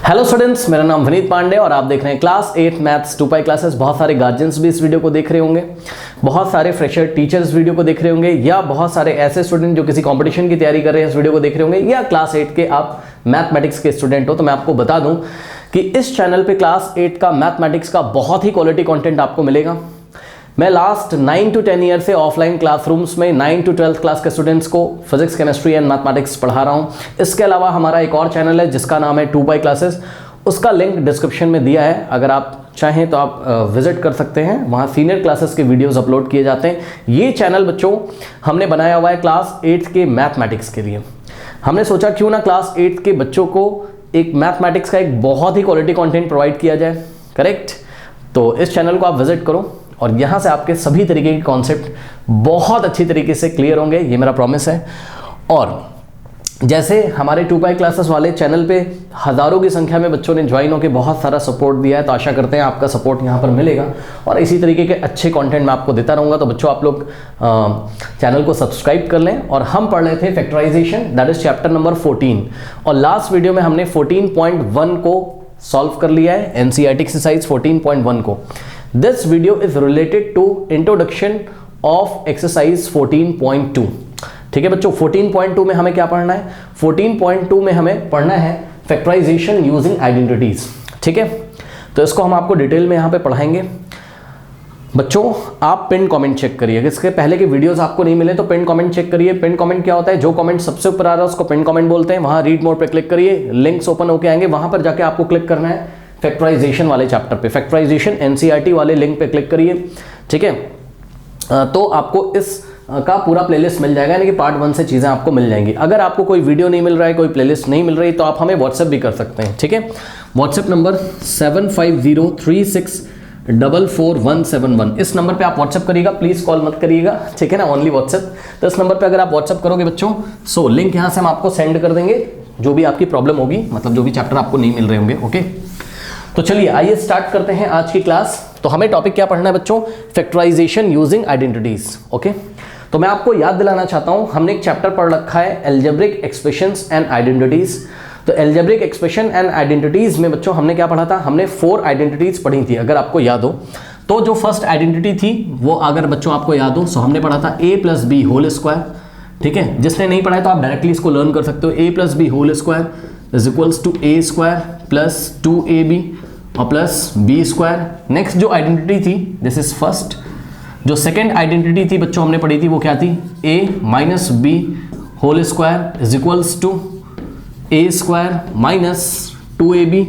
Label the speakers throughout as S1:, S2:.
S1: Hello students, मेरा नाम विनीत पांडे और आप देख रहे हैं क्लास 8 मैथ्स 2 क्लासेस। बहुत सारे गार्जियंस भी इस वीडियो को देख रहे होंगे, बहुत सारे फ्रेशर टीचर्स वीडियो को देख रहे होंगे, या बहुत सारे ऐसे स्टूडेंट जो किसी कंपटीशन की तैयारी कर रहे हैं इस वीडियो को देख रहे होंगे, या क्लास 8 के आप मैथमेटिक्स के स्टूडेंट हो। तो मैं आपको बता दूं कि इस चैनल पे क्लास 8 का मैथमेटिक्स का बहुत ही क्वालिटी कंटेंट आपको मिलेगा। मैं लास्ट 9 to 10 ईयर से ऑफलाइन क्लासरूम्स में 9 to 12th क्लास के स्टूडेंट्स को फिजिक्स, केमिस्ट्री एंड मैथमेटिक्स पढ़ा रहा हूँ। इसके अलावा हमारा एक और चैनल है जिसका नाम है 2 क्लासेस, उसका लिंक डिस्क्रिप्शन में दिया है। अगर आप चाहें तो आप विजिट कर सकते हैं, वहाँ सीनियर क्लासेस के वीडियोस अपलोड किए जाते हैं। ये चैनल बच्चों हमने बनाया हुआ है क्लास 8 के मैथमेटिक्स के लिए। हमने सोचा क्यों ना क्लास 8 के बच्चों को एक मैथमेटिक्स का एक बहुत ही क्वालिटी कंटेंट प्रोवाइड किया जाए, करेक्ट। तो इस चैनल को आप विजिट करो और यहाँ से आपके सभी तरीके के कॉन्सेप्ट बहुत अच्छी तरीके से क्लियर होंगे, ये मेरा प्रॉमिस है। और जैसे हमारे 2 क्लासेस वाले चैनल पे हज़ारों की संख्या में बच्चों ने ज्वाइन होकर बहुत सारा सपोर्ट दिया है, तो आशा करते हैं आपका सपोर्ट यहाँ पर मिलेगा और इसी तरीके के अच्छे कंटेंट मैं आपको देता रहूँगा। तो बच्चों आप लोग चैनल को सब्सक्राइब कर लें। और हम पढ़ रहे थे factorisation, that is chapter number 14, और लास्ट वीडियो में हमने 14.1 को सॉल्व कर लिया है, एनसीईआरटी एक्सरसाइज 14.1 को। This video is related to introduction of exercise 14.2। ठीक है बच्चों, 14.2 में हमें क्या पढ़ना है? 14.2 में हमें पढ़ना है फैक्टराइजेशन यूजिंग आइडेंटिटीज। ठीक है, तो इसको हम आपको डिटेल में यहाँ पे पढ़ाएंगे। बच्चों आप पिन कमेंट चेक करिए, इसके पहले के वीडियोस आपको नहीं मिले तो पिन कमेंट चेक करिए। पिन कमेंट क्या होता है? जो कमेंट सबसे ऊपर आ रहा है उसको पिन कमेंट बोलते हैं। वहाँ रीड मोर पे क्लिक करिए, लिंक्स ओपन होके आएंगे, वहाँ पर जाके आपको क्लिक करना है फैक्टराइजेशन वाले चैप्टर पे, फैक्टराइजेशन एनसीईआरटी वाले लिंक पे क्लिक करिए। ठीक है, तो आपको इस का पूरा प्लेलिस्ट मिल जाएगा, यानी कि पार्ट 1 से चीज़ें आपको मिल जाएंगी। अगर आपको कोई वीडियो नहीं मिल रहा है, कोई प्लेलिस्ट नहीं मिल रही, तो आप हमें व्हाट्सएप भी कर सकते हैं। ठीक है, व्हाट्सएप नंबर 7503644171, इस नंबर पे आप व्हाट्सएप करिएगा, प्लीज़ कॉल मत करिएगा। ठीक है ना, ओनली व्हाट्सएप। तो इस नंबर पे अगर आप व्हाट्सएप करोगे बच्चों, सो लिंक यहाँ से हम आपको सेंड कर देंगे, जो भी आपकी प्रॉब्लम होगी, मतलब जो भी चैप्टर आपको नहीं मिल रहे होंगे। ओके, तो चलिए आइए स्टार्ट करते हैं आज की क्लास। तो हमें टॉपिक क्या पढ़ना है बच्चों? Factorisation using identities. ओके, तो मैं आपको याद दिलाना चाहता हूं, हमने एक चैप्टर पढ़ रखा है अलजेब्रिक एक्सप्रेशंस एंड आइडेंटिटीज। तो अलजेब्रिक एक्सप्रेशन एंड आइडेंटिटीज में बच्चों हमने क्या पढ़ा था? हमने 4 आइडेंटिटीज पढ़ी थी, अगर आपको याद हो। तो जो फर्स्ट आइडेंटिटी थी वो अगर बच्चों आपको याद हो, सो हमने पढ़ा था a + b होल स्क्वायर। ठीक है, जिसने नहीं पढ़ा है तो आप डायरेक्टली इसको लर्न कर सकते हो। a + b whole square is equals to a square plus 2ab और प्लस b स्क्वायर। नेक्स्ट जो आइडेंटिटी थी, दिस इज फर्स्ट। जो सेकेंड आइडेंटिटी थी बच्चों हमने पढ़ी थी वो क्या थी? a - b whole square is equals to a square minus 2ab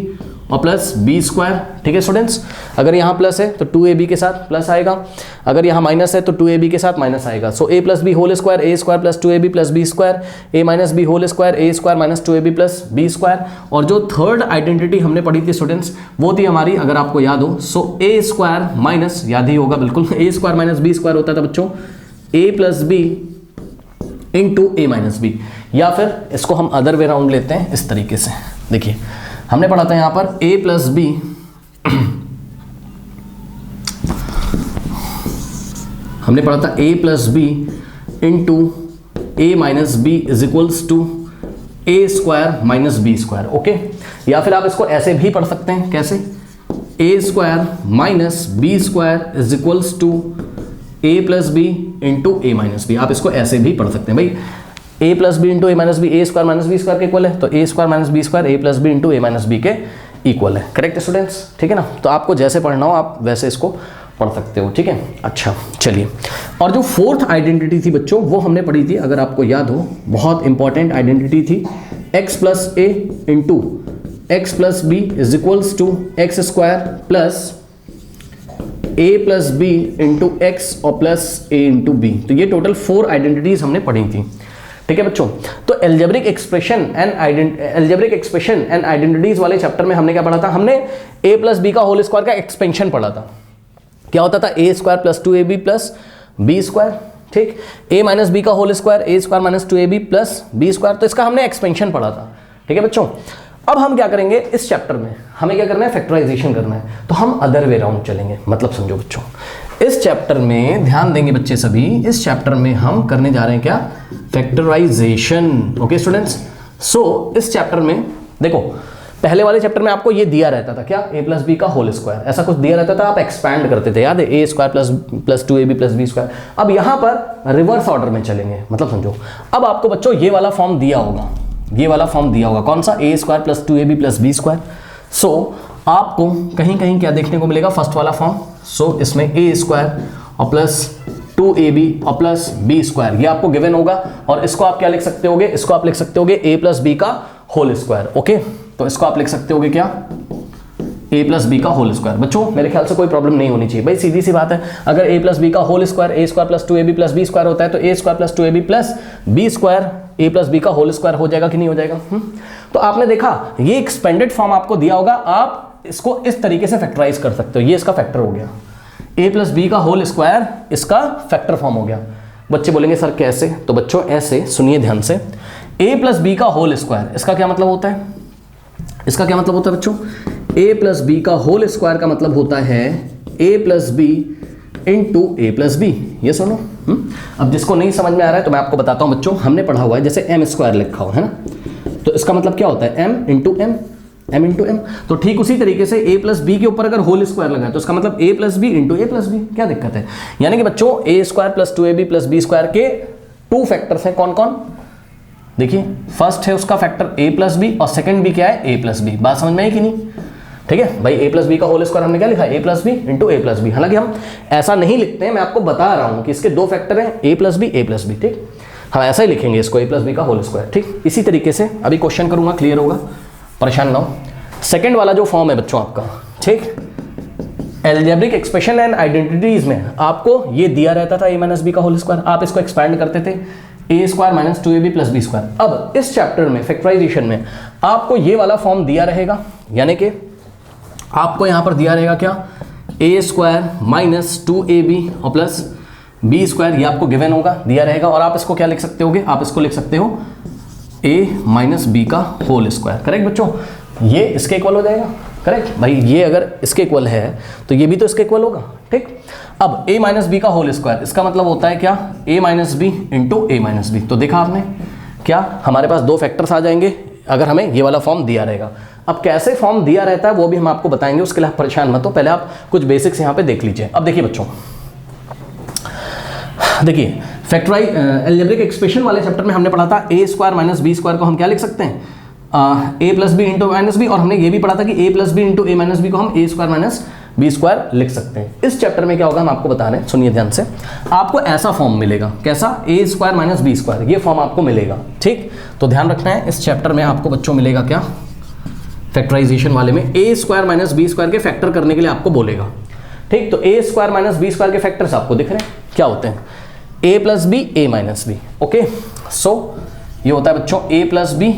S1: और प्लस b स्क्वायर। ठीक है स्टूडेंट्स, अगर यहाँ प्लस है तो 2ab के साथ प्लस आएगा, अगर यहाँ माइनस है तो 2ab के साथ माइनस आएगा। So a + b whole square a square plus 2ab plus b square, a - b whole square a square minus 2ab plus b square. और जो थर्ड आइडेंटिटी हमने पढ़ी थी स्टूडेंट्स, वो थी हमारी, अगर आपको याद हो, सो a स्क्वायर माइनस, याद ही होगा बिल्कुल, a square minus b square होता था बच्चों a + b into a - b। या फिर इसको हम अदर वे राउंड लेते हैं इस तरीके से। देखिए हमने पढ़ा था यहाँ पर a + b हमने पढ़ा था a + b into a - b is equals to a square minus b square. Okay, या फिर आप इसको ऐसे भी पढ़ सकते हैं, कैसे? a square minus b square is equals to a + b into a - b। आप इसको ऐसे भी पढ़ सकते हैं भाई, a + b into a - b a square minus b square के इक्वल है, तो a square minus b square a + b into a - b के इक्वल है। करेक्ट स्टूडेंट्स, ठीक है ना। तो आपको जैसे पढ़ना हो आप वैसे इसको पढ़ सकते हो। ठीक है, अच्छा चलिए। और जो फोर्थ आइडेंटिटी थी बच्चों वो हमने पढ़ी थी, अगर आपको याद हो, बहुत इंपॉर्टेंट आइडेंटिटी थी, x + a into x + b is equals to x square plus a + b into x और प्लस a इंटू b। तो ये टोटल 4 आइडेंटिटीज हमने पढ़ी थी। ठीक है बच्चों, तो अलजेब्रिक एक्सप्रेशन एंड आइडेंटिटीज वाले चैप्टर में हमने क्या पढ़ा था? हमने a + b का होल स्क्वायर का एक्सपेंशन पढ़ा था। क्या होता था? a square plus 2ab plus b square. ठीक, a - b का whole square a square minus 2ab plus b square. तो इसका हमने एक्सपेंशन पढ़ा था। ठीक है बच्चों, अब हम क्या करेंगे इस चैप्टर में? हमें क्या करना है? फैक्टराइजेशन करना है। तो हम अदर वे राउंड चलेंगे, मतलब समझो बच्चों, इस चैप्टर में ध्यान देंगे बच्चे सभी, इस चैप्टर में हम करने जा रहे हैं क्या? फैक्टराइजेशन। ओके स्टूडेंट्स, सो इस चैप्टर में देखो पहले वाले चैप्टर में आपको ये दिया रहता था क्या, a प्लस बी का होल स्क्वायर, ऐसा कुछ दिया रहता था, आप एक्सपैंड करते थे, याद है, A square plus 2ab plus B square. अब यहाँ पर रिवर्स ऑर्डर में चलेंगे, मतलब समझो, अब आपको बच्चों ये वाला फॉर्म दिया होगा, ये वाला फॉर्म दिया होगा, कौन सा, A square plus 2ab plus B square. So आपको कहीं कहीं क्या देखने को मिलेगा, फर्स्ट वाला फॉर्म। सो इसमें ए स्क्वायर और प्लस 2ab और प्लस बी स्क्वायर, ये आपको गिवन होगा, और इसको आप क्या लिख सकते होगे, इसको आप लिख सकते होगे a प्लस बी का होल स्क्वायर। ओके, तो इसको आप लिख सकते होगे क्या, a प्लस बी का होल स्क्वायर। बच्चों मेरे ख्याल से कोई प्रॉब्लम नहीं होनी चाहिए भाई, सीधी सी बात है, अगर a प्लस बी का whole square a square plus 2ab plus B square होता है, तो a square plus 2ab plus B square a plus B का होल स्क्वायर हो जाएगा कि नहीं हो जाएगा। तो आपने देखा ये एक्सपेंडेड फॉर्म आपको दिया होगा, आप इसको इस तरीके से फैक्टराइज कर सकते हो, ये इसका फैक्टर हो गया, a प्लस बी का होल स्क्वायर इसका फैक्टर फॉर्म हो गया। बच्चे बोलेंगे सर कैसे, तो बच्चों ऐसे सुनिए ध्यान से, a प्लस बी का होल स्क्वायर इसका क्या मतलब होता है, इसका क्या मतलब होता है बच्चों, a प्लस बी का होल स्क्वायर का मतलब होता है a plus B into A plus b. ये सुनो, अब जिसको नहीं समझ में आ रहा है तो मैं आपको बताता हूं बच्चों, हमने पढ़ा हुआ है जैसे m स्क्वायर लिखा हो है ना, तो इसका मतलब क्या होता है m into m, m into m. तो ठीक उसी तरीके से a प्लस बी के ऊपर अगर होल स्क्वायर लगा है तो इसका मतलब a plus B into A plus B, क्या दिक्कत है। यानी कि बच्चों a square plus 2ab plus B square के 2 फैक्टर्स हैं, कौन कौन, देखिए फर्स्ट है उसका फैक्टर a प्लस बी और सेकंड भी क्या है a प्लस बी। बात समझ में आई कि नहीं, ठीक है भाई, a प्लस बी का होल स्क्वायर हमने क्या लिखा, a plus B into A plus b. हालांकि हम ऐसा नहीं लिखते हैं, मैं आपको बता रहा हूं कि इसके 2 फैक्टर हैं a प्लस बी, ठीक, हम ऐसा ही लिखेंगे इसको, a प्लस बी का होल स्क्वायर, ठीक। इसी तरीके से अभी क्वेश्चन करूंगा, क्लियर होगा, परेशान ना हो। सेकेंड वाला जो फॉर्म है बच्चों आपका, ठीक, एल्जेब्रिक एक्सप्रेशन एंड आइडेंटिटीज में आपको ये दिया रहता था a माइनस बी का होल स्क्वायर, आप इसको एक्सपैंड करते थे a square minus 2ab plus B square. अब इस चैप्टर में फैक्टराइजेशन में आपको ये वाला फॉर्म दिया रहेगा, यानी कि आपको यहां पर दिया रहेगा क्या, a स्क्वायर माइनस 2ab और प्लस बी स्क्वायर, ये आपको गिवन होगा, दिया रहेगा, और आप इसको क्या लिख सकते होगे, आप इसको लिख सकते हो a माइनस बी का होल स्क्वायर। करेक्ट बच्चों, ये इसके इक्वल हो जाएगा, करेक्ट भाई, ये अगर इसके इक्वल है तो ये भी तो इसके इक्वल होगा, ठीक। अब a माइनस बी का होल स्क्वायर, इसका मतलब होता है क्या, a minus B into a minus b. तो देखा आपने क्या, हमारे पास 2 फैक्टर्स आ जाएंगे अगर हमें ये वाला फॉर्म दिया रहेगा। अब कैसे फॉर्म दिया रहता है वो भी हम आपको बताएंगे, उसके लिए परेशान मत हो, पहले आप कुछ बेसिक्स यहाँ पे देख लीजिए। अब देखिए बच्चों, देखिए फैक्टराइज एल्जेब्रिक एक्सप्रेशन वाले चैप्टर में हमने पढ़ा था a square minus B square को हम क्या लिख सकते हैं, a plus B into minus B, और हमने ये भी पढ़ा था कि a plus B into a minus b को हम a square minus B square लिख सकते हैं। इस चैप्टर में क्या होगा हम आपको बता रहे हैं, सुनिए ध्यान से, आपको ऐसा फॉर्म मिलेगा, कैसा, a square minus B square, ये फॉर्म आपको मिलेगा, ठीक। तो ध्यान रखना है, इस चैप्टर में आपको बच्चों मिलेगा क्या, फैक्टराइजेशन वाले में a square minus B square के फैक्टर करने के लिए आपको बोलेगा, ठीक। तो a square minus B square के फैक्टर्स आपको दिख रहे हैं, क्या होते हैं, a plus B A minus B. Okay, so ये होता है बच्चों a plus B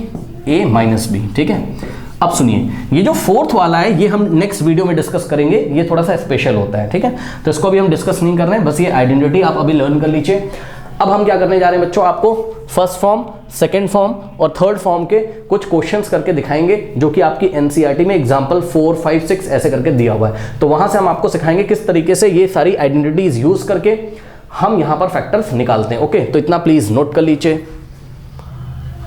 S1: A minus B, ठीक है। अब सुनिए, ये जो फोर्थ वाला है ये हम नेक्स्ट वीडियो में डिस्कस करेंगे, ये थोड़ा सा स्पेशल होता है, ठीक है, तो इसको अभी हम डिस्कस नहीं कर रहे हैं, बस ये आइडेंटिटी आप अभी लर्न कर लीजिए। अब हम क्या करने जा रहे हैं बच्चों, आपको फर्स्ट फॉर्म, सेकंड फॉर्म और थर्ड फॉर्म के कुछ क्वेश्चंस करके दिखाएंगे, जो कि आपकी एनसीईआरटी में एग्जांपल 4, 5, 6 ऐसे करके दिया हुआ है। तो वहां से हम आपको सिखाएंगे किस तरीके से ये सारी आइडेंटिटीज यूज करके हम यहां पर फैक्टर्स निकालते हैं। ओके, तो इतना प्लीज नोट कर लीजिए।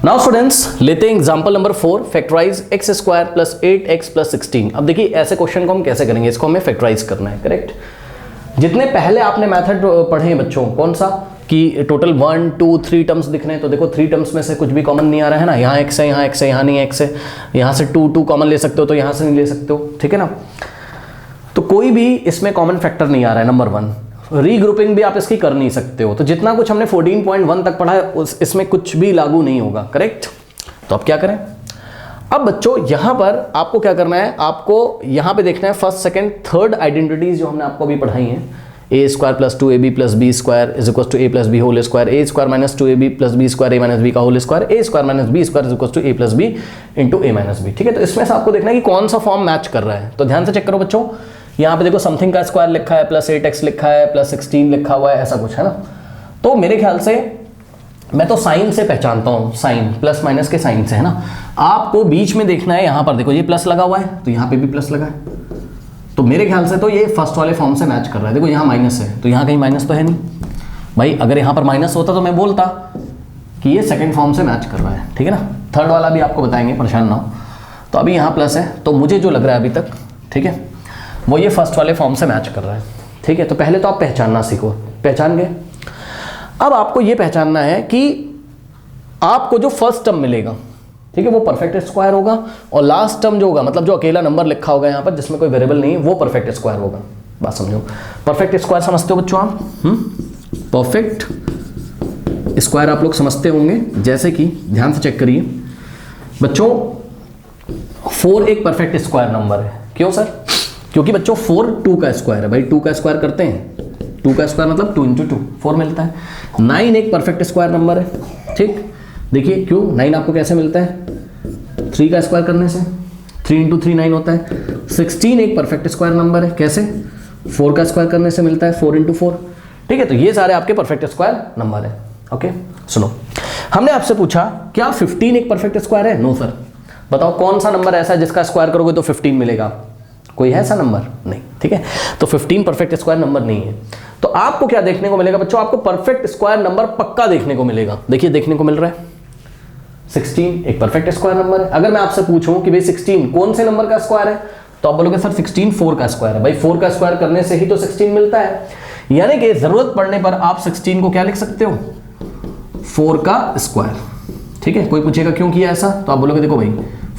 S1: नाउ स्टूडेंट्स, लेते हैं example number 4, factorise x square plus 8x plus 16। अब देखिए ऐसे क्वेश्चन को हम कैसे करेंगे, इसको हमें फैक्टराइज करना है, करेक्ट। जितने पहले आपने मेथड पढ़े हैं बच्चों, कौन सा, कि टोटल 1, 2, 3 टर्म्स दिख रहे हैं, तो देखो 3 टर्म्स में से कुछ भी कॉमन नहीं आ रहा है ना, यहाँ x है, यहाँ x है, यहाँ नहीं x है, यहाँ से 2 कॉमन ले सकते हो तो यहाँ से नहीं ले सकते हो, ठीक है ना। तो कोई भी इसमें कॉमन फैक्टर नहीं आ रहा है, नंबर 1। रीग्रुपिंग भी आप इसकी कर नहीं सकते हो, तो जितना कुछ हमने 14.1 तक पढ़ा है इसमें कुछ भी लागू नहीं होगा, करेक्ट। तो अब क्या करें, अब बच्चों यहां पर आपको क्या करना है, आपको यहां पे देखना है फर्स्ट, सेकंड, थर्ड आइडेंटिटीज जो हमने आपको अभी पढ़ाई हैं, a square plus 2ab plus B square is equal to a plus B whole square, a square minus 2ab plus B square a minus B का whole square, a square minus B square is equal to a plus B into a minus B, ठीक है। तो इसमें से आपको देखना है कि कौन सा फॉर्म मैच कर रहा है, तो ध्यान से चेक करो बच्चों। यहाँ पे देखो समथिंग का स्क्वायर लिखा है, प्लस 8x लिखा है, प्लस 16 लिखा हुआ है, ऐसा कुछ है ना। तो मेरे ख्याल से मैं तो साइन से पहचानता हूँ, साइन प्लस माइनस के साइन से, है ना। आपको बीच में देखना है, यहाँ पर देखो ये प्लस लगा हुआ है तो यहाँ पे भी प्लस लगा है, तो मेरे ख्याल से तो ये फर्स्ट वाले फॉर्म से मैच कर रहा है। देखो यहाँ माइनस है तो यहाँ कहीं माइनस तो है नहीं भाई, अगर यहाँ पर माइनस होता तो मैं बोलता कि ये सेकंड फॉर्म से मैच कर रहा है, ठीक है ना। थर्ड वाला भी आपको बताएंगे, परेशान ना हो। तो अभी यहाँ प्लस है, तो मुझे जो लग रहा है अभी तक, ठीक है, वो ये फर्स्ट वाले फॉर्म से मैच कर रहा है, ठीक है। तो पहले तो आप पहचानना सीखो, पहचान गए। अब आपको ये पहचानना है कि आपको जो फर्स्ट टर्म मिलेगा, ठीक है, वो परफेक्ट स्क्वायर होगा, और लास्ट टर्म जो होगा, मतलब जो अकेला नंबर लिखा होगा यहाँ पर जिसमें कोई वेरिएबल नहीं है, वो परफेक्ट स्क्वायर होगा। बात समझो, परफेक्ट स्क्वायर समझते हो बच्चों आप? परफेक्ट स्क्वायर आप लोग समझते होंगे, जैसे कि ध्यान से चेक करिए बच्चों, 4 एक परफेक्ट स्क्वायर नंबर है। क्यों सर? क्योंकि बच्चों 4 2 का स्क्वायर है भाई, 2 का स्क्वायर करते हैं, 2 का स्क्वायर मतलब 2 × 2 4 मिलता है। 9 एक परफेक्ट स्क्वायर नंबर है, ठीक। देखिए क्यों, 9 आपको कैसे मिलता है? 3 का स्क्वायर करने से, 3 × 3 9 होता है। 16 एक परफेक्ट स्क्वायर नंबर है, कैसे? 4 का स्क्वायर करने से मिलता है, 4 × 4, ठीक है। तो ये सारे आपके परफेक्ट स्क्वायर नंबर है। ओके, सुनो, हमने आपसे पूछा क्या 15 एक परफेक्ट स्क्वायर है? No sir. बताओ कौन सा नंबर ऐसा है जिसका स्क्वायर करोगे तो 15 मिलेगा? कोई है ऐसा नंबर? नहीं, ठीक है। तो 15 परफेक्ट स्क्वायर नंबर नहीं है। तो आपको क्या देखने को मिलेगा बच्चों? आपको परफेक्ट स्क्वायर नंबर पक्का देखने को मिलेगा। देखिए देखने को मिल रहा है 16 एक परफेक्ट स्क्वायर नंबर है। अगर मैं आपसे पूछूं कि भाई 16 कौन से नंबर का स्क्वायर है, तो आप बोलोगे सर 16 4 का स्क्वायर है। भाई 4 का स्क्वायर करने से ही तो 16 मिलता है, यानी कि जरूरत पड़ने पर आप 16 को क्या लिख सकते हो? 4 का स्क्वायर, ठीक है। कोई पूछेगा क्यों किया ऐसा, तो आप बोलोगे देखो भाई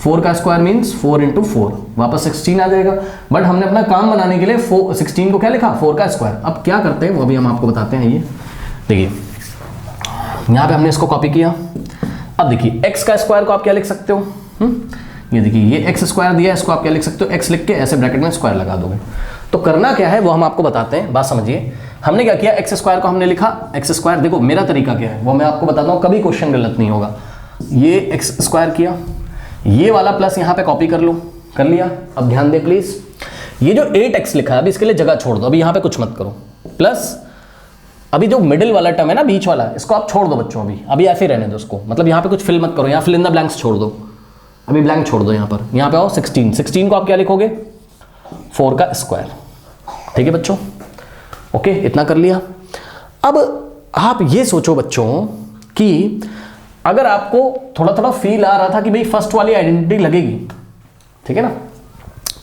S1: 4 का स्क्वायर मीन्स 4 × 4, वापस 16 आ जाएगा। बट हमने अपना काम बनाने के लिए 16 को क्या लिखा? 4 का स्क्वायर। अब क्या करते हैं वो भी हम आपको बताते हैं। ये देखिए यहाँ पे हमने इसको कॉपी किया। अब देखिए x का स्क्वायर को आप क्या लिख सकते हो? ये देखिए ये x स्क्वायर दिया है, इसको आप क्या लिख सकते हो? x लिख के ऐसे ब्रैकेट में स्क्वायर लगा दोगे। तो करना क्या है वो हम आपको बताते हैं, बात समझिए। हमने क्या किया, x स्क्वायर को हमने लिखा x स्क्वायर। देखो मेरा तरीका क्या है वो मैं आपको बताता हूँ, कभी क्वेश्चन गलत नहीं होगा। ये x स्क्वायर किया, ये वाला प्लस यहाँ पे कॉपी कर लो, कर लिया। अब ध्यान दे प्लीज, ये जो 8x लिखा है अभी इसके लिए जगह छोड़ दो, अभी यहाँ पे कुछ मत करो। प्लस अभी जो मिडिल वाला टर्म है ना, बीच वाला, इसको आप छोड़ दो बच्चों, अभी ऐसे ही रहने दो उसको, मतलब यहाँ पे कुछ फिल मत करो, यहाँ फिल इन द ब्लैंक्स छोड़ दो, अभी ब्लैंक छोड़ दो यहाँ पर। यहाँ पे आओ 16 को आप क्या लिखोगे? 4 का स्क्वायर, ठीक है बच्चों। ओके, इतना कर लिया। अब आप ये सोचो बच्चों कि अगर आपको थोड़ा थोड़ा फील आ रहा था कि भाई फर्स्ट वाली आइडेंटिटी लगेगी, ठीक है ना,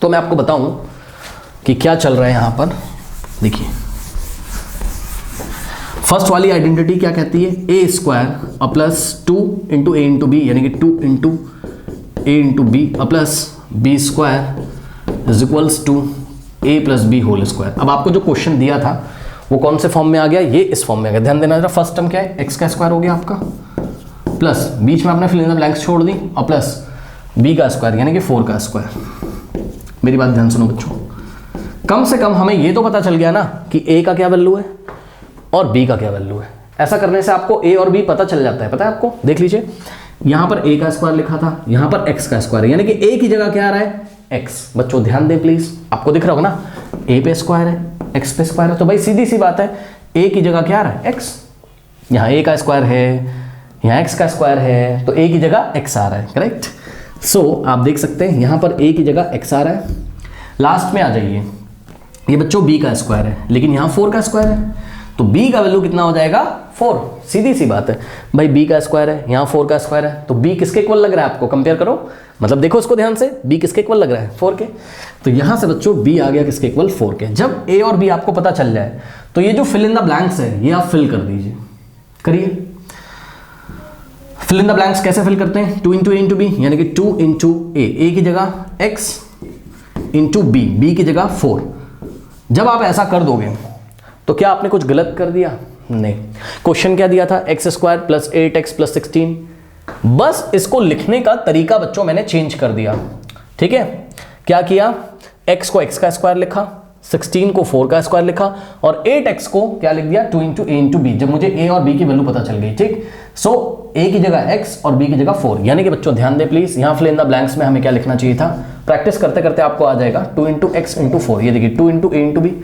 S1: तो मैं आपको बताऊं कि क्या चल रहा है यहाँ पर। देखिए फर्स्ट वाली आइडेंटिटी क्या कहती है? A square plus 2 × a × b, यानी कि 2 × a × b plus b square is equals to a + b whole square. अब आपको जो क्वेश्चन दिया था वो कौन से फॉर्म में आ गया? ये इस फॉर्म में आ गया। ध्यान देना जरा, फर्स्ट टर्म क्या है? x का स्क्वायर हो गया आपका, प्लस बीच में आपने फिल इन द ब्लैंक्स छोड़ दी, और प्लस b का स्क्वायर यानी कि 4 का स्क्वायर। मेरी बात ध्यान सुनो बच्चों, कम से कम हमें ये तो पता चल गया ना कि a का क्या वैल्यू है और b का क्या वैल्यू है। ऐसा करने से आपको a और b पता चल जाता है, पता है आपको। देख लीजिए यहां पर a का स्क्वायर लिखा था, यहां पर x का स्क्वायर, यानी कि a की जगह क्या आ रहा है? x। बच्चों ध्यान दें प्लीज, आपको दिख रहा होगा ना a पे स्क्वायर है, x पे स्क्वायर है, तो भाई सीधी सी बात है a की जगह क्या आ रहा है? x। यहाँ a का स्क्वायर है, यहाँ x का स्क्वायर है, तो a की जगह x आ रहा है, करेक्ट। सो आप देख सकते हैं यहाँ पर a की जगह x आ रहा है। लास्ट में आ जाइए, ये बच्चों b का स्क्वायर है, लेकिन यहाँ 4 का स्क्वायर है, तो b का वैल्यू कितना हो जाएगा? 4। सीधी सी बात है भाई, b का स्क्वायर है, यहाँ 4 का स्क्वायर है, तो b किसके इक्वल लग रहा है आपको? कंपेयर करो, मतलब देखो इसको ध्यान से, b किसके इक्वल लग रहा है? 4 के। तो यहाँ से बच्चों b आ गया किसके इक्वल? 4 के। जब a और b आपको पता चल जाए तो ये जो फिल इन द ब्लैंक्स है ये आप फिल कर दीजिए, करिए। फिल इन द ब्लैंक्स कैसे फिल करते हैं? 2 × a × b, यानी कि 2 × a की जगह x × b की जगह 4। जब आप ऐसा कर दोगे तो क्या आपने कुछ गलत कर दिया? नहीं। क्वेश्चन क्या दिया था? x square plus 8x plus 16। बस इसको लिखने का तरीका बच्चों मैंने चेंज कर दिया, ठीक है। क्या किया? x को x का स्क्वायर लिखा, 16 को 4 का स्क्वायर लिखा, और 8x को क्या लिख दिया? 2 × a × b, जब मुझे a और b की वैल्यू पता चल गई, ठीक। सो a की जगह x और b की जगह 4, यानी कि बच्चों ध्यान दें प्लीज, यहाँ फिल इन द ब्लैंक्स में हमें क्या लिखना चाहिए था? प्रैक्टिस करते करते आपको आ जाएगा 2 × x × 4, ये देखिए 2 × a × b।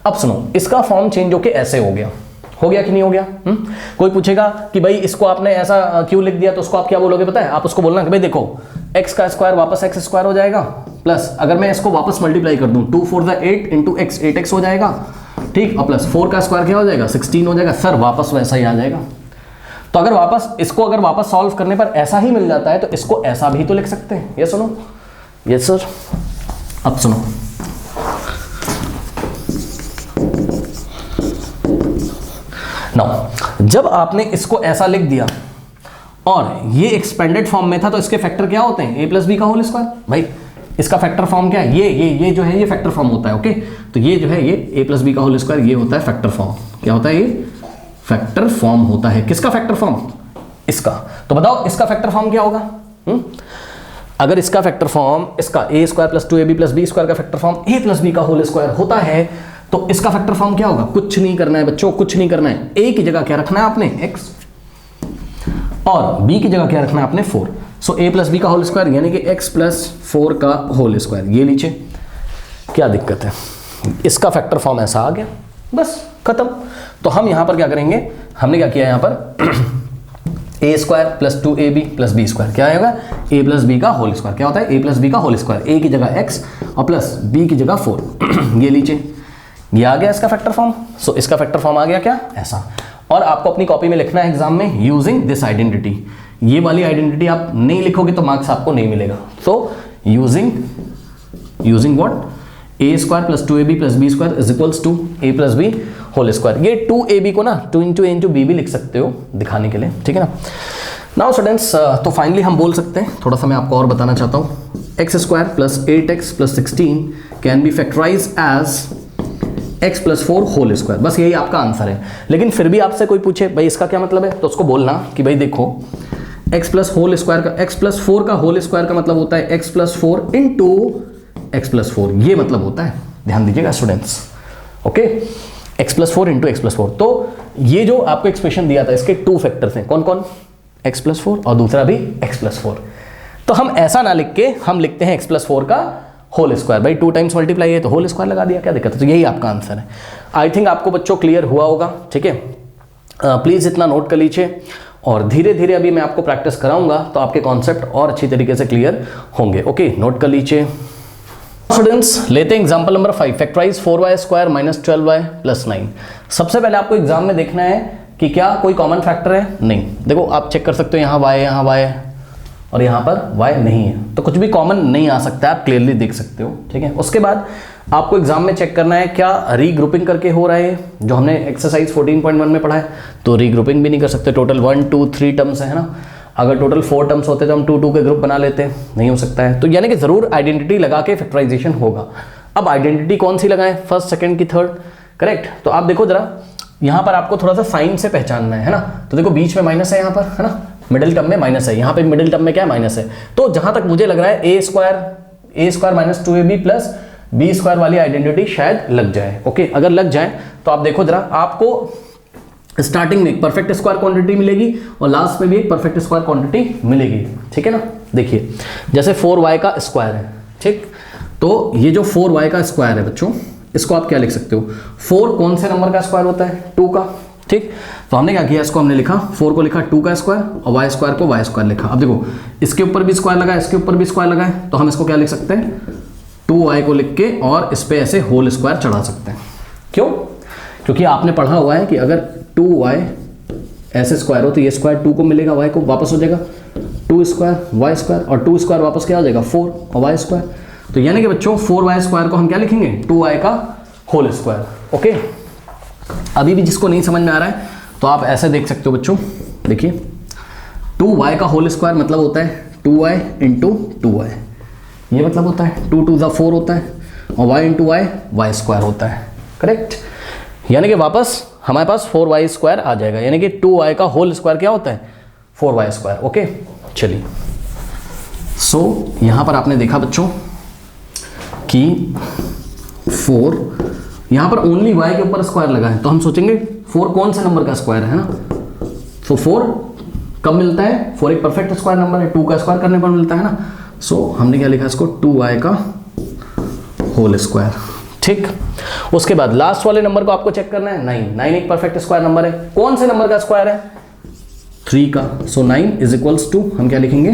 S1: अब सुनो, इसका फॉर्म चेंज होके ऐसे हो गया कि नहीं हो गया? कोई पूछेगा कि भाई इसको आपने ऐसा क्यों लिख दिया, तो उसको आप क्या बोलोगे पता है? आप उसको बोलना कि भाई देखो x का स्क्वायर वापस x स्क्वायर हो जाएगा, प्लस अगर मैं इसको वापस मल्टीप्लाई कर दूं 2 × 4 = 8 × x 8x हो जाएगा, ठीक, और प्लस 4 का स्क्वायर क्या हो जाएगा? 16 हो जाएगा। सर वापस वैसा ही आ जाएगा। तो अगर वापस सॉल्व करने पर ऐसा ही मिल जाता है तो इसको ऐसा भी तो लिख सकते हैं। ये सुनो, यस सर। अब सुनो, नाउ जब आपने इसको ऐसा लिख दिया और ये एक्सपेंडेड फॉर्म में था तो इसके फैक्टर क्या होते हैं, a प्लस बी का होल स्क्वायर। भाई इसका फैक्टर फॉर्म क्या है, ये जो है ये फैक्टर फॉर्म होता है। ओके, तो ये जो है ये a प्लस बी का होल स्क्वायर, ये होता है फैक्टर फॉर्म। क्या होता है ये, फैक्टर फॉर्म होता है। किसका फैक्टर फॉर्म, इसका। तो बताओ इसका फैक्टर फॉर्म क्या होगा। अगर इसका फैक्टर फॉर्म, इसका a square plus 2ab plus B square का factor form a plus B का होल स्क्वायर होता है, तो इसका फैक्टर फॉर्म क्या होगा। कुछ नहीं करना है बच्चों, कुछ नहीं करना है। a की जगह क्या रखना है आपने, x, और b की जगह क्या रखना है आपने, 4। सो a प्लस बी का होल स्क्वायर यानी कि x प्लस 4 का होल स्क्वायर। ये लीजिए, क्या दिक्कत है, इसका फैक्टर फॉर्म ऐसा आ गया, बस खत्म। तो हम यहां पर क्या करेंगे, हमने क्या किया यहां पर a square plus 2ab plus B square, क्या आएगा, a प्लस बी का होल स्क्वायर। क्या होता है, a प्लस बी का होल स्क्वायर, a की जगह x और प्लस b की जगह 4। ये लीजिए, ये आ गया इसका फैक्टर फॉर्म। सो इसका फैक्टर फॉर्म आ गया क्या, ऐसा। और आपको अपनी कॉपी में लिखना है एग्जाम में, यूजिंग दिस आइडेंटिटी। ये वाली आइडेंटिटी आप नहीं लिखोगे तो मार्क्स आपको नहीं मिलेगा। So using what, a square plus 2ab plus B square is equals to a plus B whole square. ये 2ab को ना 2 इंटू a इंटू बी भी लिख सकते हो दिखाने के लिए, ठीक है ना। नाउ स्टूडेंट्स, तो फाइनली हम बोल सकते हैं, थोड़ा सा मैं आपको और बताना चाहता हूँ, x square plus 8x plus 16 can be factorise as x plus 4 whole square. बस यही आपका आंसर है। लेकिन फिर भी आपसे कोई पूछे भाई इसका क्या मतलब है, तो उसको बोलना कि भाई देखो x प्लस होल स्क्वायर का, x प्लस 4 का होल स्क्वायर का मतलब होता है x plus 4 into x plus 4, ये मतलब होता है। ध्यान दीजिएगा students, okay, x plus 4 into x plus 4। तो ये जो आपको एक्सप्रेशन दिया था इसके 2 फैक्टर्स हैं, कौन कौन, x प्लस 4 और दूसरा भी x प्लस 4। तो हम ऐसा ना लिख के हम लिखते हैं x प्लस 4 का होल स्क्वायर। भाई 2 टाइम्स मल्टीप्लाई है तो होल स्क्वायर लगा दिया, क्या दिक्कत है। तो यही आपका आंसर है। आई थिंक आपको बच्चों क्लियर हुआ होगा, ठीक है। प्लीज़ इतना नोट कर लीजिए और धीरे धीरे अभी मैं आपको प्रैक्टिस कराऊंगा तो आपके कॉन्सेप्ट और अच्छी तरीके से क्लियर होंगे। ओके, नोट कर लीजिए स्टूडेंट्स। लेते हैं example number 5, factorise 4y square minus 12y plus 9। सबसे पहले आपको एग्जाम में देखना है कि क्या कोई कॉमन फैक्टर है, नहीं। देखो आप चेक कर सकते हो, यहाँ y और यहाँ पर y नहीं है, तो कुछ भी कॉमन नहीं आ सकता, आप क्लियरली देख सकते हो, ठीक है। उसके बाद आपको एग्जाम में चेक करना है क्या रीग्रुपिंग करके हो रहा है, जो हमने एक्सरसाइज 14.1 में पढ़ा है। तो रीग्रुपिंग भी नहीं कर सकते, टोटल 1 2 3 टर्म्स है ना। अगर टोटल 4 टर्म्स होते तो हम 2 2 के ग्रुप बना लेते, नहीं हो सकता है। तो यानी कि जरूर आइडेंटिटी लगा के फैक्टराइजेशन होगा। अब आइडेंटिटी कौन सी लगाएं, फर्स्ट, सेकंड की, थर्ड, करेक्ट। तो आप देखो जरा, यहाँ पर आपको थोड़ा सा साइन से पहचानना है ना। तो देखो बीच में माइनस है यहाँ पर, है ना, मिडिल टर्म में माइनस है, यहाँ पे मिडिल टर्म में क्या है, माइनस है। तो जहां तक मुझे लग रहा है a square minus 2ab plus B square वाली आइडेंटिटी शायद लग जाए। ओके, अगर लग जाए तो आप देखो जरा, आपको स्टार्टिंग में एक परफेक्ट स्क्वायर क्वांटिटी मिलेगी और लास्ट में भी एक परफेक्ट स्क्वायर क्वांटिटी मिलेगी, ठीक है ना। देखिए जैसे 4y का स्क्वायर है, ठीक, तो ये जो 4y का स्क्वायर है बच्चों, इसको आप क्या लिख सकते हो, 4 कौन से नंबर का स्क्वायर होता है, 2 का, ठीक। तो हमने क्या किया, इसको हमने लिखा 4 को लिखा 2 का स्क्वायर और y स्क्वायर को y स्क्वायर लिखा। अब देखो इसके ऊपर भी स्क्वायर लगा है, इसके ऊपर भी स्क्वायर लगा है, तो हम इसको क्या लिख सकते हैं, 2y को लिख के और इस पे ऐसे होल स्क्वायर चढ़ा सकते हैं। क्यों, क्योंकि आपने पढ़ा हुआ है कि अगर 2y ऐसे स्क्वायर हो तो ये स्क्वायर 2 को मिलेगा, y को वापस हो जाएगा 2 स्क्वायर y स्क्वायर और 2 स्क्वायर वापस क्या हो जाएगा 4 और y स्क्वायर। तो यानी कि बच्चों 4y स्क्वायर को हम क्या लिखेंगे, 2y का होल स्क्वायर। ओके, अभी भी जिसको नहीं समझ में आ रहा है तो आप ऐसे देख सकते हो बच्चों, देखिए 2y का होल स्क्वायर मतलब होता है 2y इंटू 2y, ये मतलब होता है 2 2 4 होता है और y इंटू y स्क्वायर होता है, करेक्ट। यानी कि वापस हमारे पास 4y स्क्वायर आ जाएगा, यानी कि 2y का होल स्क्वायर क्या होता है, 4y स्क्वायर। ओके, चलिए, सो यहां पर आपने देखा बच्चों कि 4, यहां पर ओनली y के ऊपर स्क्वायर लगा है, तो हम सोचेंगे 4 कौन से नंबर का स्क्वायर है ना। तो 4 कब मिलता है, 4 एक परफेक्ट स्क्वायर नंबर है, 2 का स्क्वायर करने पर मिलता है ना। सो हमने क्या लिखा इसको, 2y का होल स्क्वायर, ठीक। उसके बाद लास्ट वाले नंबर को आपको चेक करना है, 9 एक परफेक्ट स्क्वायर नंबर है, कौन से नंबर का स्क्वायर है, 3 का। सो 9 इज इक्वल्स टू, हम क्या लिखेंगे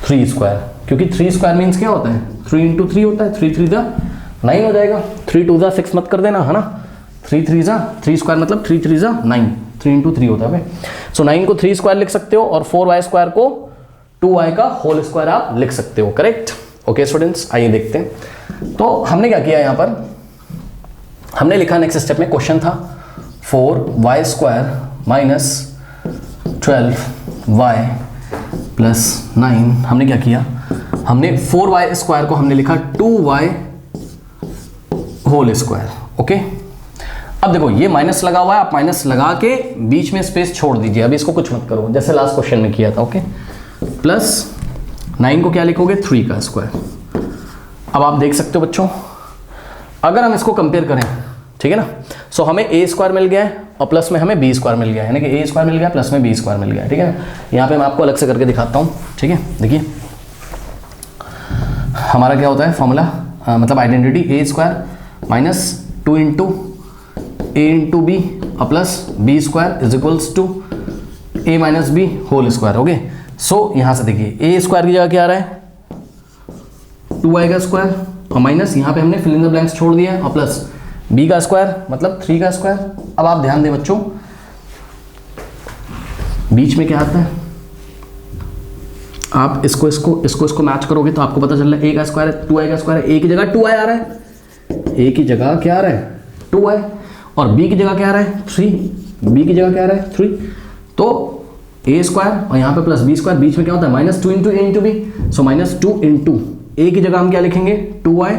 S1: 3 स्क्वायर, क्योंकि 3 स्क्वायर मीन्स क्या होता है, 3 इंटू 3 होता है, 3 3 जा 9 हो जाएगा, 3 2 जा 6 मत कर देना, है ना, 3 3 जा 3 स्क्वायर मतलब 3 3 जा 9, 3 इंटू 3 होता है। सो 9 को 3 स्क्वायर लिख सकते हो और 4y स्क्वायर को 2y का होल स्क्वायर आप लिख सकते हो, करेक्ट। ओके स्टूडेंट्स, आइए देखते हैं। तो हमने क्या किया यहाँ पर, हमने लिखा नेक्स्ट स्टेप में क्वेश्चन था 4y² माइनस 12y प्लस 9। हमने क्या किया, हमने 4y² को हमने लिखा 2y होल स्क्वायर। ओके, अब देखो ये माइनस लगा हुआ है, आप माइनस लगा के बीच में स्पेस छोड़ दीजिए, अभी इसको कुछ मत करो, जैसे लास्ट क्वेश्चन में किया था। ओके, प्लस 9 को क्या लिखोगे, 3 का स्क्वायर। अब आप देख सकते हो बच्चों, अगर हम इसको कंपेयर करें, ठीक है ना, सो हमें a² मिल गया है और प्लस में हमें b² मिल गया है, यानी कि a² मिल गया प्लस में b² मिल गया है, ठीक है ना। यहाँ पे मैं आपको अलग से करके दिखाता हूँ, ठीक है। देखिए हमारा क्या होता है फॉर्मूला, मतलब identity a² minus 2 into a into B और plus b² is equals to a minus B whole square. Okay, so यहाँ से देखिए a² की जगह क्या आ रहा है, 2y का स्क्वायर और माइनस यहाँ पे हमने फिल इन द ब्लैंक्स छोड़ दिया है और प्लस b का स्क्वायर मतलब 3 का स्क्वायर। अब आप ध्यान दें बच्चों, बीच में क्या आता है, आप इसको मैच करोगे तो आपको पता चल रहा है a का स्क्वायर है, 2y का स्क्वायर है, a की जगह 2y आ रहा है, a की जगह क्या आ रहा है 2y और b की जगह क्या आ रहा है 3, b की जगह क्या आ रहा है 3, तो a² और यहाँ पे प्लस b², बीच में क्या होता है minus 2 into a into b, so minus 2 into a की जगह हम क्या लिखेंगे 2y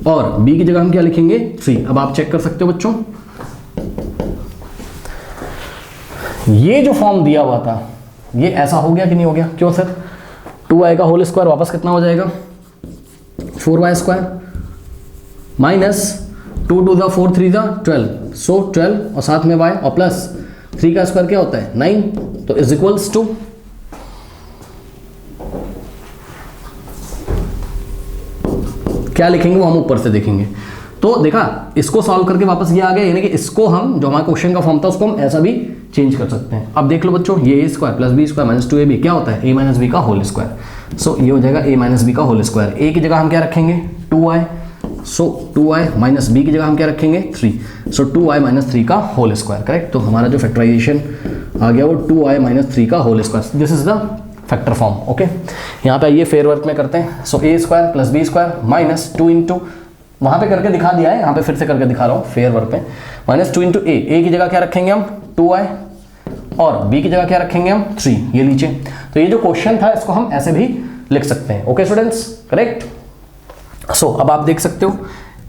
S1: और b की जगह हम क्या लिखेंगे 3। अब आप चेक कर सकते हो बच्चों, ये जो फॉर्म दिया हुआ था ये ऐसा हो गया कि नहीं हो गया, क्यों सर, 2y का होल स्क्वायर वापस कितना हो जाएगा 4y² minus 2 to the 4 3 the 12, so 12 और साथ में y और प्लस 3 का स्क्वायर क्या होता है 9, तो इज इक्वल्स टू क्या लिखेंगे वो हम ऊपर से देखेंगे। तो देखा, इसको सॉल्व करके वापस ये आ गया, यानी कि इसको हम जो हमारा क्वेश्चन का फॉर्म था उसको हम ऐसा भी चेंज कर सकते हैं। अब देख लो बच्चों, ये a² plus b² minus 2ab क्या होता है a माइनस b का होल स्क्वायर, सो ये हो जाएगा a माइनस b का होल स्क्वायर। a की जगह हम क्या रखेंगे 2y, सो 2y माइनस b की जगह हम क्या रखेंगे 3, सो 2y माइनस 3 का होल स्क्वायर, करेक्ट। तो हमारा जो फैक्टराइजेशन आ गया वो 2y माइनस 3 का whole square, this is the factor form. Okay, यहाँ पे आइए फेयर वर्क में करते हैं, सो a² plus b² minus 2 into, वहाँ पे करके दिखा दिया है, यहाँ पे फिर से करके दिखा रहा हूँ फेयर वर्क पे, माइनस 2 इंटू a की जगह क्या रखेंगे हम 2y और b की जगह क्या रखेंगे हम 3, ये लीजिए। तो ये जो क्वेश्चन था इसको हम ऐसे भी लिख सकते हैं। Okay students, correct. सो अब आप देख सकते हो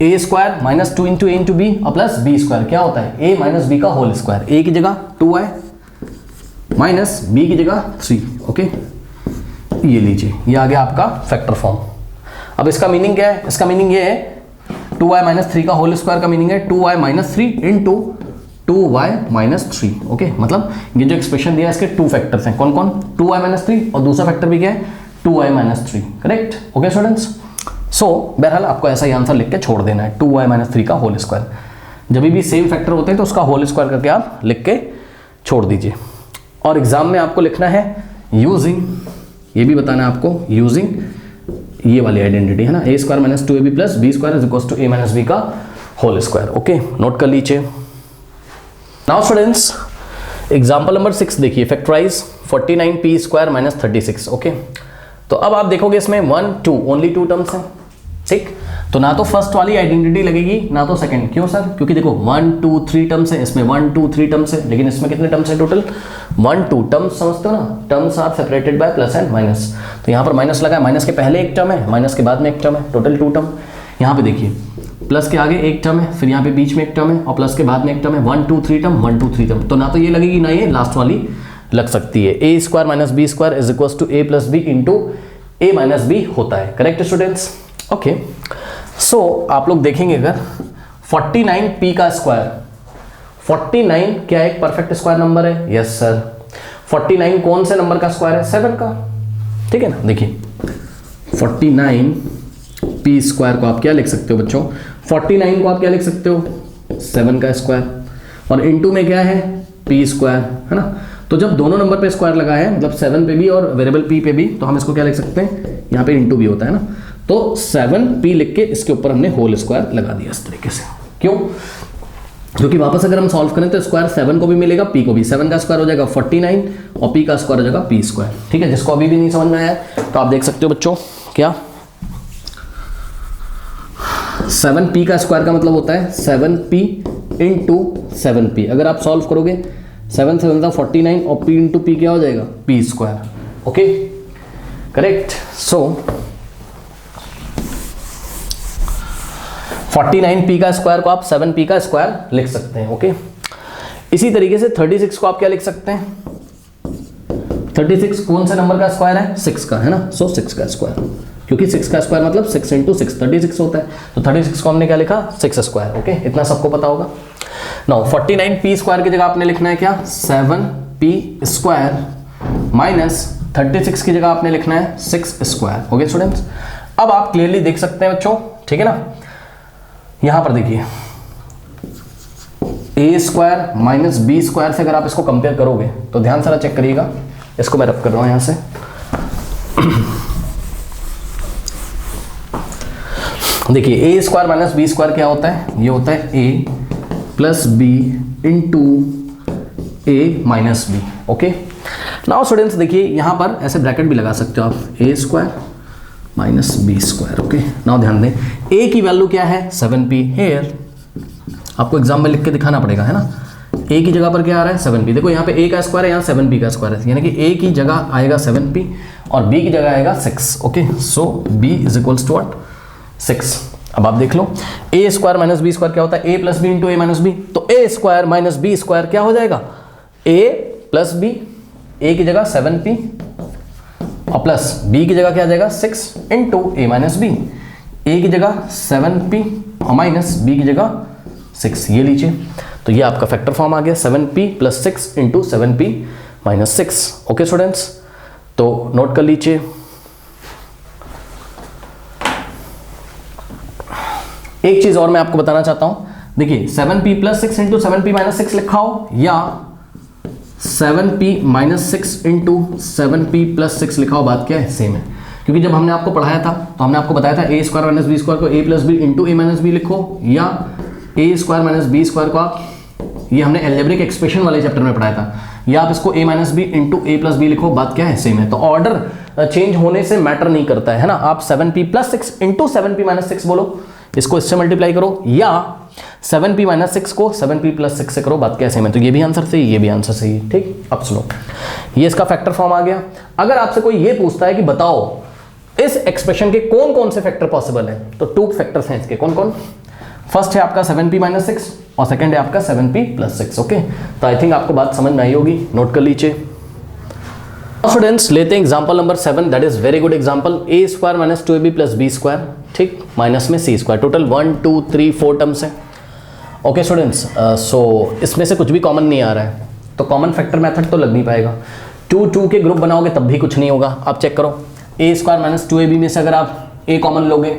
S1: a² minus 2 into a into B और प्लस b² क्या होता है a माइनस b का होल स्क्वायर, a की जगह 2y माइनस b की जगह 3। ओके, ये लीजिए, ये आ गया आपका फैक्टर फॉर्म। अब इसका मीनिंग क्या है, इसका मीनिंग ये है 2y माइनस 3 का होल स्क्वायर का मीनिंग है 2y minus 3 into 2y minus 3। Okay, मतलब ये जो एक्सप्रेशन दिया है इसके 2 फैक्टर्स हैं, कौन कौन 2y माइनस 3 और दूसरा फैक्टर भी क्या है 2y minus 3, correct. Okay students, so बहरहाल आपको ऐसा ही आंसर लिख के छोड़ देना है 2y माइनस 3 का होल स्क्वायर। जब भी सेम फैक्टर होते हैं तो उसका होल स्क्वायर करके आप लिख के छोड़ दीजिए। और एग्जाम में आपको लिखना है यूजिंग, ये भी बताना है आपको यूजिंग ये वाली आइडेंटिटी है ना, a² minus 2ab plus b² is equals to a minus b का होल स्क्वायर। ओके, नोट कर लीजिए। नाउ स्टूडेंट्स, एग्जांपल नंबर 6 देखिए, फैक्टराइज 49p² माइनस 36। ओके, तो अब आप देखोगे इसमें 1 2 ओनली 2 टर्म्स हैं, ठीक। तो ना तो फर्स्ट वाली आइडेंटिटी लगेगी ना तो सेकंड, क्यों सर, क्योंकि देखो 1 2 3 टर्म्स है, इसमें 1 2 3 टर्म्स है, लेकिन इसमें कितने टर्म्स है टोटल 1 2 टर्म्स, समझते हो ना, terms are separated by plus and minus. तो यहाँ पर माइनस लगा है, माइनस के पहले एक टर्म है, माइनस के बाद में एक टर्म है, टोटल 2 टर्म। यहाँ पे देखिए प्लस के आगे एक टर्म है, फिर यहाँ पे बीच में एक टर्म है और प्लस के बाद में एक टर्म है, 1 2 3 टर्म 1 2 3 टर्म। तो ना तो ये लगेगी ना ये लास्ट वाली लग सकती है। a² minus b² is equals to a plus B into a minus b होता है, करेक्ट स्टूडेंट्स। ओके, सो आप लोग देखेंगे अगर 49p का स्क्वायर, 49 क्या एक परफेक्ट स्क्वायर नंबर है, यस सर। 49 कौन से नंबर का स्क्वायर है 7 का, ठीक है ना। देखिए 49p² को आप क्या लिख सकते हो बच्चों, 49 को आप क्या लिख सकते हो 7 का स्क्वायर, और इनटू में क्या है p² है ना। तो जब दोनों नंबर पे स्क्वायर लगा है, मतलब 7 पे भी और वेरिएबल p पे भी, तो हम इसको क्या लिख सकते हैं, यहाँ पे इनटू भी होता है ना, तो 7p लिख के इसके ऊपर हमने होल स्क्वायर लगा दिया इस तरीके से। क्यों, क्योंकि वापस अगर हम सॉल्व करें तो स्क्वायर 7 को भी मिलेगा, p को भी। 7 का स्क्वायर हो जाएगा 49 और p का स्क्वायर हो जाएगा p², ठीक है। जिसको अभी भी नहीं समझ में आया तो आप देख सकते हो बच्चों, क्या 7p का स्क्वायर का मतलब होता है 7p इंटू 7p। अगर आप सॉल्व करोगे 7 7 49 और p इंटू p क्या हो जाएगा p square. Okay correct. So 49p का स्क्वायर को आप 7p का स्क्वायर लिख सकते हैं। ओके इसी तरीके से 36 को आप क्या लिख सकते हैं, 36 कौन से नंबर का स्क्वायर है 6 का, है ना। सो 6 का स्क्वायर, क्योंकि 6 का स्क्वायर मतलब 6 इंटू 6 36 होता है, तो 36 को हमने क्या लिखा 6 स्क्वायर। ओके इतना सबको पता होगा। नाउ 49p स्क्वायर की जगह आपने लिखना है क्या 7p स्क्वायर माइनस 36 की जगह आपने लिखना है 6 स्क्वायर। ओके स्टूडेंट्स, अब आप क्लियरली देख सकते हैं बच्चों, ठीक है ना। यहां पर देखिए a square minus B square से अगर आप इसको कंपेयर करोगे तो ध्यान से चेक करिएगा, इसको मैं रब कर रहा हूं यहां से। देखिए a square minus B square क्या होता है, ये होता है a plus B into a minus B. Okay now students देखिए यहां पर ऐसे ब्रैकेट भी लगा सकते हो आप, a square minus B square. Okay now ध्यान दें a की वैल्यू क्या है 7p, हेयर आपको एग्जाम में लिख के दिखाना पड़ेगा, है ना। a की जगह पर क्या आ रहा है 7p, देखो यहाँ पे a का स्क्वायर है, यहाँ 7p का स्क्वायर है, यानी कि a की जगह आएगा 7p और b की जगह आएगा 6। Okay so b is equals to what 6। अब आप देख लो a square minus B square क्या होता है a plus B into a minus b, तो a square minus B square क्या हो जाएगा a प्लस बी, a की जगह 7p और प्लस b की जगह क्या आ जाएगा 6 into a minus b, a की जगह 7p और माइनस b की जगह 6, ये लीजिए। तो ये आपका फैक्टर फॉर्म आ गया 7p plus 6 into 7p minus 6। Okay students, तो नोट कर लीजिए। एक चीज और मैं आपको बताना चाहता हूं, देखिए 7p plus 6 into 7p minus 6 लिखा हो या 7p minus 6 into 7p plus 6 लिखा हो, बात क्या है सेम है। क्योंकि जब हमने आपको पढ़ाया था तो हमने आपको बताया था a square minus B square को a plus B into a minus b लिखो, या a square minus B square को आप, ये हमने एल्जेब्रिक एक्सप्रेशन वाले चैप्टर में पढ़ाया था, या आप इसको a minus B into A plus b लिखो, बात क्या है सेम है। तो ऑर्डर चेंज होने से मैटर नहीं करता है ना। आप 7p plus 6 into 7p minus 6 बोलो, इसको इससे मल्टीप्लाई करो, या 7p माइनस 6 को 7p प्लस 6 से करो, बात क्या सेम है। तो ये भी आंसर सही, ये भी आंसर सही है। ठीक, अब सुनो, ये इसका फैक्टर फॉर्म आ गया। अगर आपसे कोई ये पूछता है कि बताओ इस एक्सप्रेशन के कौन कौन से फैक्टर पॉसिबल है, तो 2 फैक्टर्स हैं इसके, कौन कौन। फर्स्ट है आपका 7p माइनस 6 और सेकंड है आपका 7p प्लस 6। ओके तो आई थिंक आपको बात समझ में आई होगी, नोट कर लीजिए। स्टूडेंट्स लेते हैं example number 7, that is very good example. a square minus 2ab plus B square, ठीक, माइनस में c स्क्वायर, टोटल 1 2 3 4 टर्म्स है। ओके स्टूडेंट्स, सो इसमें से कुछ भी कॉमन नहीं आ रहा है, तो कॉमन फैक्टर मेथड तो लग नहीं पाएगा। 2 2 के ग्रुप बनाओगे तब भी कुछ नहीं होगा। आप चेक करो, a स्क्वायर माइनस 2ab में से अगर आप a कॉमन लोगे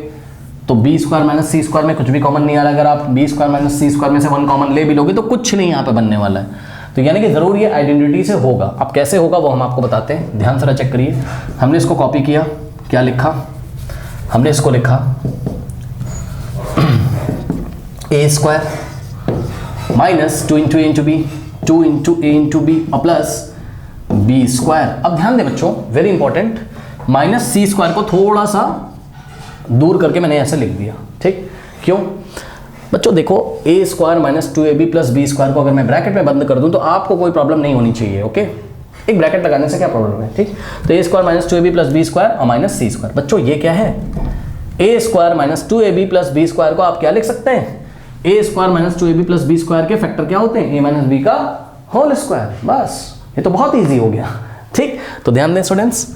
S1: तो b square minus c square में कुछ भी कॉमन नहीं आ रहा। अगर आप b square minus c square में से 1 कॉमन ले भी लोगे तो कुछ नहीं यहाँ पे बनने वाला है। तो यानी कि जरूर ये आइडेंटिटी से होगा। अब कैसे होगा वो हम आपको बताते हैं, ध्यान से चेक करिए। हमने इसको कॉपी किया, क्या लिखा, हमने इसको लिखा a square minus 2 into a into b, 2 into a into B और प्लस बी स्क्वायर। अब ध्यान दें बच्चों, वेरी इंपॉर्टेंट, माइनस सी स्क्वायर को थोड़ा सा दूर करके मैंने ऐसे लिख दिया, ठीक। क्यों बच्चों, देखो a square minus 2ab plus B square को अगर मैं ब्रैकेट में बंद कर दूं तो आपको कोई प्रॉब्लम नहीं होनी चाहिए। ओके एक ब्रैकेट लगाने से क्या प्रॉब्लम है, ठीक। तो a square minus 2ab plus B square और माइनस सी स्क्वायर। बच्चों ये क्या है, a square minus 2ab plus B square को आप क्या लिख सकते हैं, a square minus 2ab plus B square के फैक्टर क्या होते हैं, a माइनस बी का होल स्क्वायर। बस ये तो बहुत ईजी हो गया, ठीक। तो ध्यान दें स्टूडेंट्स,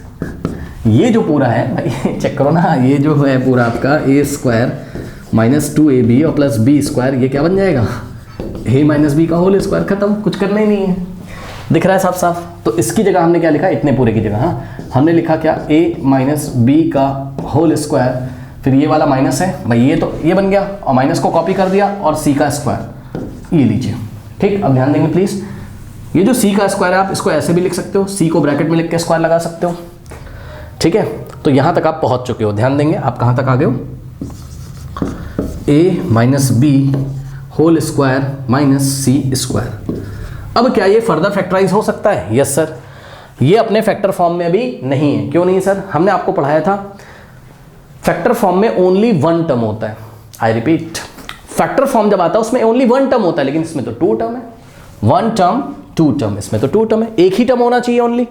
S1: ये जो पूरा है भाई चेक करो ना, ये जो है पूरा आपका a स्क्वायर माइनस 2ab और प्लस बी स्क्वायर, ये क्या बन जाएगा a माइनस बी का होल स्क्वायर। खत्म, कुछ करना ही नहीं है, दिख रहा है साफ साफ। तो इसकी जगह हमने क्या लिखा, इतने पूरे की जगह हाँ हमने लिखा क्या, a माइनस बी का होल स्क्वायर, फिर ये वाला माइनस है भाई, ये तो ये बन गया और माइनस को कॉपी कर दिया और c का स्क्वायर, ये लीजिए, ठीक। अब ध्यान देंगे प्लीज, ये जो c का स्क्वायर है आप इसको ऐसे भी लिख सकते हो, c को ब्रैकेट में लिख के स्क्वायर लगा सकते हो, ठीक है। तो यहां तक आप पहुंच चुके हो। ध्यान देंगे आप कहां तक आ गए हो, a minus B whole square minus C square. अब क्या ये फर्दर फैक्टराइज हो सकता है, यस सर। ये अपने फैक्टर फॉर्म में अभी नहीं है, क्यों नहीं सर, हमने आपको पढ़ाया था फैक्टर फॉर्म में ओनली वन टर्म होता है। आई रिपीट, फैक्टर फॉर्म जब आता है उसमें ओनली वन टर्म होता है, लेकिन इसमें तो टू टर्म है। वन टर्म टू टर्म, इसमें तो टू टर्म है, एक ही टर्म होना चाहिए ओनली,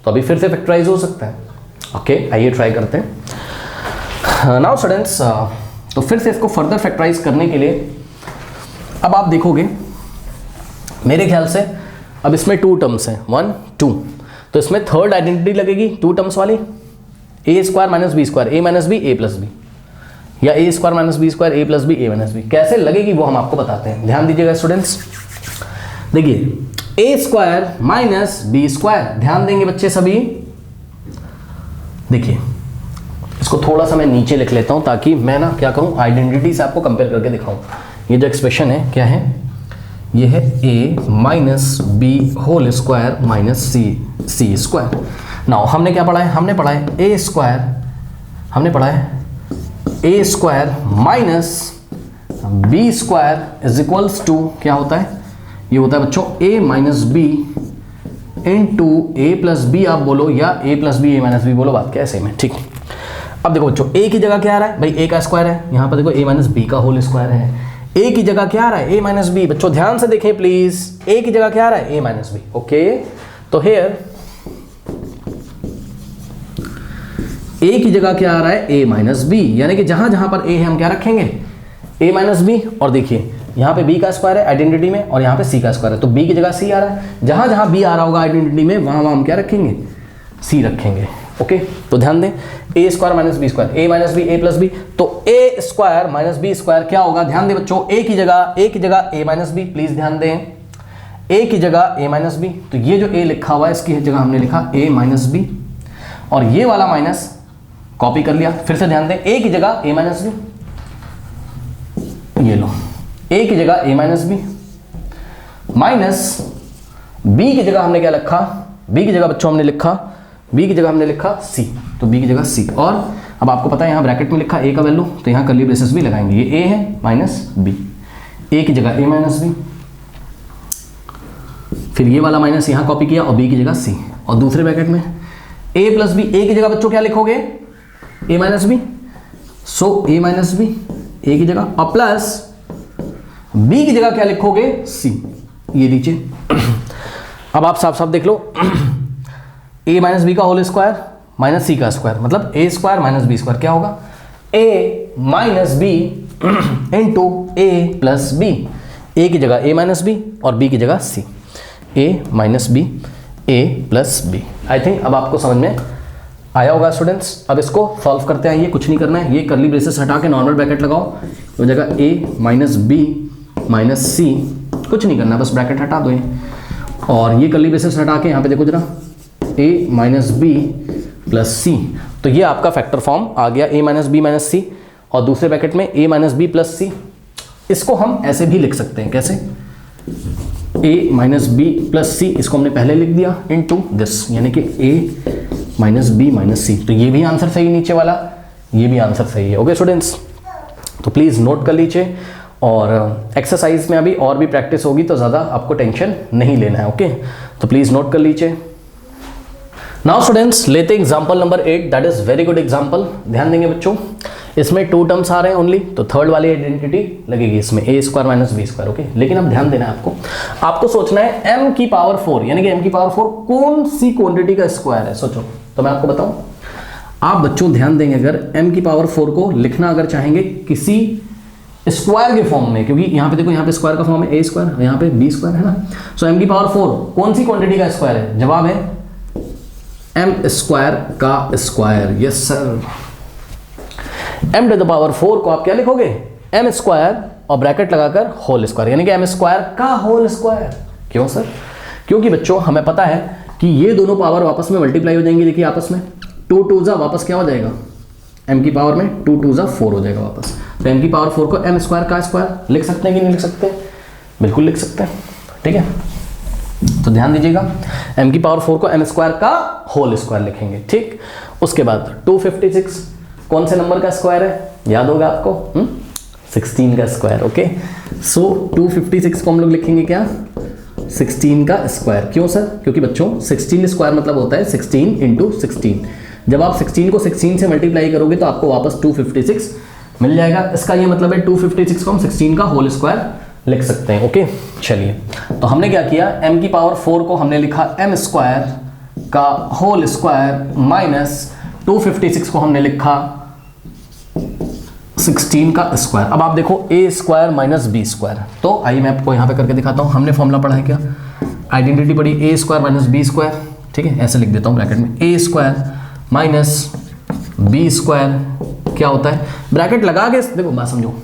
S1: तो अभी फिर से फैक्टराइज हो सकता है। ओके, आइए ट्राई करते हैं। नाउ स्टूडेंट्स, तो फिर से इसको फर्दर फैक्टराइज करने के लिए अब आप देखोगे मेरे ख्याल से अब इसमें टू टर्म्स हैं, 1 2, तो इसमें थर्ड आइडेंटिटी लगेगी टू टर्म्स वाली, ए square minus B square A minus B A plus B, या ए square minus B square A plus B A minus B. कैसे लगेगी वो हम आपको बताते हैं, ध्यान दीजिएगा स्टूडेंट्स। देखिए ए स्क्वायर माइनस बी स्क्वायर, ध्यान देंगे बच्चे सभी। देखिए इसको थोड़ा सा मैं नीचे लिख लेता हूं ताकि मैं ना क्या करूं, आइडेंटिटी से आपको कंपेयर करके दिखाऊं। ये जो एक्सप्रेशन है क्या है, ये है A minus B whole square minus C square. Now हमने क्या पढ़ा है, हमने पढ़ा है ए स्क्वायर, हमने पढ़ा है A square minus B square is equals to क्या होता है, ये होता है बच्चों A minus B into A plus B आप बोलो, या A plus B A minus B बोलो, बात क्या है सेम है, ठीक। अब देखो बच्चों ए की जगह क्या आ रहा है भाई, ए का स्क्वायर है, यहाँ पर देखो ए माइनस बी का होल स्क्वायर है। ए की जगह क्या आ रहा है, ए माइनस बी, बच्चों ध्यान से देखें प्लीज, ए की जगह क्या आ रहा है, ए माइनस बी। ओके, तो हेयर ए की जगह क्या आ रहा है, ए माइनस बी, यानी कि जहां जहां पर ए है हम क्या रखेंगे, ए माइनस बी। और देखिए यहाँ पे बी का स्क्वायर है आइडेंटिटी में, और यहाँ पे सी का स्क्वायर है, तो बी की जगह सी आ रहा है, जहां जहां बी आ रहा होगा आइडेंटिटी में वहां वहां हम क्या रखेंगे, सी रखेंगे। ओके, तो ध्यान दें ए square minus B square A minus B A plus b, तो ए स्क्वायर माइनस बी स्क्वायर क्या होगा, ध्यान दें बच्चों, ए की जगह ए माइनस बी, प्लीज ध्यान दें, ए की जगह ए माइनस बी, तो ये जो ए लिखा हुआ है इसकी जगह हमने लिखा ए माइनस बी, और ये वाला माइनस कॉपी कर लिया। फिर से ध्यान दें, ए की जगह ए माइनस बी, ये लो ए की जगह A minus B, minus B की जगह हमने क्या लिखा, बी की जगह बच्चों हमने लिखा, बी की जगह हमने लिखा सी, तो बी की जगह सी। और अब आपको पता है यहाँ ब्रैकेट में लिखा ए का वैल्यू, तो यहाँ कर्ली ब्रेसेस भी लगाएंगे, ये ए है माइनस बी, ए की जगह ए माइनस बी, फिर ये वाला माइनस यहाँ कॉपी किया और बी की जगह सी, और दूसरे ब्रैकेट में ए प्लस बी, ए की जगह बच्चों क्या लिखोगे, ए minus B, so A minus B A की जगह, और प्लस बी की जगह क्या लिखोगे, सी, ये नीचे। अब आप साफ साफ देख लो, ए माइनस बी का होल स्क्वायर माइनस सी का स्क्वायर, मतलब A square minus B square क्या होगा, A minus B into A plus B, A की जगह ए माइनस बी और बी की जगह C, A minus B A plus B. I think अब आपको समझ में आया होगा स्टूडेंट्स। अब इसको सॉल्व करते हैं, ये कुछ नहीं करना है, ये कर्ली ब्रेसेस हटा के नॉर्मल ब्रैकेट लगाओ, तो जगह ए माइनस बी माइनस सी, कुछ नहीं करना, बस ब्रैकेट हटा दो ये, और ये कर्ली ब्रेसेस हटा के यहाँ पे देखो जरा ए माइनस बी प्लस सी, तो ये आपका फैक्टर फॉर्म आ गया, ए माइनस बी माइनस सी, और दूसरे ब्रैकेट में ए माइनस बी प्लस सी। इसको हम ऐसे भी लिख सकते हैं, कैसे, ए माइनस बी प्लस सी, इसको हमने पहले लिख दिया इनटू दिस, यानी कि ए माइनस बी माइनस सी, तो ये भी आंसर सही, नीचे वाला ये भी आंसर सही है। ओके स्टूडेंट्स, तो प्लीज़ नोट कर लीजिए, और एक्सरसाइज में अभी और भी प्रैक्टिस होगी तो ज़्यादा आपको टेंशन नहीं लेना है। ओके, तो प्लीज़ नोट कर लीजिए। नाउ स्टूडेंट्स लेते example number 8, that is very good example. ध्यान देंगे बच्चों, इसमें टू टर्म्स आ रहे हैं ओनली, तो थर्ड वाली आइडेंटिटी लगेगी इसमें, A square minus B square. Okay, लेकिन अब ध्यान देना है आपको सोचना है m की पावर 4, यानी कि m की पावर 4 कौन सी क्वांटिटी का स्क्वायर है, सोचो। तो मैं आपको बताऊं, आप बच्चों ध्यान देंगे, अगर m की पावर 4 को लिखना अगर चाहेंगे किसी स्क्वायर के फॉर्म में, क्योंकि यहाँ पे देखो, यहाँ पे स्क्वायर का फॉर्म है ए स्क्वायर, यहाँ पे बी स्क्वायर है ना, सो m की पावर 4 कौन सी क्वांटिटी का स्क्वायर है, जवाब है m स्क्वायर का स्क्वायर। Yes sir, m to the power 4 को आप क्या लिखोगे, m स्क्वायर और ब्रैकेट लगाकर होल स्क्वायर, यानी कि m स्क्वायर का होल स्क्वायर। क्यों सर, क्योंकि बच्चों हमें पता है कि ये दोनों पावर आपस में मल्टीप्लाई हो जाएंगी। देखिए आपस में 2 2 जा वापस क्या हो जाएगा, m की पावर में 2 2 जा 4 हो जाएगा वापस, तो m की पावर 4 को m स्क्वायर का स्क्वायर लिख सकते हैं कि नहीं लिख सकते, बिल्कुल लिख सकते हैं। ठीक है, तो ध्यान दीजिएगा, m की पावर 4 को m स्क्वायर का होल स्क्वायर लिखेंगे। ठीक, उसके बाद 256 कौन से नंबर का स्क्वायर है, याद होगा आपको, 16 का स्क्वायर। ओके, सो 256 को हम लोग लिखेंगे क्या, 16 का स्क्वायर। क्यों सर, क्योंकि बच्चों 16 स्क्वायर मतलब होता है 16 इंटू 16, जब आप 16 को 16 से मल्टीप्लाई करोगे तो आपको वापस 256 मिल जाएगा। इसका ये मतलब है 256 को हम 16 का होल स्क्वायर लिख सकते हैं। ओके, चलिए तो हमने क्या किया, m की पावर 4 को हमने लिखा m स्क्वायर का होल स्क्वायर माइनस 256 को हमने लिखा 16 का स्क्वायर। अब आप देखो a square minus B square, तो आइए मैं आपको यहाँ पे करके दिखाता हूँ। हमने फॉर्मूला पढ़ा है क्या, आइडेंटिटी पढ़ी, a square minus B square, ठीक है, ऐसे लिख देता हूँ ब्रैकेट में, a square minus B square क्या होता है, ब्रैकेट लगा के देखो बात समझो,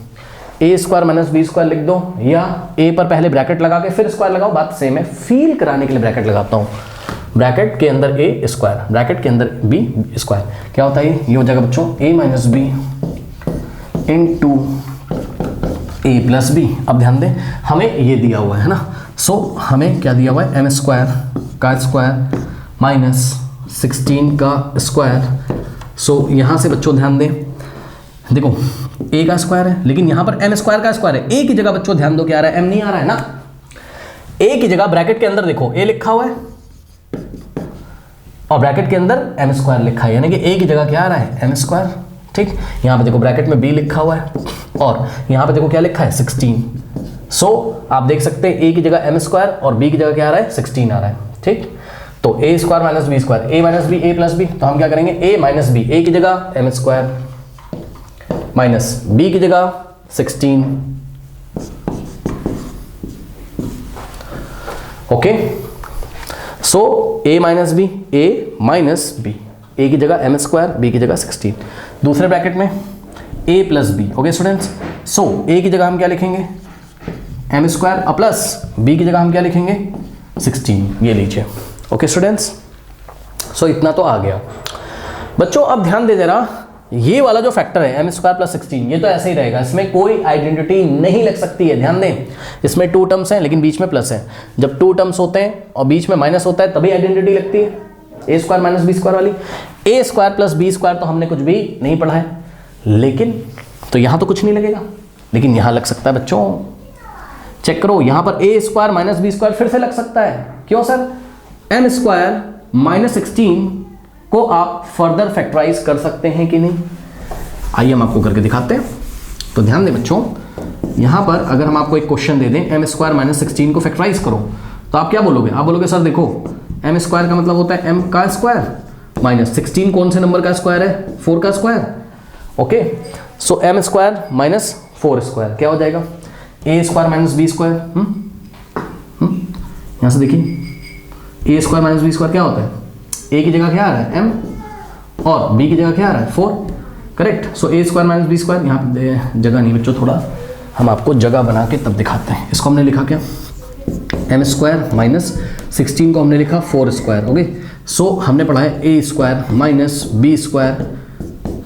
S1: a square minus B square लिख दो, या a पर पहले ब्रैकेट लगा के फिर स्क्वायर लगाओ, बात सेम है। फील कराने के लिए ब्रैकेट लगाता हूँ, ब्रैकेट के अंदर a स्क्वायर, ब्रैकेट के अंदर b स्क्वायर, क्या होता है ये हो जाएगा बच्चों a minus B into a plus b. अब ध्यान दें हमें ये दिया हुआ है ना, सो हमें क्या दिया हुआ है, m स्क्वायर का स्क्वायर माइनस 16 का स्क्वायर। सो यहाँ से बच्चों ध्यान दें, देखो a का स्क्वायर है लेकिन यहाँ पर m स्क्वायर का स्क्वायर है, a की जगह बच्चों ध्यान दो क्या आ रहा है, m नहीं आ रहा है ना, a की जगह ब्रैकेट के अंदर देखो a लिखा हुआ है और ब्रैकेट के अंदर m स्क्वायर लिखा है, यानी कि a की जगह क्या आ रहा है, m स्क्वायर, ठीक। यहाँ पे देखो ब्रैकेट में b लिखा हुआ है और यहाँ पे देखो क्या लिखा है 16। सो आप देख सकते हैं a की जगह m स्क्वायर और b की जगह क्या आ रहा है 16 आ रहा है, ठीक। तो a square minus B square, a minus b a plus b, तो हम क्या करेंगे a माइनस बी, a की जगह m स्क्वायर माइनस b की जगह 16। Okay, so a minus b, a minus b, a की जगह m स्क्वायर, b की जगह 16, दूसरे ब्रैकेट में a plus B. Okay students, so a की जगह हम क्या लिखेंगे m स्क्वायर और प्लस b की जगह हम क्या लिखेंगे 16, ये लीजिए। ओके स्टूडेंट्स, सो इतना तो आ गया बच्चों। अब ध्यान दे जरा, ये वाला जो फैक्टर है m स्क्वायर प्लस 16, ये तो ऐसे ही रहेगा, इसमें कोई आइडेंटिटी नहीं लग सकती है। ध्यान दें, इसमें 2 टर्म्स हैं लेकिन बीच में प्लस है। जब 2 टर्म्स होते हैं और बीच में माइनस होता है तभी आइडेंटिटी लगती है, a square minus B square वाली। a square plus B square तो हमने कुछ भी नहीं पढ़ा है, लेकिन तो यहाँ तो कुछ नहीं लगेगा, लेकिन यहाँ लग सकता है बच्चों। चेक करो, यहाँ पर a square minus B square फिर से लग सकता है। क्यों सर, m स्क्वायर माइनस 16 को आप फर्दर फैक्टराइज कर सकते हैं कि नहीं, आइए हम आपको करके दिखाते हैं। तो ध्यान दें बच्चों, यहाँ पर अगर हम आपको एक क्वेश्चन दे दें m स्क्वायर माइनस 16 को फैक्टराइज करो, तो आप क्या बोलोगे, आप बोलोगे सर देखो m स्क्वायर का मतलब होता है m का स्क्वायर माइनस 16 कौन से नंबर का स्क्वायर है, 4 का square. Okay, so m square minus 4 square क्या हो जाएगा, a square minus B square. यहाँ से देखिए a square minus B square क्या होता है, a की जगह क्या आ रहा है m और b की जगह क्या आ रहा है 4, correct. So a square minus B square, यहाँ पे जगह नहीं बच्चों, थोड़ा हम आपको जगह बना के तब दिखाते हैं। इसको हमने लिखा क्या, m स्क्वायर माइनस 16 को हमने लिखा 4 स्क्वायर। ओके, सो हमने पढ़ा है a square minus B square.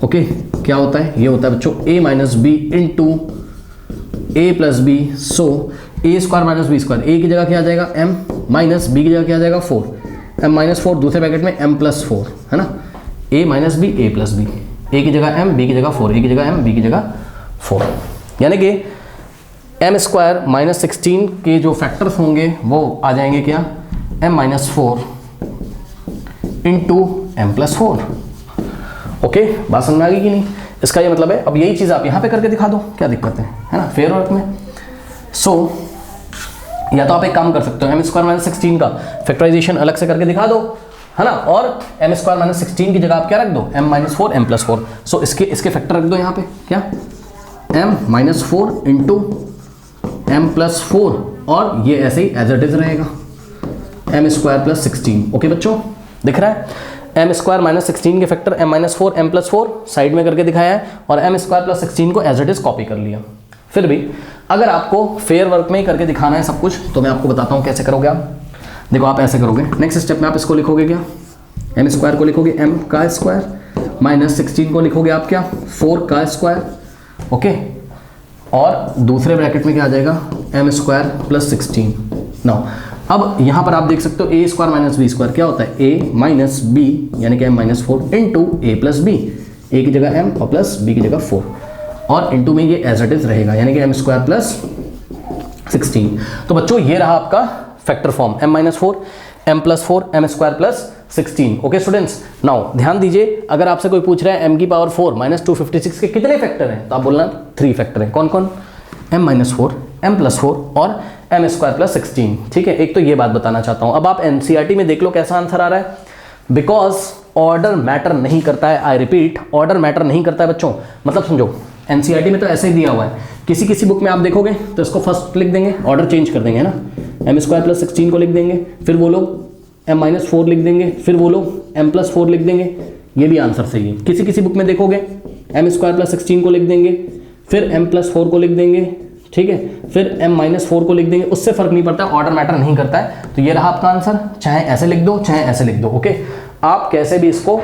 S1: Okay, क्या होता है, ये होता है बच्चों a minus B into a plus b. So a square minus B square, a की जगह क्या आ जाएगा m माइनस b की जगह क्या आ जाएगा 4, m माइनस 4, दूसरे पैकेट में m प्लस 4 है ना, a minus b a plus b, a की जगह m b की जगह 4, a की जगह m b की जगह 4, यानी कि m स्क्वायर माइनस 16 के जो फैक्टर्स होंगे वो आ जाएंगे क्या, m minus 4 into m plus 4। Okay, बात समझ में आ गई कि नहीं, इसका ये मतलब है। अब यही चीज़ आप यहाँ पे करके दिखा दो, क्या दिक्कत है ना, फेयर वर्क में। सो या तो आप एक काम कर सकते हो, m स्क्वायर माइनस 16 का फैक्टराइजेशन अलग से करके दिखा दो, है ना, और m स्क्वायर माइनस 16 की जगह आप क्या रख दो, m माइनस 4 m प्लस 4। सो इसके फैक्टर रख दो यहाँ पे, क्या m minus 4 into m plus 4, और ये ऐसे ही एज इट इज रहेगा m स्क्वायर प्लस 16। ओके बच्चों, दिख रहा है, m स्क्वायर माइनस 16 के factor m minus 4 m plus 4 side में करके दिखाया है, और m स्क्वायर प्लस 16 को एज इट इज कॉपी कर लिया। फिर भी अगर आपको फेयर वर्क में ही करके दिखाना है सब कुछ, तो मैं आपको बताता हूँ कैसे करोगे आप। देखो आप ऐसे करोगे, नेक्स्ट स्टेप में आप इसको लिखोगे क्या, m स्क्वायर को लिखोगे m का स्क्वायर माइनस 16 को लिखोगे आप क्या 4 का स्क्वायर। ओके, और दूसरे ब्रैकेट में क्या आ जाएगा m स्क्वायर प्लस 16। नाउ अब यहाँ पर आप देख सकते हो a square minus B square क्या होता है, a माइनस बी यानी कि m minus 4 into a plus b, a की जगह m और प्लस b की जगह 4, और इंटू में ये एज इट इज रहेगा यानी कि m स्क्वायर प्लस 16। तो बच्चों ये रहा आपका factor form, m minus 4 m plus 4 m square plus 16। Okay students, now ध्यान दीजिए, अगर आपसे कोई पूछ रहा है m की पावर 4 माइनस 256 के कितने फैक्टर हैं, तो आप बोलना 3 फैक्टर हैं। कौन कौन? m माइनस 4, m प्लस 4 और m स्क्वायर प्लस 16। ठीक है, एक तो ये बात बताना चाहता हूँ। अब आप एनसीईआरटी में देख लो कैसा आंसर आ रहा है, बिकॉज ऑर्डर मैटर नहीं करता है। आई रिपीट, ऑर्डर मैटर नहीं करता है बच्चों। मतलब समझो, एनसीईआरटी में तो ऐसे ही दिया हुआ है, किसी किसी बुक में आप देखोगे तो इसको फर्स्ट लिख देंगे, ऑर्डर चेंज कर देंगे, है ना। m स्क्वायर प्लस 16 को लिख देंगे, फिर वो लोग m माइनस 4 लिख देंगे, फिर वो लोग m प्लस 4 लिख देंगे। ये भी आंसर सही है। किसी किसी बुक में देखोगे m स्क्वायर प्लस 16 को लिख देंगे, फिर m प्लस 4 को लिख देंगे, ठीक है, फिर m माइनस 4 को लिख देंगे। उससे फर्क नहीं पड़ता, ऑर्डर मैटर नहीं करता है। तो ये रहा आपका आंसर, चाहे ऐसे लिख दो चाहे ऐसे लिख दो। ओके, आप कैसे भी इसको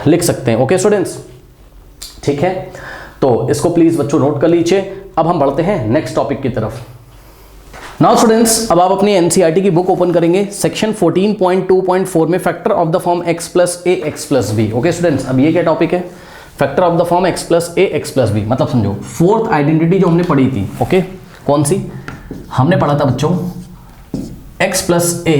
S1: लिख सकते हैं। ओके स्टूडेंट्स, ठीक है, तो इसको प्लीज बच्चों नोट कर लीजिए। अब हम बढ़ते हैं नेक्स्ट टॉपिक की तरफ। नाउ स्टूडेंट्स, अब आप अपनी एनसीईआरटी की बुक ओपन करेंगे, सेक्शन 14.2.4 में factor of the form x plus A x plus B. Okay students, अब ये क्या टॉपिक है? Factor of the form x plus A x plus b. मतलब समझो, फोर्थ आइडेंटिटी जो हमने पढ़ी थी, ओके, कौन सी हमने पढ़ा था बच्चों? x प्लस ए,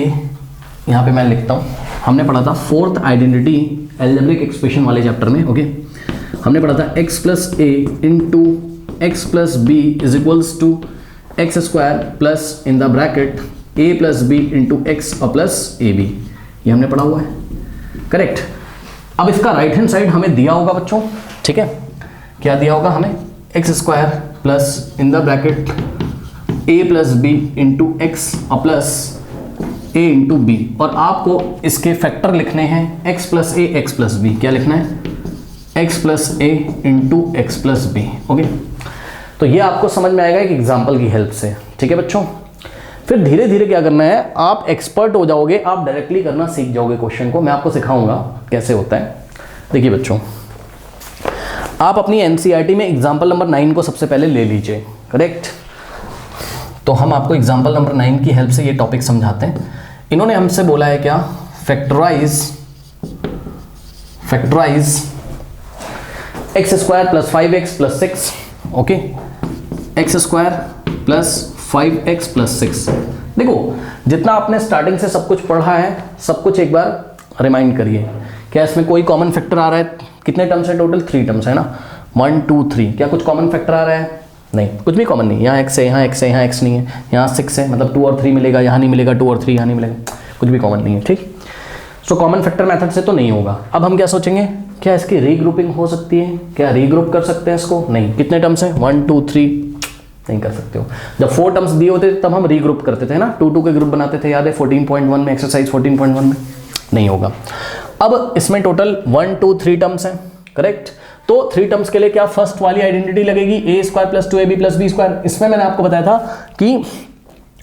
S1: यहाँ पे मैं लिखता हूँ, हमने पढ़ा था फोर्थ आइडेंटिटी एल्जेब्रिक एक्सप्रेशन वाले चैप्टर में। ओके, हमने पढ़ा था x plus A into x plus b is equals to x square plus in the bracket a plus B into x plus a b. ये हमने पढ़ा हुआ है, करेक्ट। अब इसका राइट हैंड साइड हमें दिया होगा बच्चों, ठीक है, क्या दिया होगा हमें? X square plus in the bracket a plus B into x plus a into B, और आपको इसके फैक्टर लिखने हैं x प्लस ए एक्स प्लस बी। क्या लिखना है? x प्लस ए into x plus B. Okay, तो ये आपको समझ में आएगा एक एग्जाम्पल की हेल्प से, ठीक है बच्चों। फिर धीरे धीरे क्या करना है, आप एक्सपर्ट हो जाओगे, आप डायरेक्टली करना सीख जाओगे क्वेश्चन को। मैं आपको सिखाऊंगा कैसे होता है। देखिए बच्चों, आप अपनी एनसीईआरटी में एग्जाम्पल नंबर 9 को सबसे पहले ले लीजिए, करेक्ट। तो हम आपको एग्जाम्पल नंबर 9 की हेल्प से ये टॉपिक समझाते हैं। इन्होंने हमसे बोला है क्या? Factorise x square plus 5x plus 6। Okay, x square plus 5x plus 6। देखो, जितना आपने स्टार्टिंग से सब कुछ पढ़ा है, सब कुछ एक बार रिमाइंड करिए। क्या इसमें कोई कॉमन फैक्टर आ रहा है? कितने टर्म्स है टोटल? 3 टर्म्स है ना, 1 2 3। क्या कुछ कॉमन फैक्टर आ रहा है? नहीं, कुछ भी कॉमन नहीं। यहाँ x है, यहाँ x है, यहाँ x नहीं है, यहाँ 6 है, मतलब 2 और 3 मिलेगा, यहाँ नहीं मिलेगा, 2 और 3 यहाँ नहीं मिलेगा, कुछ भी कॉमन नहीं है, ठीक। सो कॉमन फैक्टर मेथड से तो नहीं होगा। अब हम क्या सोचेंगे, क्या इसकी रीग्रुपिंग हो सकती है? क्या रीग्रुप कर सकते हैं इसको? नहीं। कितने टर्म्स हैं? 1 2 3, नहीं कर सकते हो। जब 4 टर्म्स दिए होते थे तब हम रीग्रुप करते थे ना, 2 2 के ग्रुप बनाते थे, याद है 14.1 में, एक्सरसाइज 14.1 में। नहीं होगा। अब इसमें टोटल 1 2 3 टर्म्स हैं, करेक्ट। तो 3 टर्म्स के लिए क्या फर्स्ट वाली आइडेंटिटी लगेगी? A square plus 2ab plus B square. इसमें मैंने आपको बताया था कि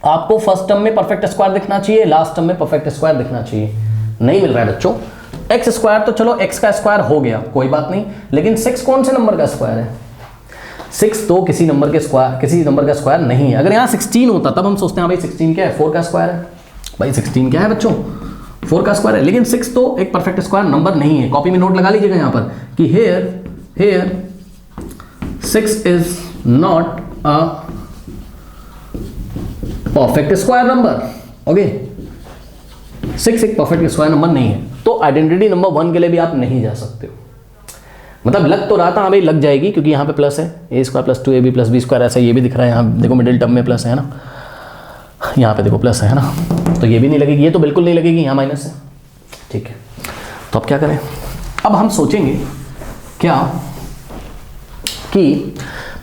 S1: आपको फर्स्ट टर्म में परफेक्ट स्क्वायर दिखना चाहिए, लास्ट टर्म में परफेक्ट स्क्वायर दिखना चाहिए। नहीं मिल रहा है बच्चों। एक्स स्क्वायर तो चलो एक्स का स्क्वायर हो गया, कोई बात नहीं, लेकिन 6 कौन से नंबर का स्क्वायर है? 6 तो किसी नंबर का स्क्वायर नहीं है। अगर यहाँ 16 होता तब हम सोचते हैं भाई 16 क्या है? 4 का स्क्वायर है। भाई 16 क्या है बच्चों? 4 का स्क्वायर है। लेकिन 6 तो एक परफेक्ट स्क्वायर नंबर नहीं है। कॉपी में नोट लगा लीजिएगा यहाँ पर कि here 6 is not a perfect square number. Okay, 6 एक परफेक्ट स्क्वायर नंबर नहीं है। तो आइडेंटिटी नंबर 1 के लिए भी आप नहीं जा सकते हो। मतलब लग तो रहा था, हाँ भाई लग जाएगी, क्योंकि यहाँ पे प्लस है, A square plus 2ab plus B square, ऐसा ये भी दिख रहा है। यहाँ देखो मिडिल टर्म में प्लस है ना, यहाँ पे देखो प्लस है ना, तो ये भी नहीं लगेगी, ये तो बिल्कुल नहीं लगेगी, यहाँ माइनस है, ठीक है। तो अब क्या करें? अब हम सोचेंगे क्या कि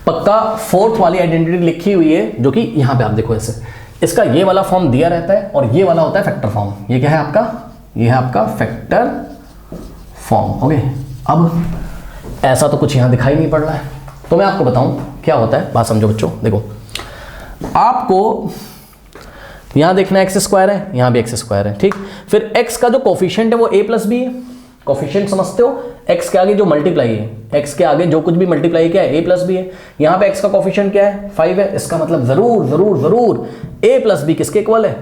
S1: पक्का फोर्थ वाली आइडेंटिटी लिखी हुई है, जो कि यहाँ पे आप देखो ऐसे, इसका ये वाला फॉर्म दिया रहता है और ये वाला होता है फैक्टर फॉर्म। ये क्या है आपका? ये है आपका फैक्टर फॉर्म। ओके, अब ऐसा तो कुछ यहाँ दिखाई नहीं पड़ रहा है, तो मैं आपको बताऊं क्या होता है। बात समझो बच्चों। देखो, आपको यहाँ देखना एक्स स्क्वायर है, यहाँ भी एक्स स्क्वायर है, ठीक। फिर एक्स का जो कोफिशिएंट है वो a प्लस बी है। कोफिशिएंट समझते हो? एक्स के आगे जो मल्टीप्लाई है, एक्स के आगे जो कुछ भी मल्टीप्लाई क्या है? a प्लस बी है। यहाँ पे एक्स का कोफिशिएंट क्या है? 5 है। इसका मतलब जरूर जरूर जरूर a प्लस बी किसके इक्वल है?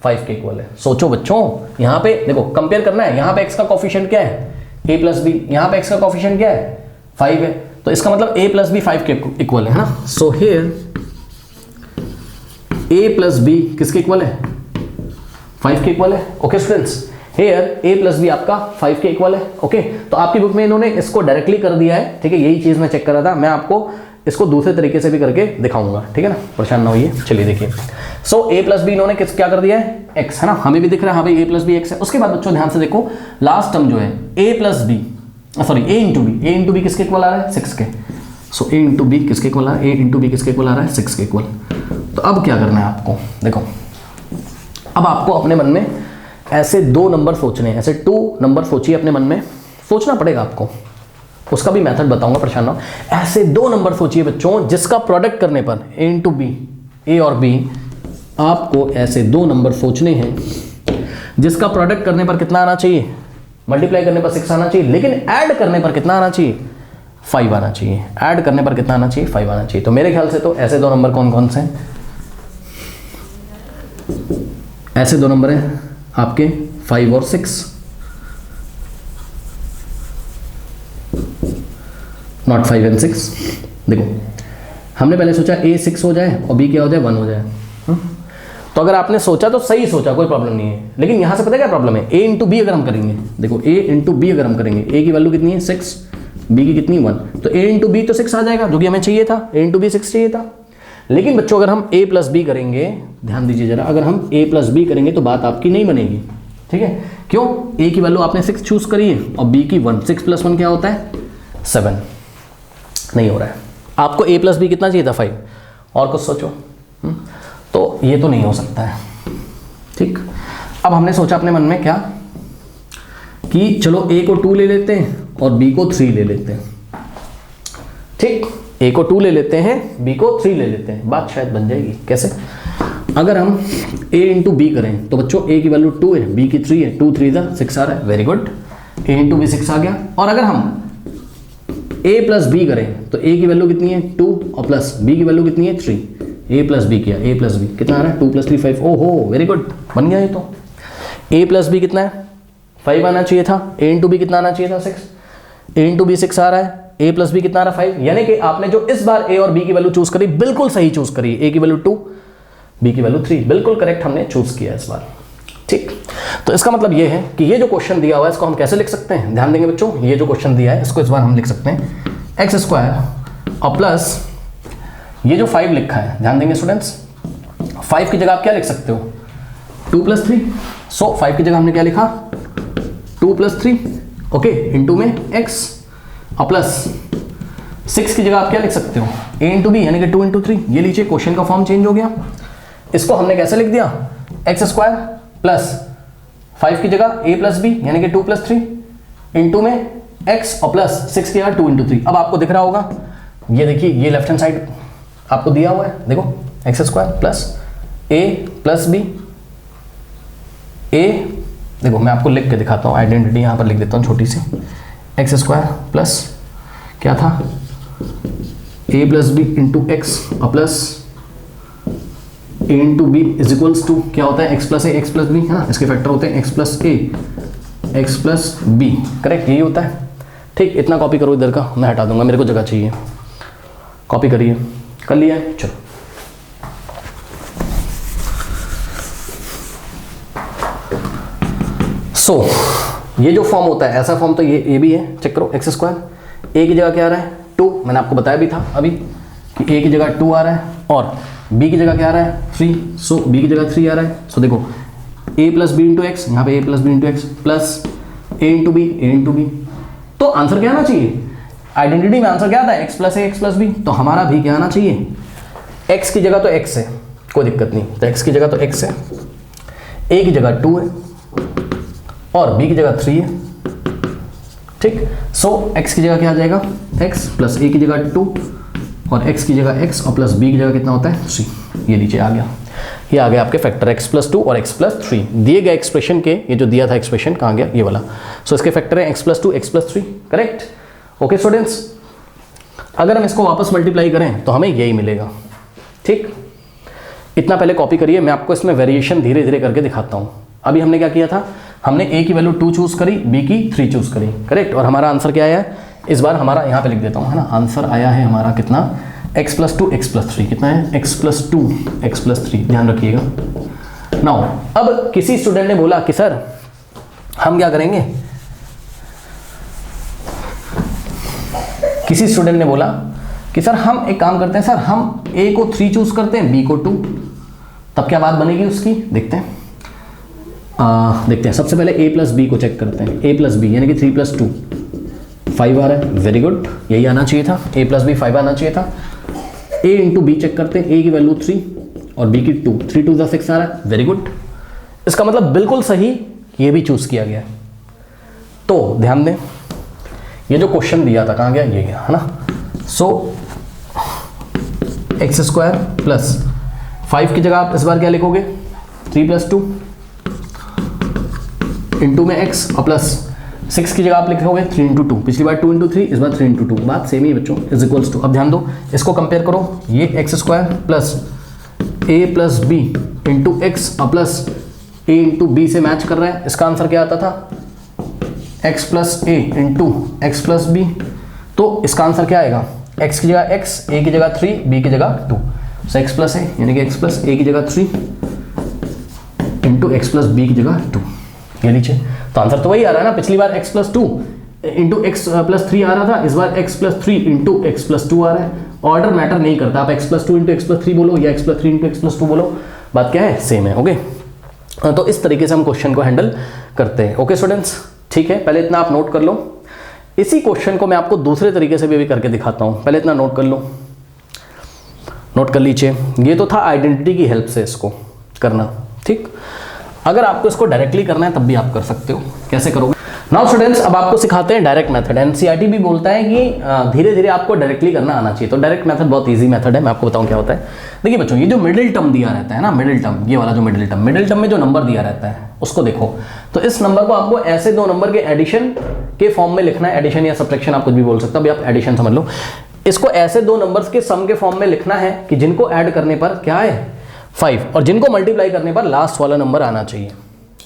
S1: 5 के इक्वल है। सोचो बच्चों, यहाँ पे देखो कंपेयर करना है। यहाँ पे एक्स का कोफिशिएंट क्या है? a plus b. यहाँ पे एक्स का कोफिशिएंट क्या है? 5 है। तो इसका मतलब a प्लस बी 5 के इक्वल है ना। So here a plus b किसके इक्वल है? 5 के इक्वल है। Okay students, here a plus b आपका 5 के इक्वल है। ओके, तो आपकी बुक में इन्होंने इसको डायरेक्टली कर दिया है, ठीक है, यही चीज़ मैं चेक कर रहा था। मैं आपको इसको दूसरे तरीके से भी करके दिखाऊंगा, ठीक है ना, परेशान ना होइए। चलिए देखिए, सो a प्लस बी इन्होंने क्या कर दिया है, x है ना, हमें भी दिख रहा है, हाँ भाई a प्लस बी x है। उसके बाद बच्चों ध्यान से देखो, लास्ट टर्म जो है a plus b, sorry a into b किसके इक्वल आ रहा है, 6 के। सो a इंटू बी किसके इक्वल आ रहा है, a इंटू बी किसके इक्वल आ रहा है, 6 के इक्वल। तो अब क्या करना है आपको, देखो अब आपको अपने मन में ऐसे 2 नंबर सोचने हैं, ऐसे 2 नंबर सोचिए अपने मन में, सोचना पड़ेगा आपको, उसका भी मेथड बताऊंगा, परेशान ना हो। ऐसे 2 नंबर सोचिए बच्चों जिसका प्रोडक्ट करने पर a इंटू बी, ए और बी, आपको ऐसे 2 नंबर सोचने हैं जिसका प्रोडक्ट करने पर कितना आना चाहिए, मल्टीप्लाई करने पर 6 आना चाहिए, लेकिन ऐड करने पर कितना आना चाहिए, 5 आना चाहिए। ऐड करने पर कितना आना चाहिए, 5 आना चाहिए। तो मेरे ख्याल से तो ऐसे 2 नंबर कौन कौन से हैं, ऐसे 2 नंबर हैं आपके 5 और 6, नॉट 5 एंड 6। देखो हमने पहले सोचा a 6 हो जाए और b क्या हो जाए, 1 हो जाए। तो अगर आपने सोचा तो सही सोचा, कोई प्रॉब्लम नहीं है, लेकिन यहां से पता है क्या प्रॉब्लम है, a इंटू बी अगर हम करेंगे, देखो a इंटू बी अगर हम करेंगे, a की वैल्यू कितनी है 6, b की कितनी 1, तो a इंटू बी तो 6 आ जाएगा, जो कि हमें चाहिए था, a इंटू बी 6 चाहिए था। लेकिन बच्चों अगर हम a प्लस बी करेंगे, ध्यान दीजिए जरा, अगर हम a प्लस बी करेंगे तो बात आपकी नहीं बनेगी, ठीक है। क्यों, a की वैल्यू आपने 6 चूज करी है और b की 1, 6 प्लस 1 क्या होता है 7, नहीं हो रहा है। आपको a प्लस बी कितना चाहिए था 5, और कुछ सोचो। तो ये तो नहीं हो सकता है, ठीक। अब हमने सोचा अपने मन में क्या, कि चलो a को 2 ले लेते हैं और b को 3 ले लेते हैं, ठीक। a को 2 ले लेते हैं, b को 3 ले लेते हैं, बात शायद बन जाएगी। कैसे, अगर हम a इंटू बी करें तो बच्चों a की वैल्यू 2 है, b की 3 है, 2 3 6 आ रहा है, very good, a into b 6 आ गया। और अगर हम a प्लस बी करें तो a की वैल्यू कितनी है 2 और प्लस b की वैल्यू कितनी है 3, a प्लस बी किया, a प्लस बी कितना आ रहा है 2 प्लस 3 5, ओहो वेरी गुड, बन गया ये तो। a प्लस बी कितना है 5 आना चाहिए था, a इंटू बी कितना आना चाहिए था 6, a इंटू बी 6 आ रहा है, a प्लस बी कितना आ रहा है 5, यानी कि आपने जो इस बार a और b की वैल्यू चूज करी बिल्कुल सही चूज करी, a की वैल्यू 2, b की वैल्यू 3, बिल्कुल करेक्ट हमने चूज किया इस बार, ठीक। तो इसका मतलब ये है कि ये जो क्वेश्चन दिया हुआ है इसको हम कैसे लिख सकते हैं, ध्यान देंगे बच्चों, ये जो क्वेश्चन दिया है इसको इस बार हम लिख सकते हैं एक्स स्क्वायर और प्लस ये जो 5 लिखा है, ध्यान देंगे स्टूडेंट्स, 5 की जगह आप क्या लिख सकते हो 2 प्लस 3, सो 5 की जगह हमने क्या लिखा 2 प्लस 3, ओके, इंटू में x और प्लस 6 की जगह आप क्या लिख सकते हो a इंटू बी, यानी कि 2 इंटू 3। ये लीजिए क्वेश्चन का फॉर्म चेंज हो गया, इसको हमने कैसे लिख दिया एक्स स्क्वायर प्लस 5 की जगह a प्लस बी, यानी कि 2 प्लस 3 इंटू में x और प्लस 6 की जगह 2 इंटू 3। अब आपको दिख रहा होगा, ये देखिए ये लेफ्ट हैंड साइड आपको दिया हुआ है, देखो x square plus a plus b, a देखो मैं आपको लिख के दिखाता हूँ, आइडेंटिटी यहाँ पर लिख देता हूँ छोटी सी, एक्स स्क्वायर प्लस क्या था a plus B into x और plus a into B is equals to क्या होता है x प्लस ए एक्स प्लस बी, है ना, इसके फैक्टर होते हैं x प्लस ए एक्स प्लस बी, करेक्ट यही होता है, ठीक। इतना कॉपी करो इधर का, मैं हटा दूंगा, मेरे को जगह चाहिए, कॉपी करिए, कर लिया है, चलो। सो ये जो फॉर्म होता है ऐसा फॉर्म तो ये भी है, चेक करो, एक्स स्क्वायर ए की जगह क्या आ रहा है 2, मैंने आपको बताया भी था अभी कि a की जगह 2 आ रहा है और b की जगह क्या आ रहा है 3, सो b की जगह 3 आ रहा है। सो देखो a plus B into x, यहाँ पे a plus B into x plus a into b, तो आंसर क्या आना चाहिए, आइडेंटिटी में आंसर क्या आता है x प्लस ए एक्स प्लस बी, तो हमारा भी क्या आना चाहिए x की जगह तो x है, कोई दिक्कत नहीं, तो x की जगह तो x है, a की जगह 2 है और b की जगह 3 है, ठीक। सो x की जगह क्या आ जाएगा x प्लस a की जगह 2 और x की जगह x और प्लस b की जगह कितना होता है 3, ये नीचे आ गया, ये आ गया आपके फैक्टर x प्लस 2 और x प्लस 3 दिए गए एक्सप्रेशन के, ये जो दिया था एक्सप्रेशन कहाँ गया ये वाला, सो इसके फैक्टर है x plus 2 x plus 3, correct. Okay students, अगर हम इसको वापस मल्टीप्लाई करें तो हमें यही मिलेगा, ठीक। इतना पहले कॉपी करिए, मैं आपको इसमें वेरिएशन धीरे धीरे करके दिखाता हूँ। अभी हमने क्या किया था, हमने a की वैल्यू 2 चूज करी, b की 3 चूज करी, करेक्ट, और हमारा आंसर क्या आया है, इस बार हमारा यहाँ पे लिख देता हूँ, है ना, आंसर आया है हमारा कितना x प्लस 2 x प्लस 3, कितना है x प्लस 2 x प्लस 3, ध्यान रखिएगा। नाउ अब किसी स्टूडेंट ने बोला कि सर हम क्या करेंगे, किसी स्टूडेंट ने बोला कि सर हम एक काम करते हैं सर, हम ए को 3 चूज करते हैं, बी को 2, तब क्या बात बनेगी उसकी, देखते हैं। देखते हैं, सबसे पहले a प्लस बी को चेक करते हैं। a प्लस बी यानी कि 3 प्लस 2 5 आ रहा है, वेरी गुड, यही आना चाहिए था, a प्लस बी 5 आना चाहिए था। a इंटू बी चेक करते हैं, a की वैल्यू 3 और b की 2, 3 2 6 आ रहा है, वेरी गुड। इसका मतलब बिल्कुल सही, ये भी चूज किया गया है। तो ध्यान दें, ये जो क्वेश्चन दिया था कहाँ गया, ये गया है ना। सो एक्स स्क्वायर प्लस 5 की जगह आप इस बार क्या लिखोगे, 3 प्लस 2 इंटू में x और प्लस 6 की जगह आप लिखोगे 3 इंटू 2, पिछली बार 2 इंटू 3, इस बार 3 इंटू 2, बात सेम ही बच्चों, इज इक्वल्स टू। अब ध्यान दो, इसको कंपेयर करो, ये x square plus a plus B into x और प्लस a इंटू बी से मैच कर रहा है। इसका आंसर क्या आता था, x प्लस ए इंटू एक्स प्लस बी। तो इसका आंसर क्या आएगा, x की जगह x, a की जगह 3, b की जगह 2, सो x प्लस ए यानी कि x प्लस ए की जगह 3 इंटू एक्स प्लस बी की जगह 2, ये नीचे। तो आंसर तो वही आ रहा है ना, पिछली बार x plus 2 into x plus 3 आ रहा था, इस बार x plus 3 into x plus 2 आ रहा है। ऑर्डर मैटर नहीं करता, आप x plus 2 into x plus 3 बोलो या x plus 3 into x plus 2 बोलो, बात क्या है, सेम है। ओके, तो इस तरीके से हम क्वेश्चन को हैंडल करते हैं। ओके स्टूडेंट्स, ठीक है, पहले इतना आप नोट कर लो। इसी क्वेश्चन को मैं आपको दूसरे तरीके से भी करके दिखाता हूं, पहले इतना नोट कर लो, नोट कर लीजिए। ये तो था आइडेंटिटी की हेल्प से इसको करना, ठीक। अगर आपको इसको डायरेक्टली करना है तब भी आप कर सकते हो, कैसे करोगे। नाउ स्टूडेंट्स, अब आपको सिखाते हैं डायरेक्ट मेथड। एनसीईआरटी भी बोलता है कि धीरे धीरे आपको डायरेक्टली करना आना चाहिए। तो डायरेक्ट मेथड बहुत इजी मेथड है, मैं आपको बताऊं क्या होता है। देखिए बच्चों, ये जो मिडिल टर्म दिया रहता है ना, मिडिल टर्म, ये वाला जो मिडिल टर्म में जो नंबर दिया रहता है उसको देखो। तो इस नंबर को आपको ऐसे दो नंबर के एडिशन के फॉर्म में लिखना है, एडिशन या सब्ट्रैक्शन आप कुछ भी बोल सकते हो, अभी आप एडिशन समझ लो। इसको ऐसे दो नंबर्स के सम के फॉर्म में लिखना है कि जिनको ऐड करने पर क्या है 5, और जिनको मल्टीप्लाई करने पर लास्ट वाला नंबर आना चाहिए।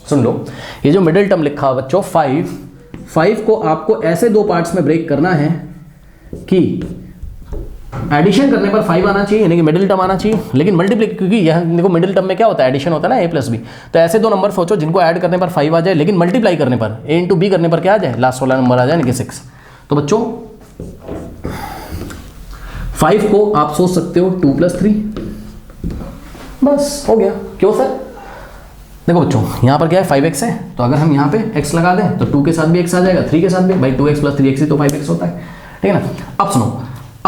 S1: सुन लो, ये जो मिडिल टर्म लिखा है बच्चों 5 को आपको ऐसे दो पार्ट्स में ब्रेक करना है कि एडिशन करने पर 5 आना चाहिए, यानी कि मिडिल टर्म आना चाहिए, लेकिन मल्टीप्लाई, क्योंकि यहाँ देखो मिडिल टर्म में क्या होता है, एडिशन होता है ना a प्लस बी। तो ऐसे दो नंबर सोचो जिनको ऐड करने पर 5 आ जाए, लेकिन मल्टीप्लाई करने पर a इंटू बी करने पर क्या आ जाए, लास्ट वाला नंबर आ जाए, यानी कि 6। तो बच्चों 5 को आप सोच सकते हो 2 प्लस 3, बस हो गया। क्यों सर, देखो बच्चों यहाँ पर क्या है 5x है, तो अगर हम यहाँ पे x लगा दें तो 2 के साथ भी x आ जाएगा, 3 के साथ भी, भाई 2x प्लस 3x ही तो 5x होता है, ठीक है ना। अब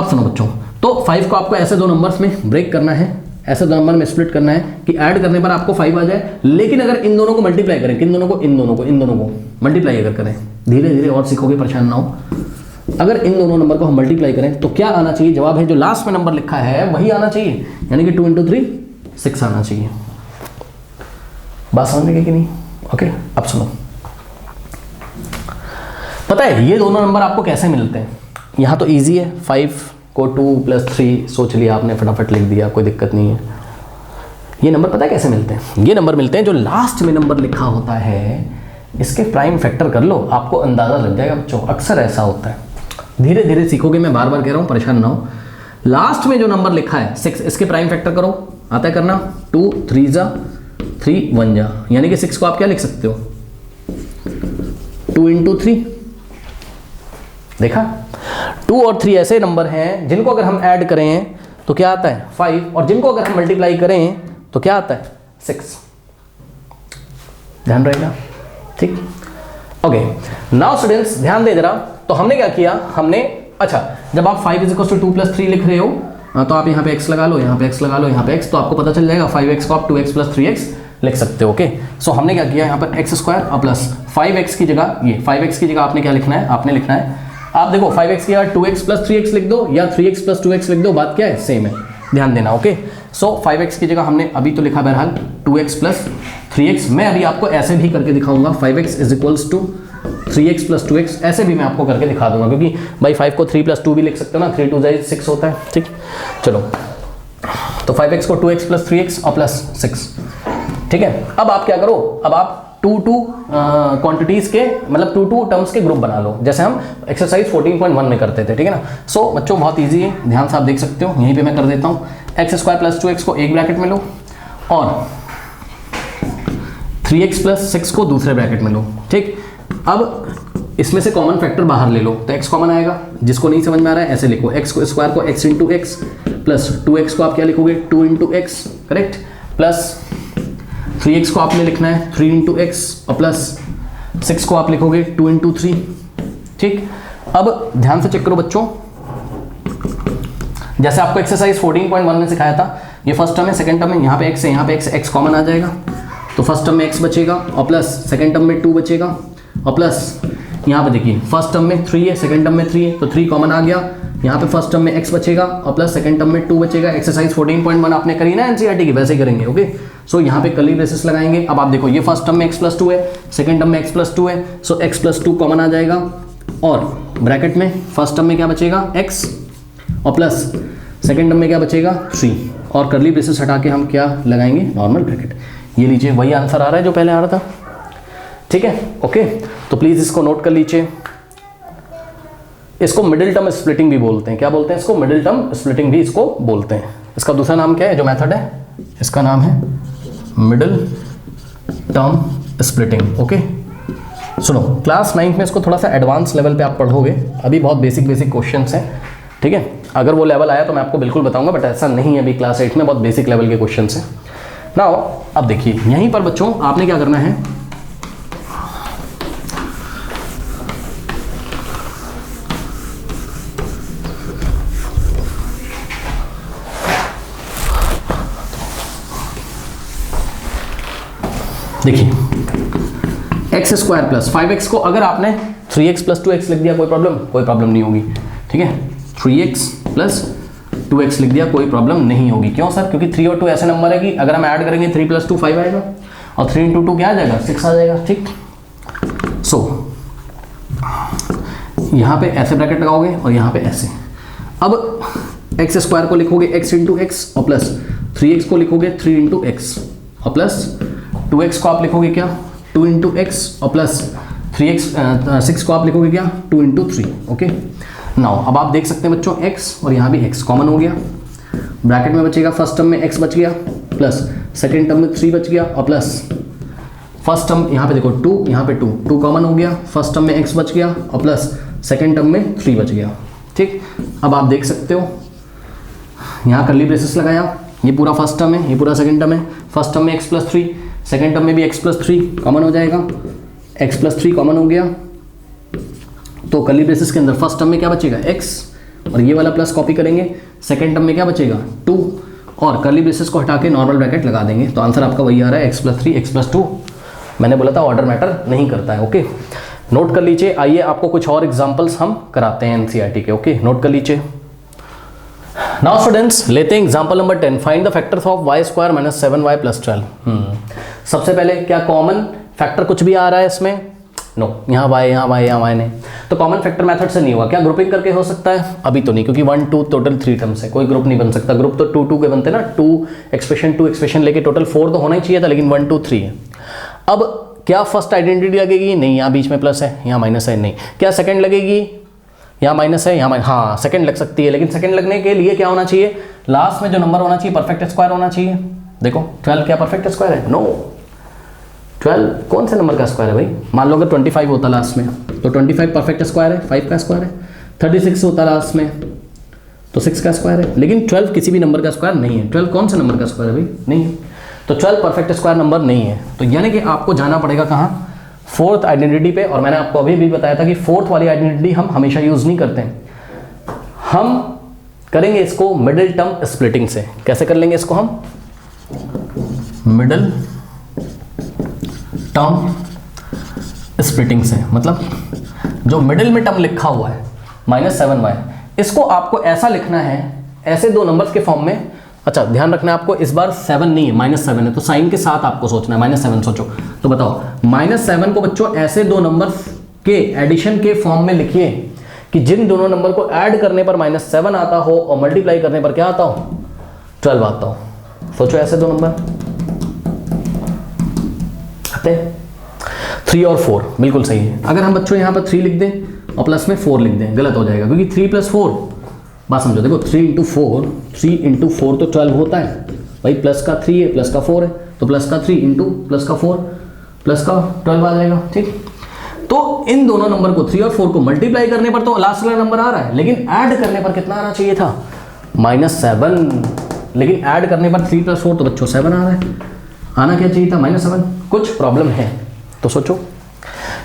S1: सुनो बच्चों, तो 5 को आपको ऐसे दो नंबर्स में ब्रेक करना है, ऐसे दो नंबर में स्प्लिट करना है कि ऐड करने पर आपको 5 आ जाए, लेकिन अगर इन दोनों को मल्टीप्लाई करें, किन दोनों को, इन दोनों को मल्टीप्लाई अगर करें, धीरे धीरे और सीखोगे, परेशान ना हो। अगर इन दोनों नंबर को हम मल्टीप्लाई करें तो क्या आना चाहिए, जवाब है जो लास्ट में नंबर लिखा है वही आना चाहिए, यानी कि 2 इंटू 3 6 आना चाहिए। बात समझ में कि नहीं। ओके, अब सुनो, पता है ये दोनों नंबर आपको कैसे मिलते हैं। यहां तो इजी है, 5 को 2 प्लस 3 सोच लिया आपने, फटाफट लिख दिया, कोई दिक्कत नहीं है। ये नंबर पता है कैसे मिलते हैं, ये नंबर मिलते हैं जो लास्ट में नंबर लिखा होता है, इसके प्राइम फैक्टर कर लो, आपको अंदाजा लग जाएगा बच्चों, अक्सर ऐसा होता है। धीरे धीरे सीखोगे, मैं बार बार कह रहा हूं, परेशान ना हो। लास्ट में जो नंबर लिखा है 6, इसके प्राइम फैक्टर करो, आता है करना, 2 3 जा 3 1 जा, यानी कि 6 को आप क्या लिख सकते हो 2 इंटू 3। देखा, 2 और 3 ऐसे नंबर हैं जिनको अगर हम ऐड करें तो क्या आता है 5, और जिनको अगर हम मल्टीप्लाई करें तो क्या आता है 6। ध्यान रहेगा, ठीक। ओके, नाउ स्टूडेंट्स ध्यान दे जरा। तो हमने क्या किया, हमने, अच्छा, जब आप 5 = 2 + 3 लिख रहे हो तो आप यहाँ पे x लगा लो, यहाँ पे x लगा लो, यहाँ पे x, तो आपको पता चल जाएगा 5x को आप 2x + 3x लिख सकते हो। ओके, सो हमने क्या किया, यहाँ पर x² और प्लस 5x की जगह, ये 5x की जगह आपने क्या लिखना है, आपने लिखना है, आप देखो 5x की जगह 2x + 3x लिख दो या 3x + 2x लिख दो, बात क्या है, सेम है, ध्यान देना। ओके, सो 5x की जगह हमने अभी तो लिखा बहरहाल 2x + 3x। मैं अभी आपको ऐसे भी करके दिखाऊंगा, 5x = 3x + 2x, ऐसे भी मैं आपको करके दिखा दूंगा, क्योंकि भाई 5 को 3 + 2 भी लिख सकते हो ना, 3 2 6 होता है, ठीक। चलो, तो 5x को 2x + 3x और प्लस 6, ठीक है। अब आप क्या करो, अब आप 2 क्वांटिटीज के, मतलब 2 टर्म्स के ग्रुप बना लो, जैसे हम एक्सरसाइज 14.1 में करते थे, ठीक है ना। सो बच्चों बहुत ईजी है, ध्यान से आप देख सकते हो, यहीं पे मैं कर देता हूँ। x² + 2x को एक ब्रैकेट में लो, और 3x प्लस 6 को दूसरे ब्रैकेट में लो, ठीक। अब इसमें से कॉमन फैक्टर बाहर ले लो तो x कॉमन आएगा। जिसको नहीं समझ में आ रहा है ऐसे लिखो, x स्क्वायर को x into x plus 2x को आप क्या लिखोगे 2 into x, correct, plus 3x को आपने लिखना है 3 इंटू एक्स और प्लस 6 को आप लिखोगे 2 इंटू 3, ठीक। अब ध्यान से चेक करो बच्चों, जैसे आपको एक्सरसाइज 14.1 में सिखाया था, ये फर्स्ट टर्म है, सेकंड टर्म है, यहाँ पे x है, यहाँ पे x कॉमन आ जाएगा तो फर्स्ट टर्म में x बचेगा और प्लस सेकंड टर्म में 2 बचेगा और प्लस यहाँ पे देखिए फर्स्ट टर्म में 3 है, सेकंड टर्म में 3 है तो 3 कॉमन आ गया। यहाँ पे फर्स्ट टर्म में x बचेगा और प्लस सेकंड टर्म में 2 बचेगा। एक्सरसाइज 14.1 आपने करी ना एनसीईआरटी की, वैसे ही करेंगे, ओके। सो यहाँ पे कर्ली ब्रेसेस लगाएंगे। अब आप देखो ये फर्स्ट टर्म में x प्लस 2 है, सेकंड टर्म में x प्लस 2 है, सो x प्लस 2 कॉमन आ जाएगा और ब्रैकेट में फर्स्ट टर्म में क्या बचेगा x और प्लस सेकंड टर्म में क्या बचेगा 3 और कर्ली ब्रेसेस हटा के हम क्या लगाएंगे नॉर्मल ब्रैकेट। ये लीजिए वही आंसर आ रहा है जो पहले आ रहा था, ठीक है, ओके। तो प्लीज इसको नोट कर लीजिए। इसको मिडिल टर्म स्प्लिटिंग भी बोलते हैं। क्या बोलते हैं इसको? मिडिल टर्म स्प्लिटिंग भी इसको बोलते हैं। इसका दूसरा नाम क्या है जो मेथड है? इसका नाम है मिडिल टर्म स्प्लिटिंग, ओके। सुनो, क्लास 9 में इसको थोड़ा सा एडवांस लेवल पे आप पढ़ोगे, अभी बहुत बेसिक क्वेश्चंस हैं, ठीक है। अगर वो लेवल आया तो मैं आपको बिल्कुल बताऊंगा, बट ऐसा नहीं है। अभी क्लास 8 में बहुत बेसिक लेवल के क्वेश्चंस हैं। नाउ अब देखिए यहीं पर बच्चों आपने क्या करना है, देखिए एक्स स्क्वायर प्लस 5x को अगर आपने 3x प्लस 2x लिख दिया कोई प्रॉब्लम नहीं होगी, ठीक है। 3x प्लस 2x लिख दिया कोई प्रॉब्लम नहीं होगी। क्यों सर? क्योंकि 3 और 2 ऐसे नंबर है कि अगर हम ऐड करेंगे 3 प्लस 2 5 आएगा और 3 इंटू 2 क्या आ जाएगा 6 आ जाएगा, ठीक। सो यहाँ पे ऐसे ब्रैकेट लगाओगे और यहाँ पे ऐसे। अब एक्स स्क्वायर को लिखोगे x इंटू एक्स और प्लस 3x को लिखोगे 3 इंटू एक्स और प्लस 2x को आप लिखोगे क्या 2 इंटू एक्स और प्लस 6 को आप लिखोगे क्या 2 इंटू 3, ओके। नाउ अब आप देख सकते हैं बच्चों x और यहाँ भी x कॉमन हो गया। ब्रैकेट में बचेगा फर्स्ट टर्म में x बच गया प्लस सेकेंड टर्म में 3 बच गया और प्लस फर्स्ट टर्म यहाँ पे देखो 2, यहाँ पे 2 कॉमन हो गया। फर्स्ट टर्म में x बच गया और प्लस सेकेंड टर्म में 3 बच गया, ठीक। अब आप देख सकते हो यहाँ कर्ली ब्रेसेस लगाया, ये पूरा फर्स्ट टर्म है, ये पूरा सेकेंड टर्म है। फर्स्ट टर्म में x प्लस 3, सेकेंड टर्म में भी x प्लस 3 कॉमन हो जाएगा। x प्लस 3 कॉमन हो गया तो कर्ली ब्रेसेस के अंदर फर्स्ट टर्म में क्या बचेगा x और ये वाला प्लस कॉपी करेंगे। सेकेंड टर्म में क्या बचेगा 2 और कर्ली ब्रेसेस को हटा के नॉर्मल ब्रैकेट लगा देंगे तो आंसर आपका वही आ रहा है x प्लस 3 x प्लस 2। मैंने बोला था ऑर्डर मैटर नहीं करता है, ओके। नोट कर लीजिए। आइए आपको कुछ और एग्जाम्पल्स हम कराते हैं एनसीईआरटी के, ओके। नोट कर लीजिए। नाउ स्टूडेंट्स लेते हैं example number 10। Find the factors of y square minus 7y plus 12। सबसे पहले क्या कॉमन फैक्टर कुछ भी आ रहा है इसमें? नो, यहाँ y यहाँ y यहाँ y नहीं, तो कॉमन फैक्टर मेथड से नहीं हुआ। क्या ग्रुपिंग करके हो सकता है? अभी तो नहीं, क्योंकि 1 2 टोटल 3 टर्म्स है, कोई ग्रुप नहीं बन सकता। ग्रुप तो 2 2 के बनते ना, 2 एक्सप्रेशन लेके टोटल 4 तो होना ही चाहिए था, लेकिन 1 2 3 है। अब क्या फर्स्ट आइडेंटिटी लगेगी? नहीं, यहाँ बीच में प्लस है, यहाँ माइनस है, नहीं। क्या सेकंड लगेगी? यहाँ माइनस है, यहाँ हाँ सेकंड लग सकती है, लेकिन सेकंड लगने के लिए क्या होना चाहिए? लास्ट में जो नंबर होना चाहिए परफेक्ट स्क्वायर होना चाहिए। देखो 12 क्या परफेक्ट स्क्वायर है? नो, 12 कौन से नंबर का स्क्वायर है भाई? मान लो अगर 25 होता लास्ट में तो 25 परफेक्ट स्क्वायर है, 5 का स्क्वायर है। 36 होता लास्ट में तो 6 का स्क्वायर है, लेकिन 12 किसी भी नंबर का स्क्वायर नहीं है। 12 कौन से नंबर का स्क्वायर है भाई? नहीं है, तो 12 परफेक्ट स्क्वायर नंबर नहीं है। तो यानी कि आपको जाना पड़ेगा कहाँ? फोर्थ आइडेंटिटी पे। और मैंने आपको अभी भी बताया था कि फोर्थ वाली आइडेंटिटी हम हमेशा यूज नहीं करते हैं, हम करेंगे इसको मिडिल टर्म स्प्लिटिंग से। कैसे कर लेंगे इसको हम? मिडिल टर्म स्प्लिटिंग से, मतलब जो मिडिल में टर्म लिखा हुआ है -7y, इसको आपको ऐसा लिखना है, ऐसे दो नंबर्स के फॉर्म में। अच्छा ध्यान रखना है आपको, इस बार 7 नहीं है, -7 है, तो साइन के साथ आपको सोचना है। -7 सोचो तो बताओ, -7 को बच्चों ऐसे दो नंबर्स के एडिशन के फॉर्म में लिखिए कि जिन दोनों नंबर को ऐड करने पर -7 आता हो और मल्टीप्लाई करने पर क्या आता हो? 12 आता हो। सोचो ऐसे दो नंबर आते हैं। 3 और 4 बिल्कुल सही है। अगर हम बच्चों यहाँ पर 3 लिख दें और प्लस में 4 लिख दें, गलत हो जाएगा, क्योंकि 3 + 4 बात समझो। देखो 3 × 4 तो 12 होता है भाई, प्लस का 3 है, प्लस का 4 है, तो प्लस का 3 इंटू प्लस का 4 प्लस का 12 आ जाएगा, ठीक। तो इन दोनों नंबर को 3 और 4 को मल्टीप्लाई करने पर तो लास्ट वाला नंबर आ रहा है, लेकिन ऐड करने पर कितना आना चाहिए था? -7। लेकिन ऐड करने पर 3 + 4 तो बच्चों 7 आ रहा है, आना क्या चाहिए था? -7। कुछ प्रॉब्लम है तो सोचो।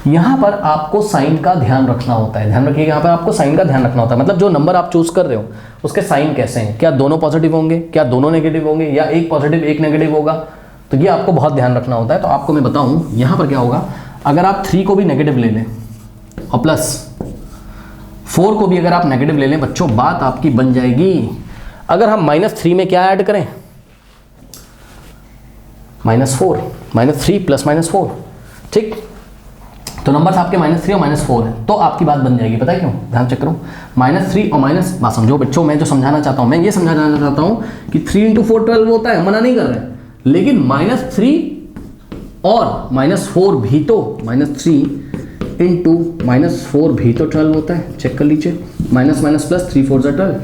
S1: यहाँ पर आपको साइन का ध्यान रखना होता है, ध्यान रखिएगा, यहाँ पर आपको साइन का ध्यान रखना होता है। मतलब जो नंबर आप चूज कर रहे हो उसके साइन कैसे हैं, क्या दोनों पॉजिटिव होंगे, क्या दोनों नेगेटिव होंगे, या एक पॉजिटिव एक नेगेटिव होगा, तो ये आपको बहुत ध्यान रखना होता है। तो आपको मैं बताऊं यहाँ पर क्या होगा, अगर आप 3 को भी नेगेटिव ले लें और +4 को भी अगर आप नेगेटिव ले लें बच्चों, बात आपकी बन जाएगी। अगर हम -3 में क्या ऐड करें? -4, -3 + -4, ठीक। तो नंबर आपके -3 और -4 है, तो आपकी बात बन जाएगी। पता है क्यों? ध्यान चेक करो, -3 और माइनस, बात समझो बच्चों, मैं जो समझाना चाहता हूँ, मैं ये समझाना चाहता हूँ कि 3 × 4 12 होता है, मना नहीं कर रहे हैं, लेकिन -3 और -4 भी तो, -3 × -4 भी तो 12 होता है। चेक कर लीजिए, माइनस माइनस प्लस 3 4 12,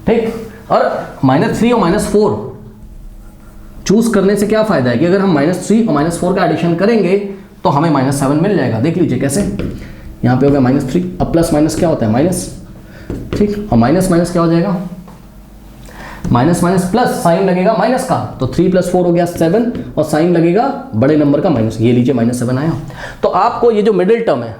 S1: ठीक। और -3 और -4 चूज करने से क्या फायदा है कि अगर हम -3 और -4 का एडिशन करेंगे तो हमें -7 मिल जाएगा। देख लीजिए कैसे, यहाँ पे हो गया -3, अब प्लस माइनस क्या होता है? माइनस, ठीक। और माइनस माइनस क्या हो जाएगा? माइनस माइनस प्लस, साइन लगेगा माइनस का, तो 3 + 4 हो गया 7, और साइन लगेगा बड़े नंबर का माइनस। ये लीजिए -7 आया। तो आपको ये जो मिडिल टर्म है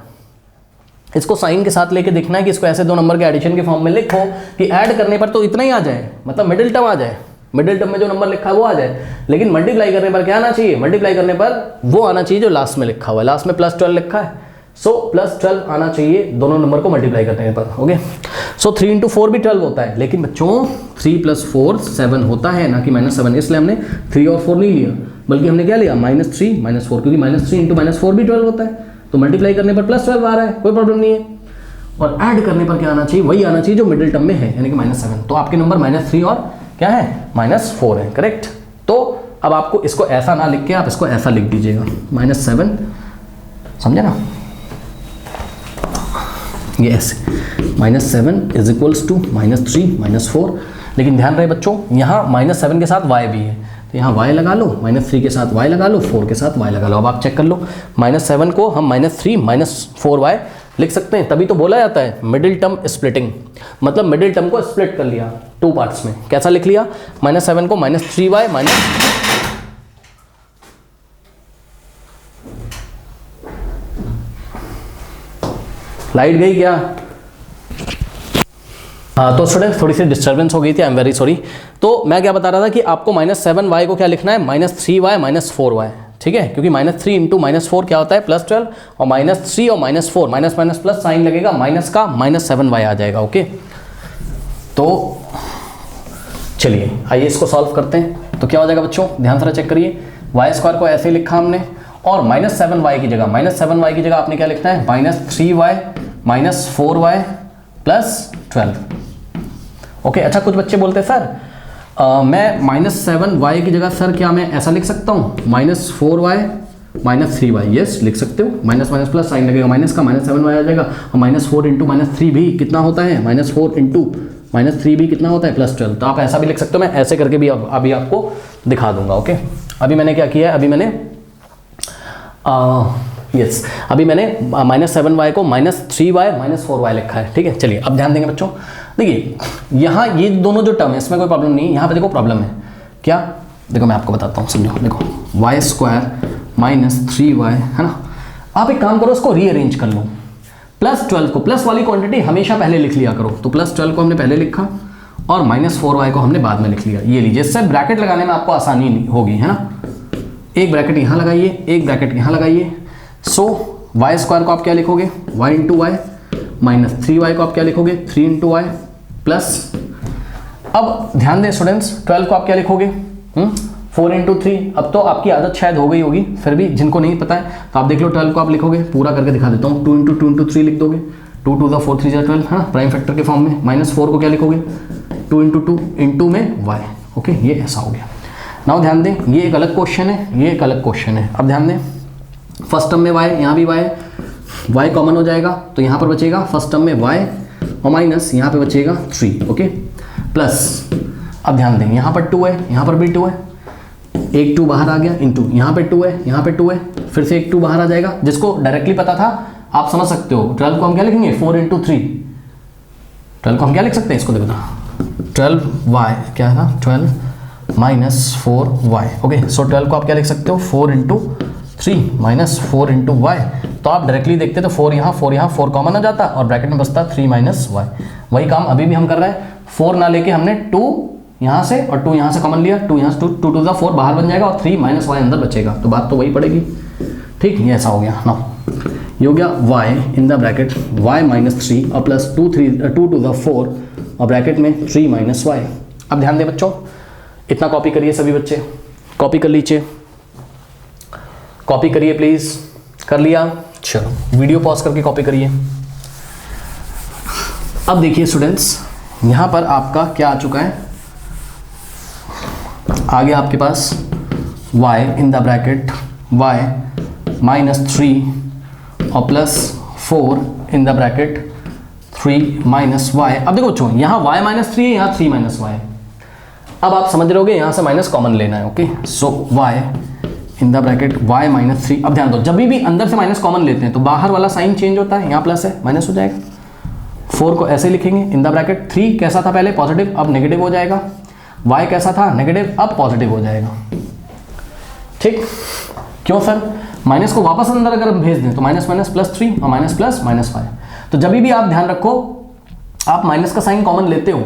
S1: इसको साइन के साथ लेके देखना है कि इसको ऐसे दो नंबर के एडिशन के फॉर्म में लिखो कि ऐड करने पर तो इतना ही आ जाए, मतलब मिडिल टर्म आ जाए, मिडिल टर्म में जो नंबर लिखा है वो आ जाए, लेकिन मल्टीप्लाई करने पर क्या आना चाहिए? मल्टीप्लाई करने पर वो आना चाहिए जो लास्ट में लिखा हुआ है। लास्ट में +12 लिखा है, सो +12 आना चाहिए दोनों नंबर को मल्टीप्लाई करने पर। ओके, सो 3 × 4 भी 12 होता है, लेकिन बच्चों 3 + 4 7 होता है, ना कि -7। इसलिए हमने 3 और 4 नहीं लिया, बल्कि हमने क्या लिया? -3 -4, क्योंकि -3 × -4 भी 12 होता है, तो मल्टीप्लाई करने पर +12 आ रहा है, कोई प्रॉब्लम नहीं है। और ऐड करने पर क्या आना चाहिए? वही आना चाहिए जो मिडिल टर्म में है, यानी कि -7। तो आपके नंबर -3 और क्या है? -4 है, करेक्ट। तो अब आपको इसको ऐसा ना लिख के आप इसको ऐसा लिख दीजिएगा, -7, समझे ना? ये ऐसे -7 = -3 -4। लेकिन ध्यान रहे बच्चों, यहाँ -7 के साथ y भी है, तो यहाँ y लगा लो, -3 के साथ y लगा लो, 4 के साथ y लगा लो। अब आप चेक कर लो, -7 को हम -3 -4y लिख सकते हैं, तभी तो बोला जाता है मिडिल टर्म स्प्लिटिंग, मतलब मिडिल टर्म को स्प्लिट कर लिया 2 पार्ट्स में। कैसा लिख लिया? -7 को -3y लाइट गई क्या? हाँ, तो स्टूडेंट्स थोड़ी सी डिस्टर्बेंस हो गई थी, आई एम वेरी सॉरी। तो मैं क्या बता रहा था कि आपको -7y को क्या लिखना है? -3y -4y, ठीक है, क्योंकि -3 × -4 क्या होता है? +12, और -3 और -4, माइनस माइनस प्लस साइन लगेगा माइनस का, -7y आ जाएगा। ओके, तो चलिए आइए इसको सॉल्व करते हैं। तो क्या हो जाएगा बच्चों? ध्यान से चेक करिए, y² को ऐसे लिखा हमने, और -7y की जगह आपने क्या लिखना है? -3y -4y +12। ओके, अच्छा कुछ बच्चे बोलते हैं सर मैं -7y की जगह सर क्या मैं ऐसा लिख सकता हूँ? -4y -3y। यस, लिख सकते हो, माइनस माइनस प्लस साइन लगेगा माइनस का, -7y आ जाएगा, और -4 × -3 भी कितना होता है? -4 × -3 भी कितना होता है? +12। तो आप ऐसा भी लिख सकते हो, मैं ऐसे करके भी अभी आपको दिखा दूंगा। ओके, अभी मैंने क्या किया है? अभी मैंने अभी मैंने -7y को -3y -4y लिखा है, ठीक है। चलिए अब ध्यान देंगे बच्चों, देखिए यहाँ ये दोनों जो टर्म है इसमें कोई प्रॉब्लम नहीं है। यहाँ पे देखो प्रॉब्लम है क्या? देखो मैं आपको बताता हूँ, समझो। देखो y² -3y है ना। आप एक काम करो, इसको रीअरेंज कर लो। +12 को, प्लस वाली क्वांटिटी हमेशा पहले लिख लिया करो, तो +12 को हमने पहले लिखा और -4y को हमने बाद में लिख लिया। ये लीजिए, इससे ब्रैकेट लगाने में आपको आसानी होगी, है ना। एक ब्रैकेट यहाँ लगाइए, एक ब्रैकेट यहाँ लगाइए। सो y² को आप क्या लिखोगे? y × y, -3y को आप क्या लिखोगे? 3 × y प्लस, अब ध्यान दें स्टूडेंट्स, 12 को आप क्या लिखोगे? 4 × 3। अब तो आपकी आदत शायद हो गई होगी, फिर भी जिनको नहीं पता है तो आप देख लो, 12 को आप लिखोगे, पूरा करके दिखा देता हूँ, 2 × 2 × 3 लिख दोगे, 2 × 2 = 4 3 = 12, हाँ, प्राइम फैक्टर के फॉर्म में। -4 को क्या लिखोगे? 2 × 2 × में y। ओके, ये ऐसा हो गया। नाउ ध्यान दें, ये एक अलग क्वेश्चन है, ये एक अलग क्वेश्चन है। अब ध्यान दें, फर्स्ट टर्म में y, यहाँ भी y कॉमन हो जाएगा, तो यहाँ पर बचेगा फर्स्ट टर्म में y और माइनस यहाँ पे बचेगा 3। ओके, प्लस, अब ध्यान दें, यहाँ पर 2 है, यहाँ पर भी 2 है, एक 2 बाहर आ गया, इंटू यहाँ पे 2 है, यहाँ पे 2 है, फिर से एक 2 बाहर आ जाएगा, जिसको डायरेक्टली पता था आप समझ सकते हो। 12 को हम क्या लिखेंगे 4 इंटू 3, 12 को हम क्या लिख सकते हैं, इसको देखो ना 12y क्या था 12 माइनस 4y। ओके, सो 12 को आप क्या लिख सकते हो 4 इंटू 3 माइनस 4 इंटू वाई। तो आप डायरेक्टली देखते तो 4 यहाँ 4 कॉमन हो जाता और ब्रैकेट में बचता 3 माइनस वाई। वही काम अभी भी हम कर रहे हैं, 4 ना लेके हमने 2 यहाँ से और 2 यहाँ से कॉमन लिया, 2 यहाँ से 2 2 2 4 बाहर बन जाएगा और 3 माइनस वाई अंदर बचेगा, तो बात तो वही पड़ेगी। ठीक, ये ऐसा हो गया ना, ये हो गया y in the bracket y minus 3 और प्लस 2 टू द 4 और ब्रैकेट में 3 माइनस वाई। अब ध्यान दें बच्चों, इतना कॉपी करिए सभी बच्चे, कॉपी कर लीजिए, कॉपी करिए प्लीज। कर लिया, चलो वीडियो पॉज करके कॉपी करिए। अब देखिए स्टूडेंट्स, यहां पर आपका क्या आ चुका है, आगे आपके पास y in the bracket y minus 3 और plus 4 in the bracket 3 minus y. अब देखो बच्चों, यहाँ y माइनस 3 है, यहाँ 3 माइनस वाई। अब आप समझ रहे होगे यहाँ से माइनस कॉमन लेना है। Okay, so y in the bracket y minus 3। अब ध्यान दो, जब भी अंदर से माइनस कॉमन लेते हैं तो बाहर वाला साइन चेंज होता है, यहाँ प्लस है माइनस हो जाएगा। 4 को ऐसे लिखेंगे इन द ब्रैकेट 3 कैसा था पहले पॉजिटिव, अब नेगेटिव हो जाएगा। y कैसा था नेगेटिव, अब पॉजिटिव हो जाएगा। ठीक, क्यों सर, माइनस को वापस अंदर अगर हम भेज दें तो माइनस माइनस प्लस 3 और माइनस प्लस माइनस 5। तो जब भी आप ध्यान रखो, आप माइनस का साइन कॉमन लेते हो,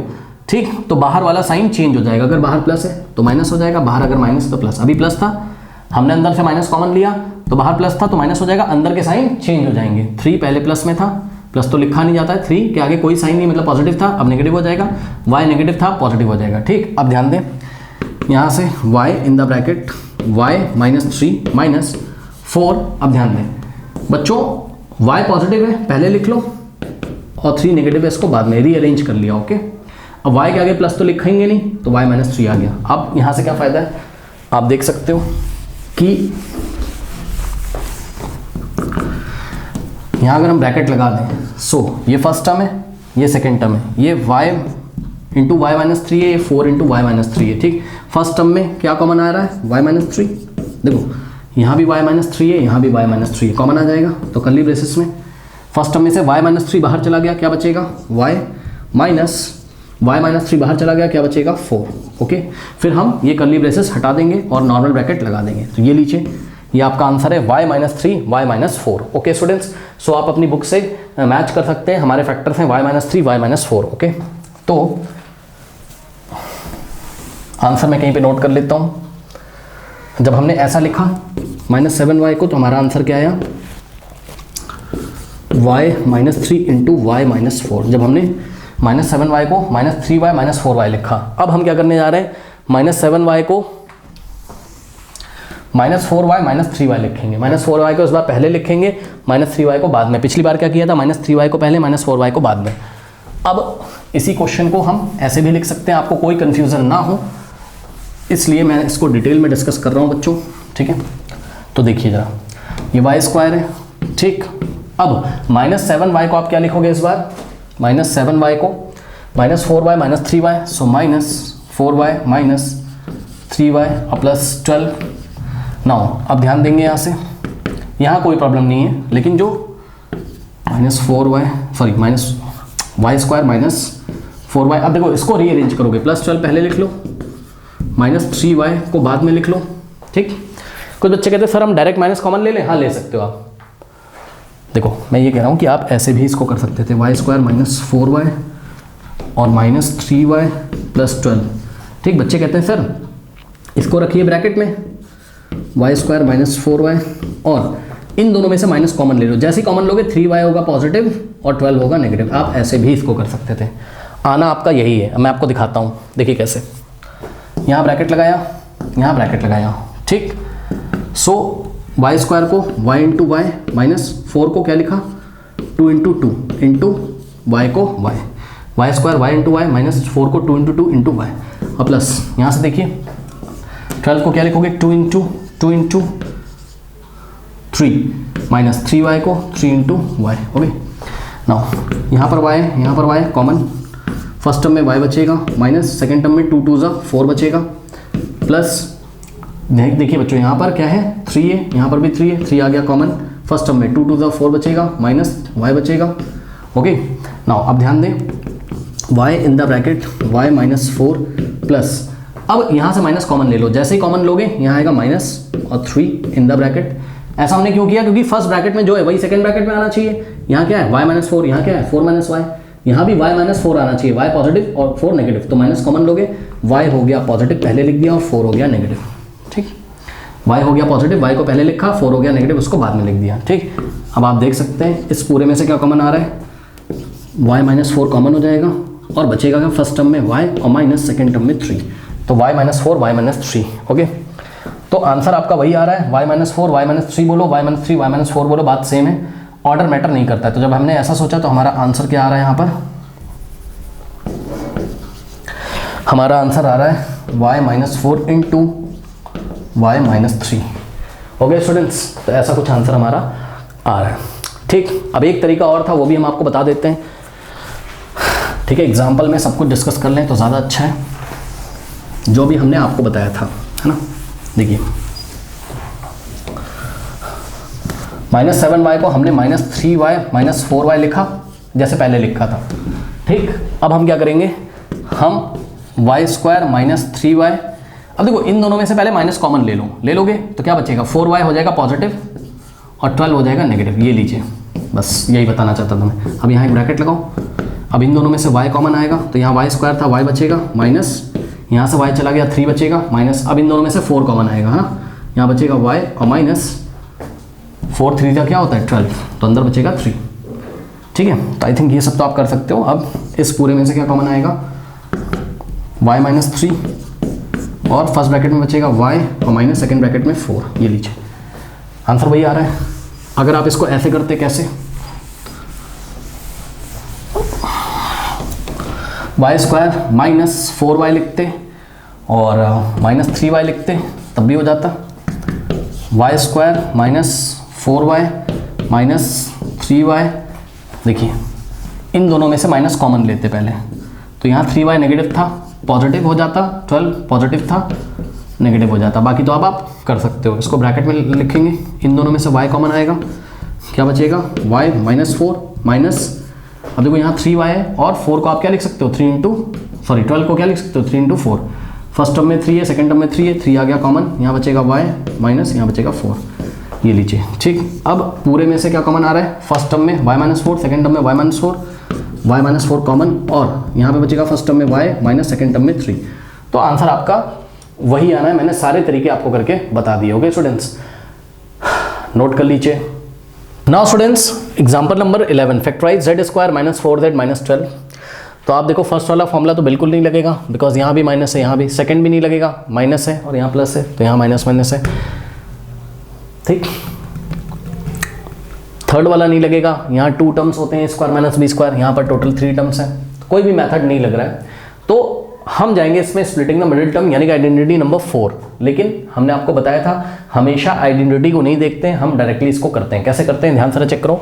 S1: ठीक, तो बाहर वाला साइन चेंज हो जाएगा। अगर बाहर प्लस है तो माइनस हो जाएगा, बाहर अगर माइनस तो प्लस। अभी प्लस था, हमने अंदर से माइनस कॉमन लिया तो बाहर प्लस था तो माइनस हो जाएगा, अंदर के साइन चेंज हो जाएंगे। 3 पहले प्लस में था, प्लस तो लिखा नहीं जाता है, 3 के आगे कोई साइन नहीं, मतलब पॉजिटिव था, अब नेगेटिव हो जाएगा। y नेगेटिव था, पॉजिटिव हो जाएगा। ठीक, अब ध्यान दें, यहाँ से y in the bracket y minus 3 minus 4। अब ध्यान दें बच्चों, y पॉजिटिव है पहले लिख लो और 3 नेगेटिव है, इसको बाद में रीअरेंज कर लिया। ओके, अब y के आगे प्लस तो लिखेंगे नहीं तो y माइनस 3 आ गया। अब यहाँ से क्या फ़ायदा है, आप देख सकते हो कि यहाँ अगर हम ब्रैकेट लगा दें, सो ये फर्स्ट टर्म है, ये सेकेंड टर्म है, ये y इंटू वाई माइनस 3 है, ये 4 इंटू वाई माइनस 3 है। ठीक, फर्स्ट टर्म में क्या कॉमन आ रहा है y माइनस 3। देखो यहाँ भी y माइनस 3 है, यहाँ भी y माइनस 3 है, कॉमन आ जाएगा। तो कर्ली ब्रेसेस में फर्स्ट टर्म में से y माइनस 3 बाहर चला गया, क्या बचेगा y माइनस 3 बाहर चला गया, क्या बचेगा 4। ओके, फिर हम ये कर्ली ब्रेसेस हटा देंगे और नॉर्मल ब्रैकेट लगा देंगे। तो ये लीजिए, ये आपका आंसर है y minus 3 y minus 4। Okay students, so आप अपनी बुक से मैच कर सकते हैं, हमारे फैक्टर्स हैं y minus 3 y minus 4। Okay, तो आंसर मैं कहीं पे नोट कर लेता हूँ। जब हमने ऐसा लिखा माइनस 7y को, तो हमारा आंसर क्या आया y minus 3 into y minus 4। जब हमने माइनस 7y को माइनस 3y माइनस 4y लिखा, अब हम क्या करने जा रहे हैं, माइनस 7y को माइनस 4y माइनस 3y लिखेंगे। माइनस 4y को इस बार पहले लिखेंगे, माइनस 3y को बाद में। पिछली बार क्या किया था, माइनस 3y को पहले माइनस 4y को बाद में। अब इसी क्वेश्चन को हम ऐसे भी लिख सकते हैं, आपको कोई कन्फ्यूज़न ना हो इसलिए मैं इसको डिटेल में डिस्कस कर रहा हूँ बच्चों। ठीक है, तो देखिए ज़रा, ये वाई स्क्वायर है। ठीक, अब माइनस 7y को आप क्या लिखोगे इस बार, माइनस 7y को minus 4y minus 3y, so minus 4y minus 3y और प्लस 12। नाउ अब ध्यान देंगे यहाँ से, यहाँ कोई प्रॉब्लम नहीं है, लेकिन जो minus 4y sorry minus y square minus 4y, अब देखो इसको रीअरेंज करोगे, प्लस 12 पहले लिख लो, माइनस 3y को बाद में लिख लो। ठीक, कुछ बच्चे कहते हैं सर हम डायरेक्ट माइनस कॉमन ले लें, हाँ ले सकते हो आप। देखो मैं ये कह रहा हूँ कि आप ऐसे भी इसको कर सकते थे, वाई स्क्वायर माइनस 4y और माइनस 3y प्लस 12। ठीक, बच्चे कहते हैं सर इसको रखिए ब्रैकेट में, वाई स्क्वायर माइनस 4y और इन दोनों में से माइनस कॉमन ले लो। जैसे ही कॉमन लोगे 3y होगा पॉजिटिव और 12 होगा नेगेटिव। आप ऐसे भी इसको कर सकते थे, आना आपका यही है। मैं आपको दिखाता हूँ, देखिए कैसे। यहाँ ब्रैकेट लगाया, यहाँ ब्रैकेट लगाया। ठीक, सो वाई स्क्वायर को y इंटू वाई माइनस 4 को क्या लिखा 2 इंटू 2 इंटू वाई को y, y square y into y minus 4 को 2 इंटू 2 इंटू वाई और प्लस यहाँ से देखिए 12 को क्या लिखोगे 2 इंटू 3 माइनस 3y को 3 इंटू वाई। ओके, नाउ यहाँ पर y कॉमन, फर्स्ट टर्म में y बचेगा माइनस, सेकेंड टर्म में 2 2 4 बचेगा, प्लस देखिए बच्चों यहाँ पर क्या है 3 है, यहाँ पर भी 3 है, 3 आ गया कॉमन। फर्स्ट टर्म में 2 टू द 4 बचेगा माइनस y बचेगा। ओके नाउ अब ध्यान दें y in the bracket y minus 4 plus, अब यहाँ से माइनस कॉमन ले लो, जैसे ही कॉमन लोगे यहाँ आएगा माइनस और 3 इन द ब्रैकेट। ऐसा हमने क्यों किया? क्योंकि फर्स्ट ब्रैकेट में जो है वही सेकंड ब्रैकेट में आना चाहिए। यहाँ क्या है y माइनस 4, यहाँ क्या है 4 माइनस y, यहाँ भी y माइनस 4 आना चाहिए, y पॉजिटिव और 4 नेगेटिव, तो माइनस कॉमन लोगे, y हो गया पॉजिटिव पहले लिख दिया और 4 हो गया नेगेटिव। ठीक, y हो गया पॉजिटिव, y को पहले लिखा, 4 हो गया नेगेटिव, उसको बाद में लिख दिया। ठीक, अब आप देख सकते हैं इस पूरे में से क्या कॉमन आ रहा है, y माइनस 4 कॉमन हो जाएगा और बचेगा क्या फर्स्ट टर्म में y और माइनस सेकेंड टर्म में 3, तो y minus 4 y minus 3। Okay तो आंसर आपका वही आ रहा है, y माइनस 4 y माइनस 3 बोलो, y माइनस 3 y माइनस 4 बोलो, बात सेम है, ऑर्डर मैटर नहीं करता है। तो जब हमने ऐसा सोचा तो हमारा आंसर क्या आ रहा है, यहाँ पर हमारा आंसर आ रहा है y minus 4 into y minus 3। Okay students, तो ऐसा कुछ आंसर हमारा आ रहा है। ठीक, अब एक तरीका और था, वो भी हम आपको बता देते हैं। ठीक है, एग्जाम्पल में सब कुछ डिस्कस कर लें तो ज़्यादा अच्छा है, जो भी हमने आपको बताया था, है ना। देखिए माइनस 7y को हमने माइनस 3y माइनस 4y लिखा जैसे पहले लिखा था। ठीक, अब हम क्या करेंगे, हम y स्क्वायर माइनस 3y, अब देखो इन दोनों में से पहले माइनस कॉमन ले लो, ले लोगे तो क्या बचेगा 4y हो जाएगा पॉजिटिव और 12 हो जाएगा नेगेटिव, ये लीजिए, बस यही बताना चाहता था मैं। अब यहाँ एक ब्रैकेट लगाओ, अब इन दोनों में से y कॉमन आएगा तो यहाँ y स्क्वायर था, y बचेगा माइनस, यहाँ से y चला गया 3 बचेगा माइनस, अब इन दोनों में से 4 कॉमन आएगा, है ना, यहाँ बचेगा y और माइनस 4 3 का क्या होता है 12, तो अंदर बचेगा 3। ठीक है, तो आई थिंक ये सब तो आप कर सकते हो। अब इस पूरे में से क्या कॉमन आएगा, y माइनस 3 और फर्स्ट ब्रैकेट में बचेगा y और माइनस सेकेंड ब्रैकेट में 4, ये लीजिए आंसर वही आ रहा है। अगर आप इसको ऐसे करते, कैसे, y स्क्वायर माइनस 4y लिखते और माइनस 3y लिखते तब भी हो जाता, y square minus 4y minus 3y, देखिए इन दोनों में से माइनस कॉमन लेते पहले, तो यहाँ 3y नेगेटिव था पॉजिटिव हो जाता, 12 पॉजिटिव था नेगेटिव हो जाता, बाकी तो अब आप कर सकते हो, इसको ब्रैकेट में लिखेंगे, इन दोनों में से y कॉमन आएगा, क्या बचेगा y माइनस 4 माइनस, अब देखो यहाँ 3y है और 4 को आप क्या लिख सकते हो 12 को क्या लिख सकते हो 3 इंटू 4, फर्स्ट टर्म में 3 है सेकंड टर्म में 3 है, 3 आ गया कॉमन, यहाँ बचेगा y माइनस, यहाँ बचेगा 4, ये लीजिए। ठीक, अब पूरे में से क्या कॉमन आ रहा है, फर्स्ट टर्म में y माइनस 4, सेकेंड टर्म में y minus 4, y minus 4 common और यहाँ पे बचेगा फर्स्ट टर्म में y माइनस सेकेंड टर्म में 3, तो आंसर आपका वही आना है। मैंने सारे तरीके आपको करके बता दिए। ओके स्टूडेंट्स, नोट कर लीजिए। Now students, example number 11, factorise z square minus 4z minus 12। तो आप देखो फर्स्ट वाला फॉर्मूला तो बिल्कुल नहीं लगेगा, बिकॉज यहाँ भी माइनस है, यहाँ भी, सेकंड भी नहीं लगेगा, माइनस है और यहाँ प्लस है, तो यहाँ माइनस माइनस है। ठीक, थर्ड वाला नहीं लगेगा, यहाँ 2 टर्म्स होते हैं स्क्वायर माइनस बी स्क्वायर, यहाँ पर टोटल 3 टर्म्स हैं, तो कोई भी मेथड नहीं लग रहा है। तो हम जाएंगे इसमें स्प्लिटिंग द मिडिल टर्म यानी कि आइडेंटिटी नंबर 4, लेकिन हमने आपको बताया था हमेशा आइडेंटिटी को नहीं देखते हैं, हम डायरेक्टली इसको करते हैं। कैसे करते हैं ध्यान से चेक करो।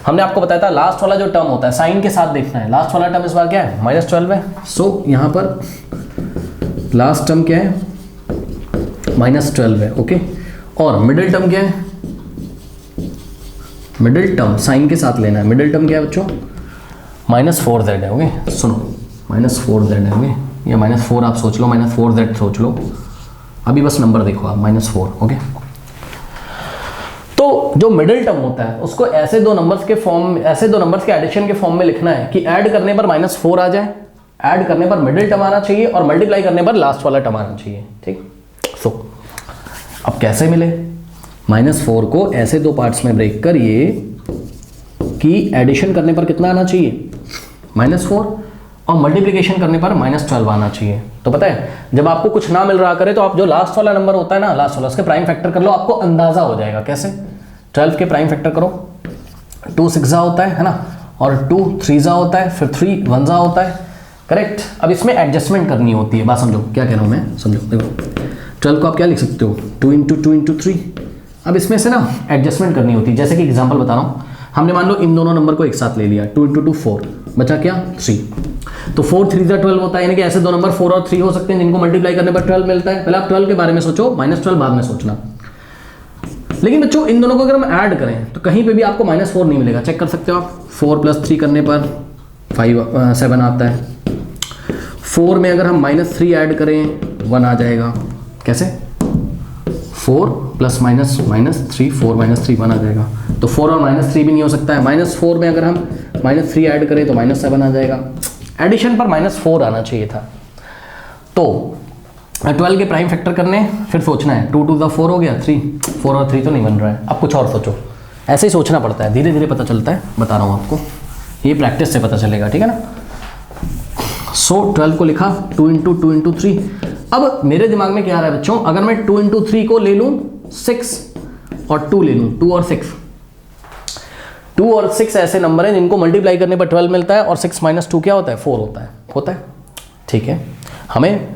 S1: हमने आपको बताया था लास्ट वाला जो टर्म होता है साइन के साथ देखना है, लास्ट वाला टर्म इस बार क्या है माइनस 12 है, सो यहाँ पर लास्ट टर्म क्या है माइनस 12 है। ओके, और मिडिल टर्म क्या है, मिडिल टर्म साइन के साथ लेना है, मिडिल टर्म क्या है बच्चों माइनस 4z है। ओके सुनो, माइनस 4z है, ओके, या माइनस 4 आप सोच लो, माइनस 4z सोच लो, अभी बस नंबर देखो आप माइनस 4। ओके, तो जो मिडिल टर्म होता है उसको ऐसे दो नंबर्स के फॉर्म, ऐसे दो नंबर्स के एडिशन के फॉर्म में लिखना है कि ऐड करने पर माइनस 4 आ जाए, ऐड करने पर मिडिल टर्म आना चाहिए और मल्टीप्लाई करने पर लास्ट वाला टर्म आना चाहिए। ठीक, सो अब कैसे मिले, माइनस 4 को ऐसे दो पार्ट्स में ब्रेक करिए कि एडिशन करने पर कितना आना चाहिए माइनस 4 और मल्टीप्लिकेशन करने पर माइनस 12 आना चाहिए। तो पता है जब आपको कुछ ना मिल रहा करे तो आप जो लास्ट वाला नंबर होता है ना, लास्ट वाला, उसके प्राइम फैक्टर कर लो, आपको अंदाजा हो जाएगा। कैसे, 12 के प्राइम फैक्टर करो, 2 6 होता है ना, और 2 3 होता है, फिर 3 1 होता है, करेक्ट। अब इसमें एडजस्टमेंट करनी होती है, बात समझो क्या कह रहा हूँ मैं, समझो। देखो 12 को आप क्या लिख सकते हो 2 इंटू 2 इंटू 3, अब इसमें से ना एडजस्टमेंट करनी होती है। जैसे कि एग्जांपल बता रहा हूँ, हमने मान लो इन दोनों नंबर को एक साथ ले लिया, 2 इंटू 2 4, बचा क्या 3। तो 4 3 12 होता है, यानी कि ऐसे दो नंबर 4 और 3 हो सकते हैं जिनको मल्टीप्लाई करने पर 12 मिलता है। पहले आप 12 के बारे में सोचो, -12 बाद में सोचना। लेकिन बच्चों इन दोनों को अगर हम ऐड करें तो कहीं पे भी आपको -4 नहीं मिलेगा, चेक कर सकते हो आप। 4 + 3 करने पर 7 आता है। 4 में अगर हम -3 ऐड करें 1 आ जाएगा। कैसे? 4 + -3 4 - 3 1 आ जाएगा। तो 4 और -3 भी नहीं हो सकता है। -4 में अगर हम -3 ऐड करें तो -7 आ जाएगा। एडिशन पर -4 आना चाहिए था। तो 12 के प्राइम फैक्टर करने, फिर सोचना है 2 2 4 हो गया 3, 4 और 3 तो नहीं बन रहा है। अब कुछ और सोचो, ऐसे ही सोचना पड़ता है, धीरे धीरे पता चलता है, बता रहा हूँ आपको, ये प्रैक्टिस से पता चलेगा, ठीक है ना। सो 12 को लिखा 2 × 2 × 3। अब मेरे दिमाग में क्या आ रहा है बच्चों, अगर मैं 2 × 3 को ले लूँ 6 और 2 ले लूँ, 2 और 6, 2 और 6 ऐसे नंबर हैं जिनको मल्टीप्लाई करने पर 12 मिलता है, और 6 - 2 क्या होता है 4 होता है। ठीक है, हमें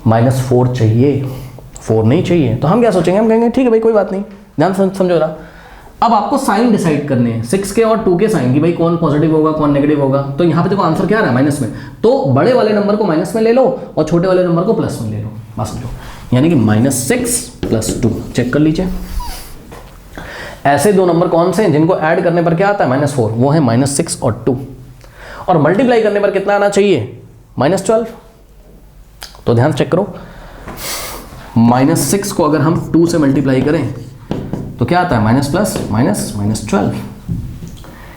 S1: -4 चाहिए, 4 नहीं चाहिए। तो हम क्या सोचेंगे, हम कहेंगे ठीक है भाई कोई बात नहीं, ध्यान समझो जरा। अब आपको साइन डिसाइड करने हैं 6 के और 2 के साइन की, भाई कौन पॉजिटिव होगा कौन नेगेटिव होगा। तो यहाँ पे देखो आंसर क्या आ रहा है माइनस में, तो बड़े वाले नंबर को माइनस में ले लो और छोटे वाले नंबर को प्लस में ले लो, बात समझो। यानी कि -6 + 2, चेक कर लीजिए। ऐसे दो नंबर कौन से हैं जिनको ऐड करने पर क्या आता है -4, वो है -6 और 2। और मल्टीप्लाई करने पर कितना आना चाहिए -12। तो ध्यान चेक करो, -6 को अगर हम 2 से मल्टीप्लाई करें तो क्या आता है -12।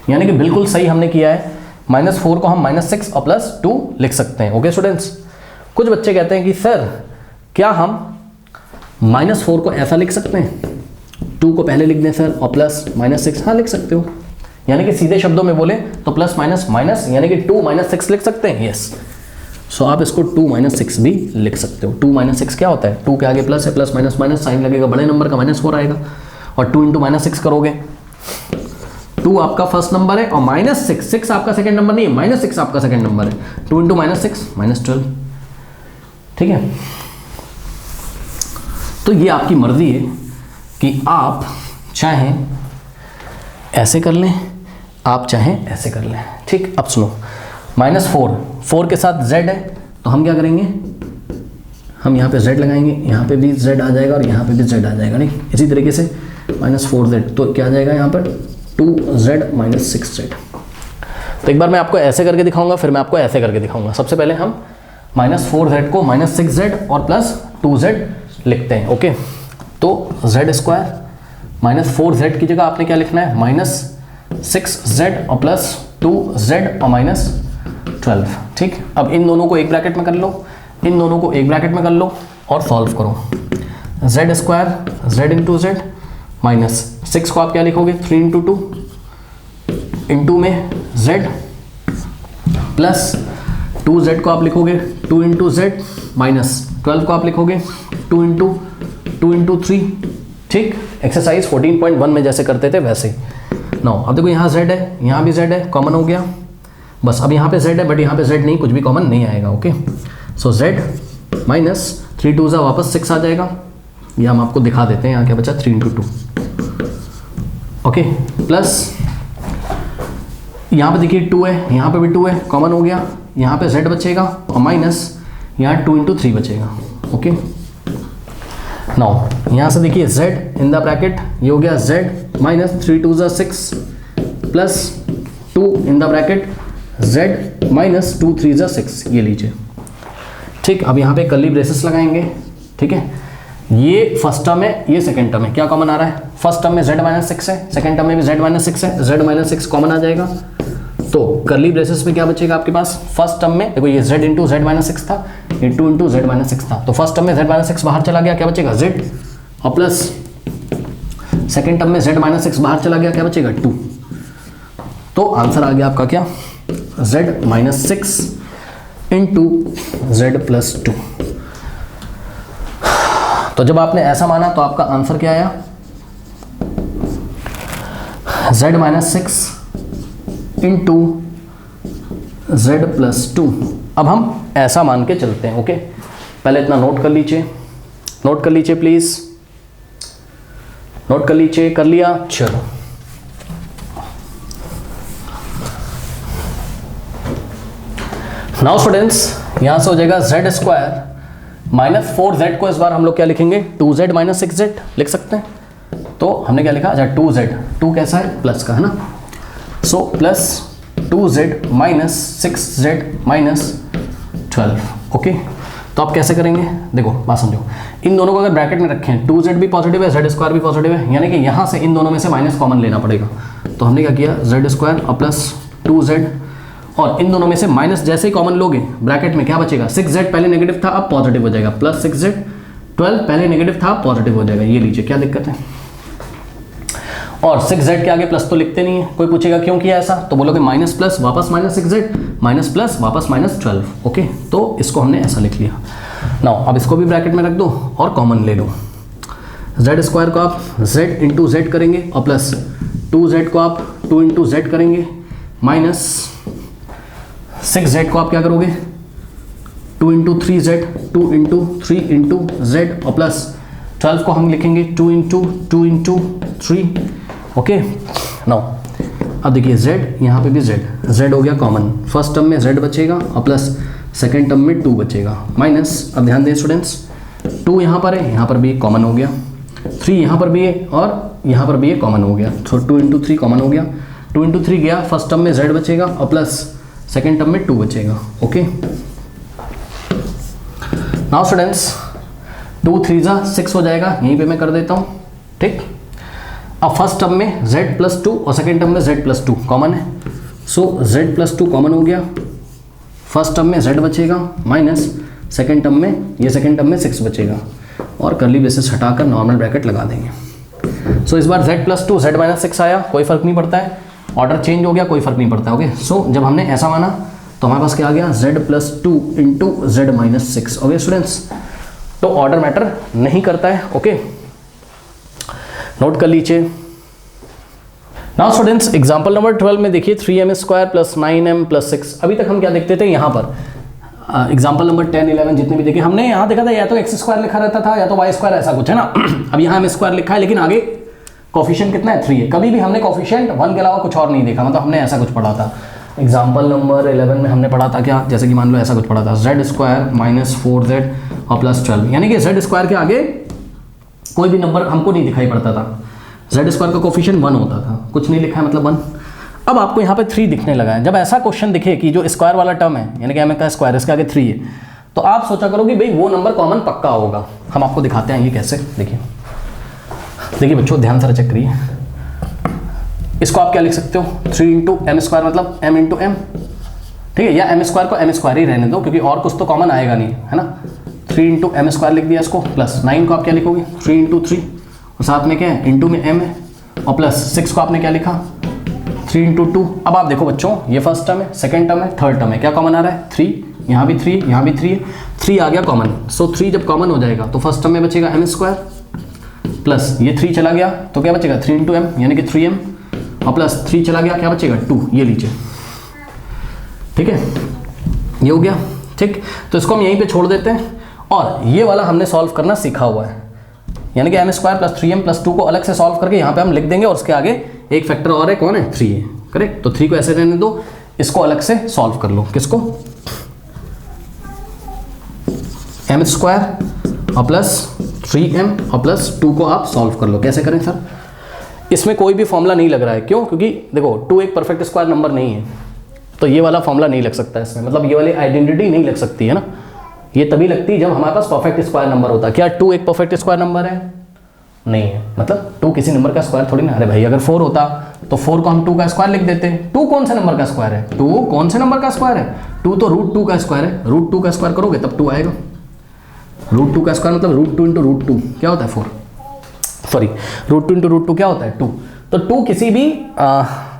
S1: यानी कि बिल्कुल सही हमने किया है। -4 को हम -6 और +2 लिख सकते हैं। ओके स्टूडेंट्स, कुछ बच्चे कहते हैं कि सर क्या हम -4 को ऐसा लिख सकते हैं, 2 को पहले लिख दें सर और प्लस -6। हाँ लिख सकते हो, यानी कि सीधे शब्दों में बोले तो प्लस माइनस माइनस, यानी कि 2 - 6 लिख सकते हैं। यस, सो आप इसको 2 - 6 भी लिख सकते हो। 2 - 6 क्या होता है, 2 के आगे प्लस है, प्लस माइनस माइनस साइन लगेगा, बड़े नंबर का -4 आएगा। और 2 × -6 करोगे, 2 आपका फर्स्ट नंबर है और -6 आपका सेकंड नंबर नहीं है, -6 आपका सेकंड नंबर है। 2 × -6 -12। ठीक है, तो ये आपकी मर्जी है कि आप चाहें ऐसे कर लें, आप चाहें ऐसे कर लें। ठीक, अब सुनो, -4 के साथ z है, तो हम क्या करेंगे, हम यहाँ पे z लगाएंगे, यहाँ पे भी z आ जाएगा और यहाँ पे भी z आ जाएगा। नहीं, इसी तरीके से -4z, तो क्या आ जाएगा यहाँ पर 2z - 6z। तो एक बार मैं आपको ऐसे करके दिखाऊंगा, फिर मैं आपको ऐसे करके दिखाऊंगा। सबसे पहले हम -4z को -6z और +2z लिखते हैं। ओके, तो z² -4z की जगह आपने क्या लिखना है, -6z और +2z और -12। ठीक, अब इन दोनों को एक ब्रैकेट में कर लो, इन दोनों को एक ब्रैकेट में कर लो और सॉल्व करो। z² z × z -6 को आप क्या लिखोगे 3 × 2 इंटू में z प्लस 2z को आप लिखोगे 2 × z -12 को आप लिखोगे 2 × 3। ठीक, एक्सरसाइज 14.1 में जैसे करते थे वैसे। नो, अब देखो यहाँ z है, यहाँ भी z है, कॉमन हो गया। बस अब यहाँ पे z है बट यहाँ पे z नहीं, कुछ भी कॉमन नहीं आएगा। ओके, सो z -3 2 वापस 6 आ जाएगा। ये हम आपको दिखा देते हैं, यहाँ क्या बचा 3 × 2। ओके, प्लस यहाँ पे देखिए 2 है, यहाँ पे भी 2 है, कॉमन हो गया। यहाँ पे z बचेगा और माइनस यहाँ 2 × 3 बचेगा। ओके, नाउ यहाँ से देखिए z इन द ब्रैकेट, ये हो गया z -3 2 6 plus 2 in the bracket z -2 3 6, ये लीजिए। ठीक, अब यहाँ पे कर्ली ब्रेसेस लगाएंगे। ठीक है, ये फर्स्ट टर्म है, ये सेकंड टर्म है, क्या कॉमन आ रहा है, फर्स्ट टर्म में z -6 है, सेकंड टर्म में भी z -6 है, z -6 कॉमन आ जाएगा। तो कर्ली ब्रेसेस में क्या बचेगा आपके पास, फर्स्ट टर्म में देखो ये z × z -6 था, ये 2 × z -6 था, तो फर्स्ट टर्म में z -6 बाहर चला गया, क्या बचेगा z, और प्लस सेकंड टर्म में z -6 बाहर चला गया, क्या बचेगा 2। तो आंसर आ गया आपका क्या, z -6 × z + 2। तो जब आपने ऐसा माना तो आपका आंसर क्या आया, z -6 × z + 2। अब हम ऐसा मान के चलते हैं। ओके, पहले इतना नोट कर लीजिए, नोट कर लीजिए प्लीज, नोट कर लीजिए, कर लिया, चलो। नाउ स्टूडेंट्स यहाँ से हो जाएगा जेड स्क्वायर माइनस 4z को इस बार हम लोग क्या लिखेंगे 2z माइनस 6z लिख सकते हैं। तो हमने क्या लिखा, अच्छा 2z, 2 कैसा है प्लस का है ना, so plus 2z minus 6z minus 12। Okay, तो आप कैसे करेंगे, देखो बात समझो, इन दोनों को अगर ब्रैकेट में रखें 2z भी पॉजिटिव है जेड स्क्वायर भी पॉजिटिव है, यानी कि यहाँ से इन दोनों में से माइनस कॉमन लेना पड़ेगा। तो हमने क्या किया, जेड स्क्वायर और प्लस 2z, और इन दोनों में से माइनस जैसे ही कॉमन लोगे ब्रैकेट में क्या बचेगा, 6z पहले नेगेटिव था अब पॉजिटिव हो जाएगा, प्लस 6z, 12 पहले नेगेटिव था पॉजिटिव हो जाएगा, ये लीजिए क्या दिक्कत है। और 6z के आगे प्लस तो लिखते नहीं है, कोई पूछेगा क्यों किया ऐसा, तो बोलोगे माइनस प्लस वापस माइनस 6z माइनस प्लस वापस माइनस 12। ओके, तो इसको हमने ऐसा लिख लिया। नाउ अब इसको भी ब्रैकेट में रख दो और कॉमन ले लो, जेड स्क्वायर को आप z इंटू जेड करेंगे और प्लस 2z को आप 2 इंटू जेड करेंगे, माइनस 6z को आप क्या करोगे 2 into 3z, 2 into 3 into Z, और प्लस 12 को हम लिखेंगे 2 इंटू 3। ओके, नाउ अब देखिए z, यहाँ पे भी z हो गया कॉमन, फर्स्ट टर्म में z बचेगा और प्लस सेकेंड टर्म में 2 बचेगा, माइनस, अब ध्यान दें स्टूडेंट्स 2 यहाँ पर है, यहाँ पर भी कॉमन हो गया, 3 यहाँ पर भी है और यहाँ पर भी ये कॉमन हो गया, तो 2 इंटू 3 कॉमन हो गया, 2 इंटू 3 गया, फर्स्ट टर्म में z बचेगा और प्लस सेकेंड टर्म में 2 बचेगा। ओके, नाउ स्टूडेंट्स 2 3 जा 6 हो जाएगा, यहीं पे मैं कर देता हूँ, ठीक। अब फर्स्ट टर्म में z प्लस 2 और सेकेंड टर्म में z प्लस 2 कॉमन है, सो z प्लस 2 कॉमन हो गया, फर्स्ट टर्म में z बचेगा माइनस सेकेंड टर्म में, ये सेकेंड टर्म में 6 बचेगा, और कर्ली ब्रेसेस हटाकर नॉर्मल ब्रैकेट लगा देंगे। सो इस बार z प्लस 2 z माइनस 6 आया, कोई फर्क नहीं पड़ता है, ऑर्डर चेंज हो गया कोई फर्क नहीं पड़ता है। ओके, सो जब हमने ऐसा माना तो हमारे पास क्या आ गया, z plus 2 into Z minus 6। Okay students, तो ऑर्डर मैटर नहीं करता है। ओके, नोट कर लीजिए। नाउ स्टूडेंट्स एग्जांपल नंबर 12 में देखिए 3m square plus 9m plus 6। अभी तक हम क्या देखते थे यहाँ पर, एग्जांपल नंबर 10 11 जितने भी देखे हमने, यहाँ देखा था या तो x स्क्वायर लिखा रहता था या तो y स्क्वायर, ऐसा कुछ है ना। अब यहाँ m स्क्वायर लिखा है लेकिन आगे कोफिशिएंट कितना है 3 है। कभी भी हमने कोफिशिएंट 1 के अलावा कुछ और नहीं देखा, मतलब हमने ऐसा कुछ पढ़ा था। एग्जाम्पल नंबर 11 में हमने पढ़ा था क्या, जैसे कि मान लो ऐसा कुछ पढ़ा था, जेड स्क्वायर माइनस 4z और प्लस 12, यानी कि जेड स्क्वायर के आगे कोई भी नंबर हमको नहीं दिखाई पड़ता था, जेड स्क्वायर का कोफिशिएंट 1 होता था, कुछ नहीं लिखा है मतलब 1। अब आपको यहाँ पे 3 दिखने लगा है। जब ऐसा क्वेश्चन दिखे कि जो स्क्वायर वाला टर्म है यानी कि m का स्क्वायर इसके आगे 3 है, तो आप सोचा करो कि भाई वो नंबर कॉमन पक्का होगा। हम आपको दिखाते हैं ये कैसे। देखिए बच्चों ध्यान से चेक करिए, इसको आप क्या लिख सकते हो 3 इंटू एम स्क्वायर मतलब m इंटू एम, ठीक है, या m स्क्वायर को m स्क्वायर ही रहने दो क्योंकि और कुछ तो कॉमन आएगा नहीं, है ना। 3 इंटू एम स्क्वायर लिख दिया इसको, प्लस 9 को आप क्या लिखोगे 3 इंटू 3 और साथ में क्या है इंटू में m है, और प्लस 6 को आपने क्या लिखा 3 इंटू 2। अब आप देखो बच्चों ये फर्स्ट टर्म है, सेकेंड टर्म है, थर्ड टर्म है, क्या कॉमन आ रहा है 3, यहाँ भी 3, यहाँ भी 3 है, 3 आ गया कॉमन। सो 3 जब कॉमन हो जाएगा तो फर्स्ट टर्म में बचेगा m स्क्वायर प्लस ये 3 चला गया तो क्या बचेगा 3 इंटू एम यानी कि 3m, और प्लस 3 चला गया क्या बचेगा 2, ये लीजिए, ठीक है, ये हो गया, ठीक। तो इसको हम यहीं पे छोड़ देते हैं और ये वाला हमने सॉल्व करना सीखा हुआ है, यानी कि m square plus 3m plus 2 को अलग से सॉल्व करके यहाँ पे हम लिख देंगे और उसके आगे एक फैक्टर और है, कौन है 3 है, करेक्ट। तो 3 को ऐसे रहने दो, इसको अलग से सॉल्व कर लो, किसको m स्क्वायर और प्लस 3m और प्लस 2 को आप सॉल्व कर लो। कैसे करें सर, इसमें कोई भी फॉर्मूला नहीं लग रहा है, क्यों, क्योंकि देखो 2 एक परफेक्ट स्क्वायर नंबर नहीं है, तो ये वाला फॉर्मूला नहीं लग सकता इसमें, मतलब ये वाली आइडेंटिटी नहीं लग सकती है ना। ये तभी लगती है जब हमारे पास परफेक्ट स्क्वायर नंबर होता है। क्या 2 एक परफेक्ट स्क्वायर नंबर है, नहीं है, मतलब 2 किसी नंबर का स्क्वायर थोड़ी ना। अरे भाई अगर 4 होता तो 4 को हम 2 का स्क्वायर लिख देते। 2 कौन से नंबर का स्क्वायर है, 2 कौन से नंबर का स्क्वायर है, 2 तो √2 का स्क्वायर है, √2 का स्क्वायर करोगे तब 2 आएगा। √2 का स्क्वायर मतलब √2 इंटू √2 क्या होता है 4, सॉरी √2 इंटू √2 क्या होता है 2। तो 2 किसी भी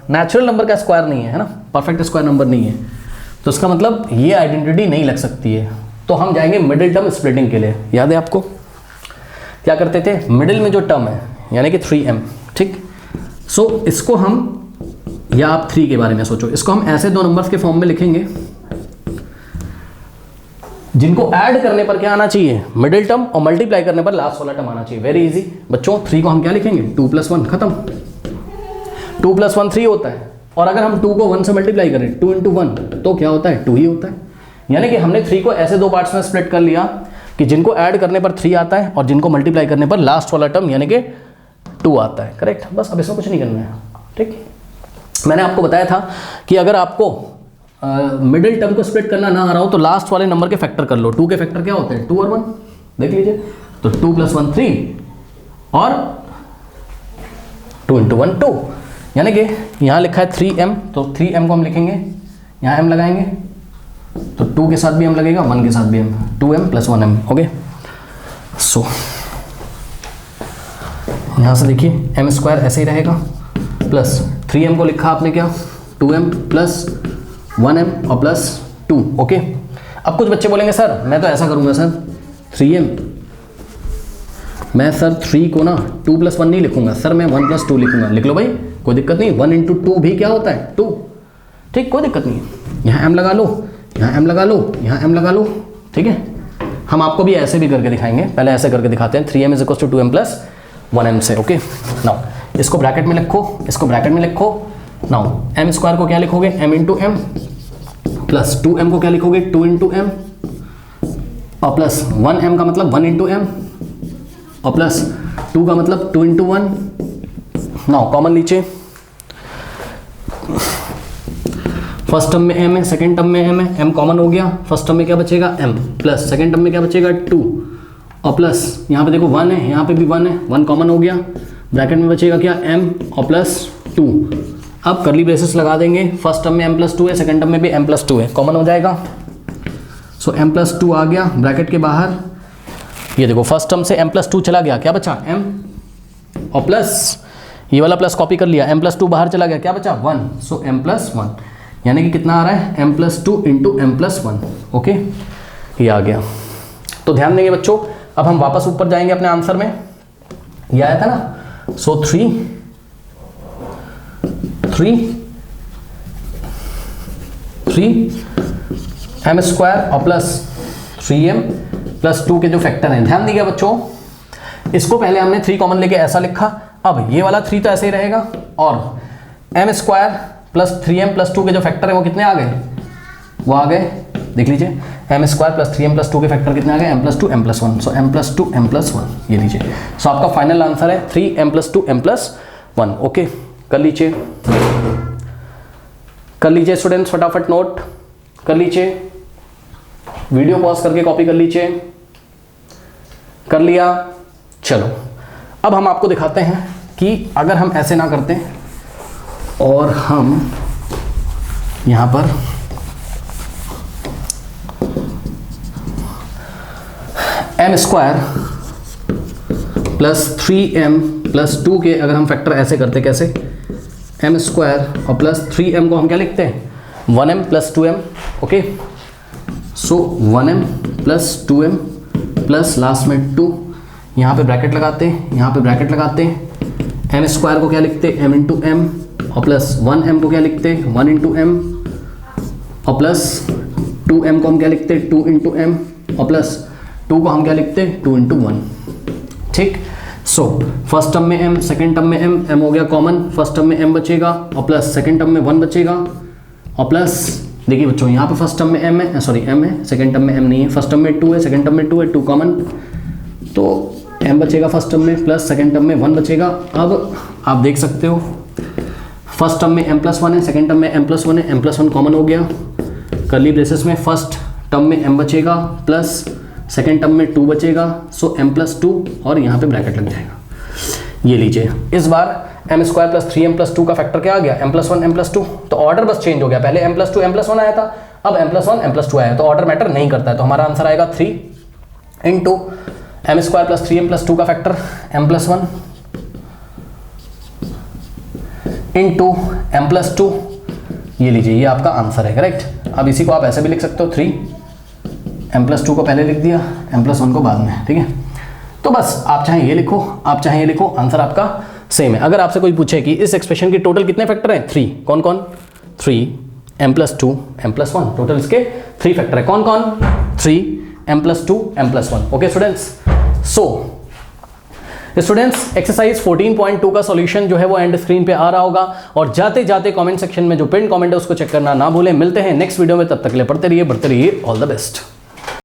S1: नेचुरल नंबर का स्क्वायर नहीं है ना, परफेक्ट स्क्वायर नंबर नहीं है, तो इसका मतलब ये आइडेंटिटी नहीं लग सकती है। तो हम जाएंगे मिडिल टर्म स्प्लिटिंग के लिए। याद है आपको क्या करते थे, मिडिल में जो टर्म है यानी कि 3m, ठीक। सो इसको हम, या आप 3 के बारे में सोचो, इसको हम ऐसे 2 नंबर्स के फॉर्म में लिखेंगे जिनको ऐड करने पर क्या आना चाहिए मिडिल टर्म, और मल्टीप्लाई करने पर लास्ट वाला टर्म आना चाहिए। वेरी इजी बच्चों, 3 को हम क्या लिखेंगे 2 + 1, खत्म। 2 + 1 3 होता है, और अगर हम 2 को 1 से मल्टीप्लाई करें 2 × 1 तो क्या होता है 2 ही होता है। यानी कि हमने 3 को ऐसे दो पार्ट्स में स्प्लिट कर लिया कि जिनको ऐड करने पर 3 आता है और जिनको मल्टीप्लाई करने पर लास्ट वाला टर्म यानी कि 2 आता है। करेक्ट, बस अब इसमें कुछ नहीं करना है। ठीक, मैंने आपको बताया था कि अगर आपको मिडिल टर्म को स्प्लिट करना ना आ रहा हो तो लास्ट वाले नंबर के फैक्टर कर लो। 2 के फैक्टर क्या होते हैं? 2 और 1, देख लीजिए। तो 2 + 1 3 और 2 × 1 2, यानी कि यहाँ लिखा है 3m, तो 3m को हम लिखेंगे, यहाँ m लगाएंगे, तो 2 के साथ भी m लगेगा, 1 के साथ भी m, 2m + 1m। Okay, so यहाँ से देखिए m² ऐसे ही रहेगा, प्लस 3m को लिखा आपने क्या? 2m + 1m और +2। ओके, अब कुछ बच्चे बोलेंगे सर मैं तो ऐसा करूँगा सर 3m, मैं सर 3 को ना 2 + 1 नहीं लिखूंगा सर, मैं 1 + 2 लिखूंगा। लिख लो भाई, कोई दिक्कत नहीं। 1 × 2 भी क्या होता है? 2। ठीक, कोई दिक्कत नहीं है। यहाँ m लगा लो, यहाँ m लगा लो, यहाँ m लगा लो। ठीक है, हम आपको भी ऐसे भी करके दिखाएंगे, पहले ऐसे करके दिखाते हैं। 3m = 2m + 1m से। ओके, नाउ इसको ब्रैकेट में लिखो, इसको ब्रैकेट में लिखो। नाउ m² को क्या लिखोगे? m × m, प्लस 2m को क्या लिखोगे? 2 × m, और प्लस 1m का मतलब 1 × m, और प्लस 2 का मतलब 2 × 1। नाउ कॉमन लीजिए, फर्स्ट टर्म में m है, सेकेंड टर्म में m है, m कॉमन हो गया। फर्स्ट टर्म में क्या बचेगा? m, प्लस सेकेंड टर्म में क्या बचेगा? 2, और प्लस यहाँ पे देखो 1 है, यहाँ पे भी 1 है, 1 कॉमन हो गया। ब्रैकेट में बचेगा क्या? m और प्लस 2। अब करली ब्रेसेस लगा देंगे, फर्स्ट टर्म में m + 2 है, सेकेंड टर्म में भी m + 2 है, कॉमन हो जाएगा। सो m + 2 आ गया ब्रैकेट के बाहर। ये देखो फर्स्ट टर्म से m + 2 चला गया, क्या बचा? m, और प्लस ये वाला प्लस कॉपी कर लिया, m + 2 बाहर चला गया, क्या बचा? 1। सो m + 1, यानी कि कितना आ रहा है? m + 2 × m + 1। ओके, ये आ गया। तो ध्यान देंगे बच्चों, अब हम वापस ऊपर जाएंगे अपने आंसर में। ये आया था ना, सो 3 m² और प्लस 3m + 2 के जो फैक्टर हैं, ध्यान दीजिए बच्चों, इसको पहले हमने 3 कॉमन लेके ऐसा लिखा। अब ये वाला 3 तो ऐसे ही रहेगा, और m² + 3m + 2 के जो फैक्टर है वो कितने आ गए? वो आ गए, देख लीजिए, m² + 3m + 2 के फैक्टर कितने आ गए? m + 2 m + 1। सो m + 2 m + 1, ये लीजिए। सो आपका फाइनल आंसर है 3m + 2 m + 1। ओके, कर लीजिए स्टूडेंट्स, फटाफट नोट कर लीजिए, वीडियो पॉज करके कॉपी कर लीजिए। कर लिया? चलो, अब हम आपको दिखाते हैं कि अगर हम ऐसे ना करते और हम यहां पर m² + 3m + 2 के अगर हम फैक्टर ऐसे करते, कैसे? m² और प्लस 3m को हम क्या लिखते हैं? 1m + 2m। ओके, सो 1m + 2m प्लस लास्ट में 2, यहाँ पे ब्रैकेट लगाते हैं, यहाँ पे ब्रैकेट लगाते हैं। m² को क्या लिखते हैं? m × m, और प्लस 1m को क्या लिखते हैं? 1 × m, और प्लस 2m को हम क्या लिखते हैं? 2 × m, और प्लस 2 को हम क्या लिखते हैं? 2 × 1। ठीक, सो फर्स्ट टर्म में m, सेकेंड टर्म में m हो गया कॉमन, फर्स्ट टर्म में m बचेगा, और प्लस सेकेंड टर्म में 1 बचेगा, और प्लस देखिए बच्चों यहाँ पे फर्स्ट टर्म में m है, सॉरी m है, सेकेंड टर्म में m नहीं है, फर्स्ट टर्म में 2 है, सेकेंड टर्म में 2 है, 2 कॉमन, तो m बचेगा फर्स्ट टर्म में, प्लस सेकेंड टर्म में 1 बचेगा। अब आप देख सकते हो फर्स्ट टर्म में m + 1 है, सेकेंड टर्म में m + 1 है, m + 1 कॉमन हो गया। करली ब्रेसेस में फर्स्ट टर्म में m बचेगा, प्लस सेकेंड टर्म में 2 बचेगा, सो m + 2, और यहाँ पे ब्रैकेट लग जाएगा। ये लीजिए, इस बार m² + 3m + 2 का फैक्टर क्या आ गया? m + 1 m + 2। तो ऑर्डर बस चेंज हो गया, पहले m + 2 m + 1 आया था, अब m + 1 m + 2 आया, तो ऑर्डर मैटर नहीं करता है। तो हमारा आंसर आएगा 3 × m² + 3m + 2 का फैक्टर m + 1 × m + 2। ये लीजिए, ये आपका आंसर है। करेक्ट। अब इसी को आप ऐसे भी लिख सकते हो, 3 m + 2 को पहले लिख दिया, m + 1 को बाद में। ठीक है, तो बस आप चाहे ये लिखो, आप चाहे ये लिखो, आंसर आपका सेम है। अगर आपसे कोई पूछे कि इस एक्सप्रेशन की टोटल कितने फैक्टर हैं? 3। कौन कौन? 3 m + 2 m + 1, टोटल इसके 3 फैक्टर है। कौन कौन? 3 m + 2 m + 1। Okay students, so students exercise 14.2 का सॉल्यूशन जो है वो एंड स्क्रीन पे आ रहा होगा, और जाते जाते कमेंट सेक्शन में जो पिन कमेंट है उसको चेक करना ना भूलें। मिलते हैं नेक्स्ट वीडियो में, तब तक के लिए पढ़ते रहिए, बढ़ते रहिए। All the best.